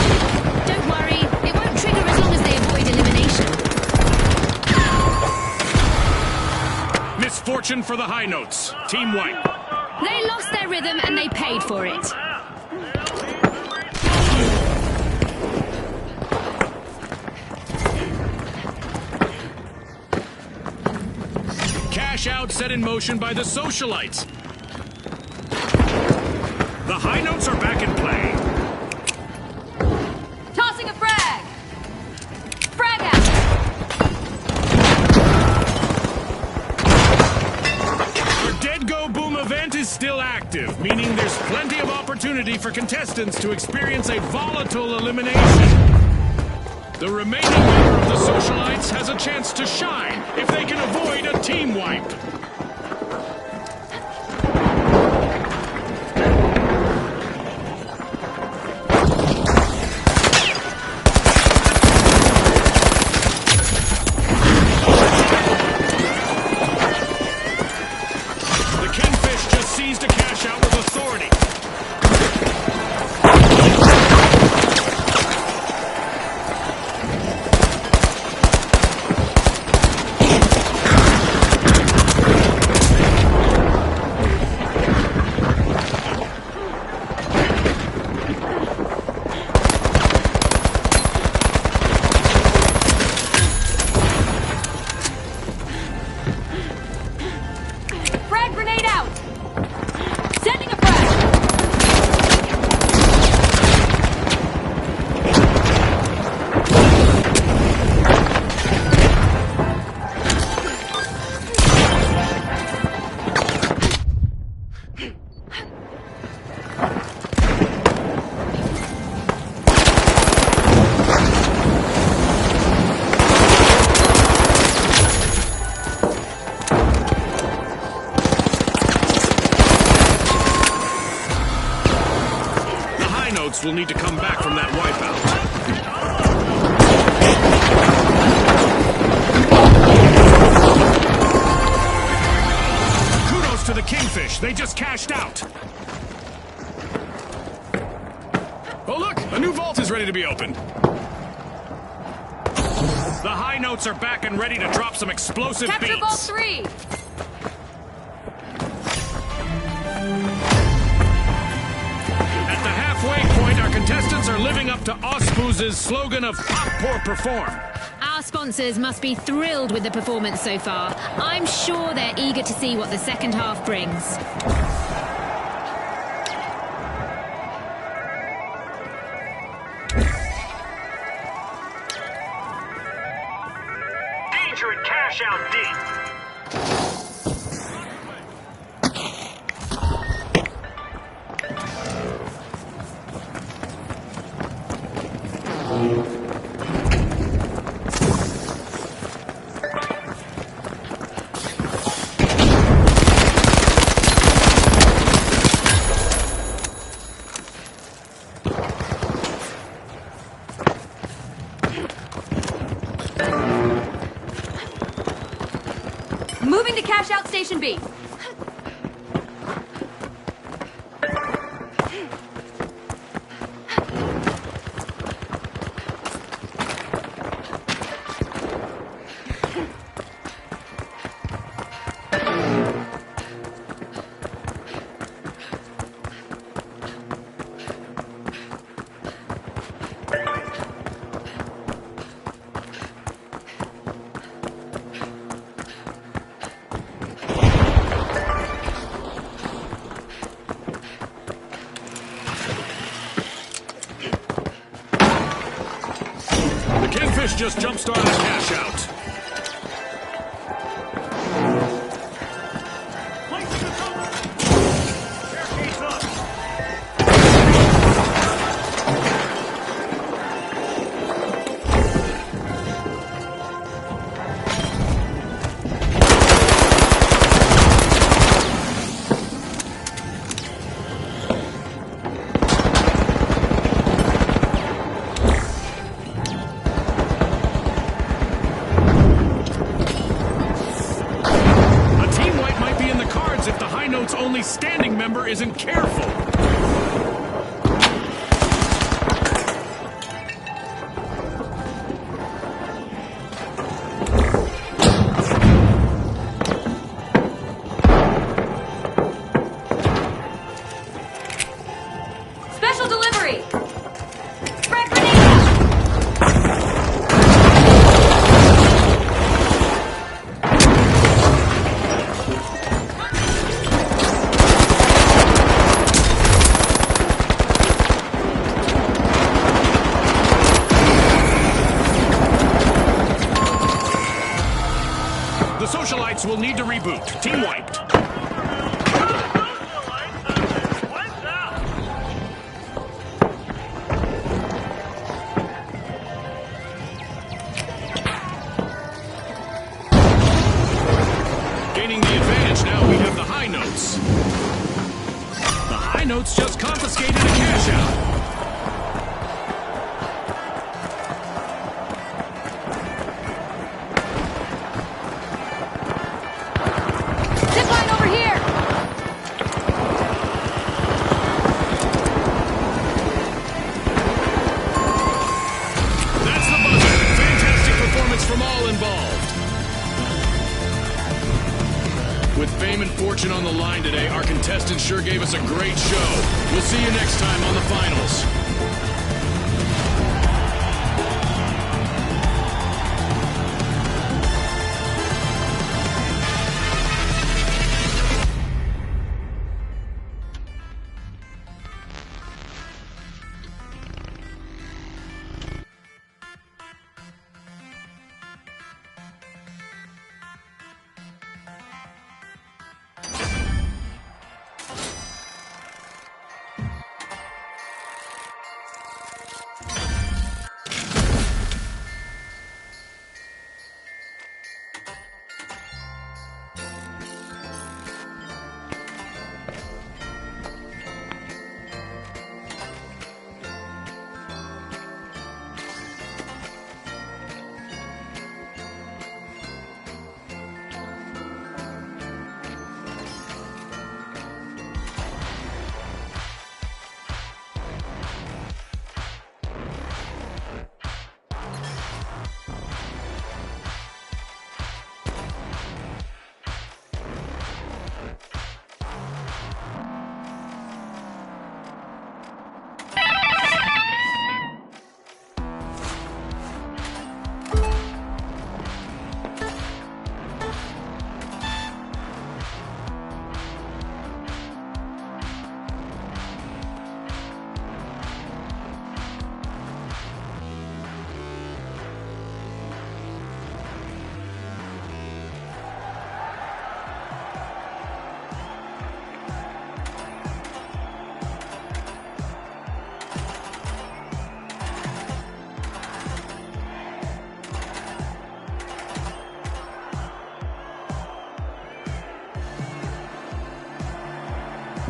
Don't worry, it won't trigger as long as they avoid elimination. Misfortune for the high notes. Team wipe. They lost their rhythm and they paid for it. Cashout set in motion by the socialites. The high notes are back in play. Tossing a frag! Frag out! Our Dead Go Boom event is still active, meaning there's plenty of opportunity for contestants to experience a volatile elimination. The remaining member of the socialites has a chance to shine if they can avoid a team wipe. Will need to come back from that wipeout. Kudos to the Kingfish. They just cashed out. Oh, look! A new vault is ready to be opened. The high notes are back and ready to drop some explosive Capture beats. Vault 3! Contestants are living up to Ospooz's slogan of Pop, Pour, Perform. Our sponsors must be thrilled with the performance so far. I'm sure they're eager to see what the second half brings. Danger at Cashout D. Moving to Cashout Station B. Kingfish just jump-started Cashout. enemy standing member isn't careful. Special delivery! Frag grenade out! The socialites will need to reboot. Team wiped. Gaining the advantage now, we have the high notes. The high notes just confiscated a cash out. Zipline over here! That's the buzzer. Fantastic performance from all involved. With fame and fortune on the line today, our contestants sure gave us a great show. We'll see you next time on the finals.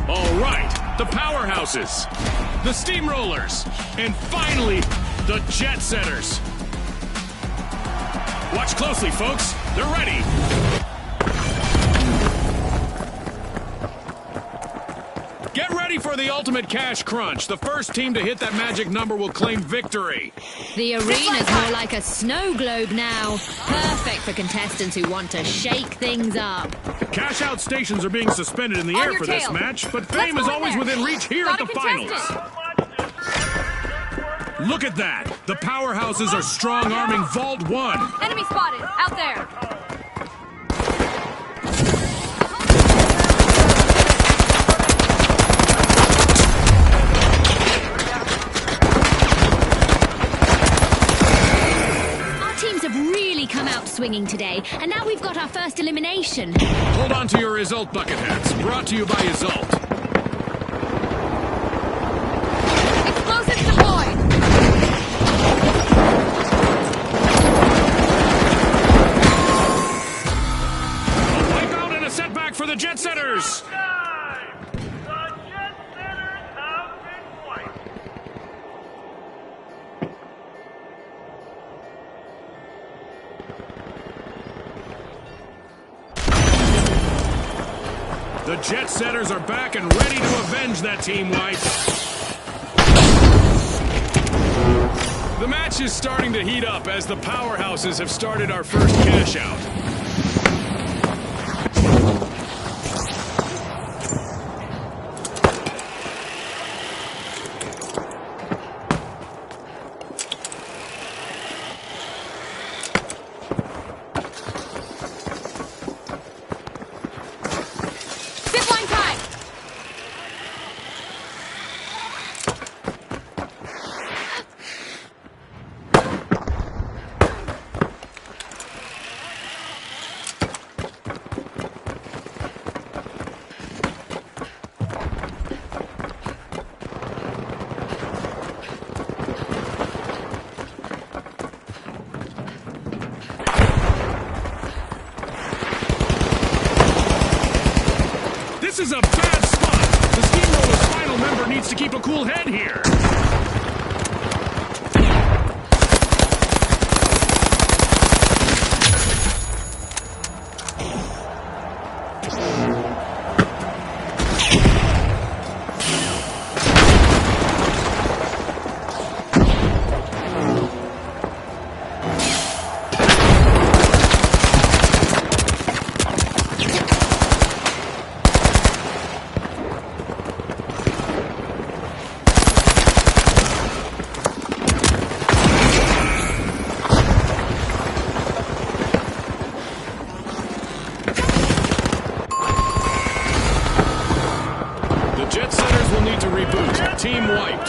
All right, the powerhouses, the steamrollers, and finally, the jet setters. Watch closely, folks. They're ready. Get ready for the ultimate cash crunch. The first team to hit that magic number will claim victory. The arena's more like a snow globe now. Perfect for contestants who want to shake things up. Cash out stations are being suspended in the On air your for this tail. match, but Let's fame is go in always there. within reach here Got at the a contestant. finals. Look at that. The powerhouses are strong-arming Vault 1. Enemy spotted! Out there! Our teams have really come out swinging today, and now we've got our first elimination. Hold on to your result bucket hats. Brought to you by Result. Explosives deployed! A wipeout and a setback for the Jet Setters. The The jet setters are back and ready to avenge that team wipe. The match is starting to heat up as the powerhouses have started our first cash out. Zipline time! This is a bad spot. The steamroller's final member needs to keep a cool head here. The jet setters will need to reboot. Team wiped.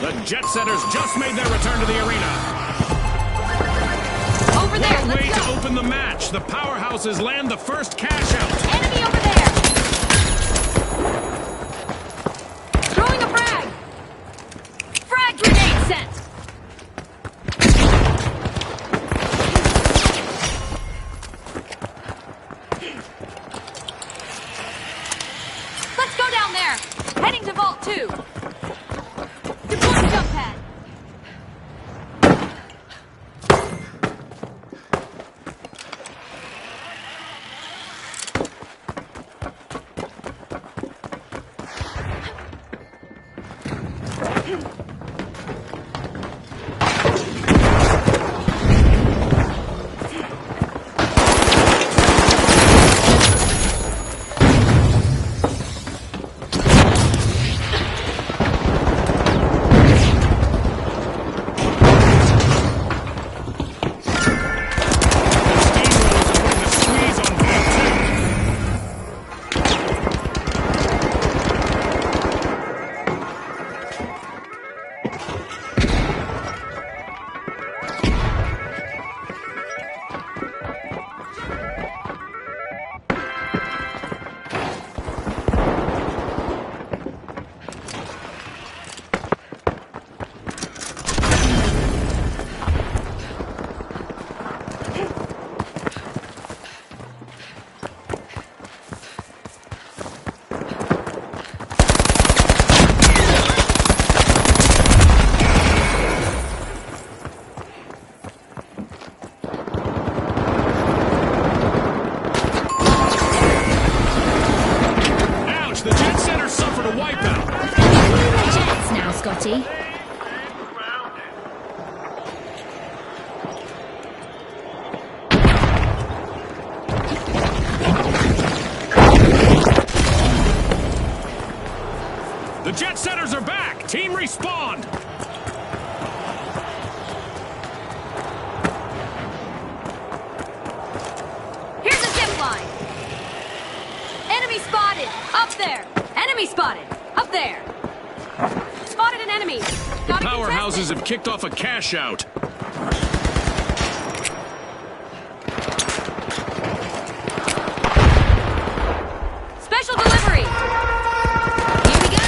The jet setters just made their return to the arena. Over there, What a way let's to go! open the match. The powerhouses land the first cash out. Enemy over there! Throwing a frag! Frag grenade sent! Let's go down there! Heading to Vault 2! Deploying jump pad! Scotty. The jet setters are back! Team respawned! Here's a zip line! Enemy spotted! Up there! Enemy spotted! Up there! Spotted an enemy! Gotta Powerhouses contest it. have kicked off a cash out. Special delivery! Here we go.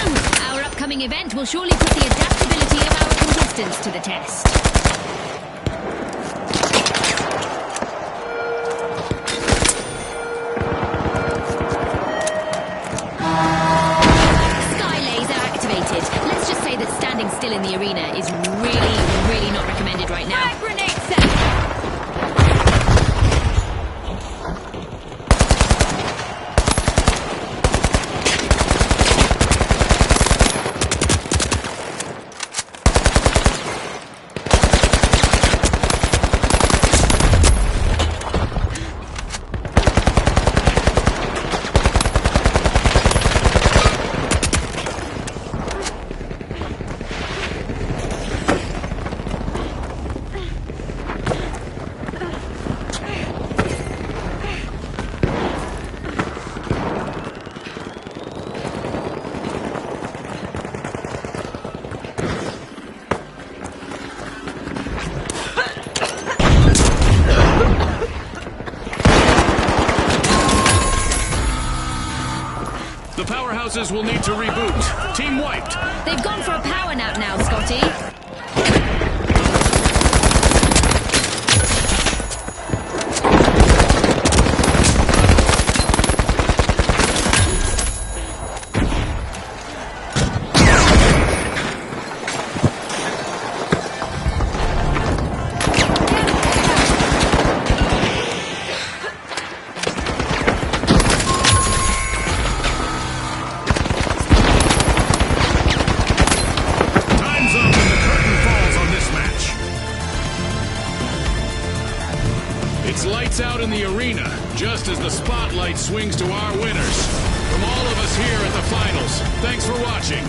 Our upcoming event will surely put the adaptability of our contestants to the test. oil in the arena is really, really not recommended right now. Frag grenade set! The powerhouses will need to reboot. Team wiped. They've gone for a power nap now, Scotty. Time's up and the curtain falls on this match. It's lights out in the arena, just as the spotlight swings to our winners. From all of us here at the finals, thanks for watching.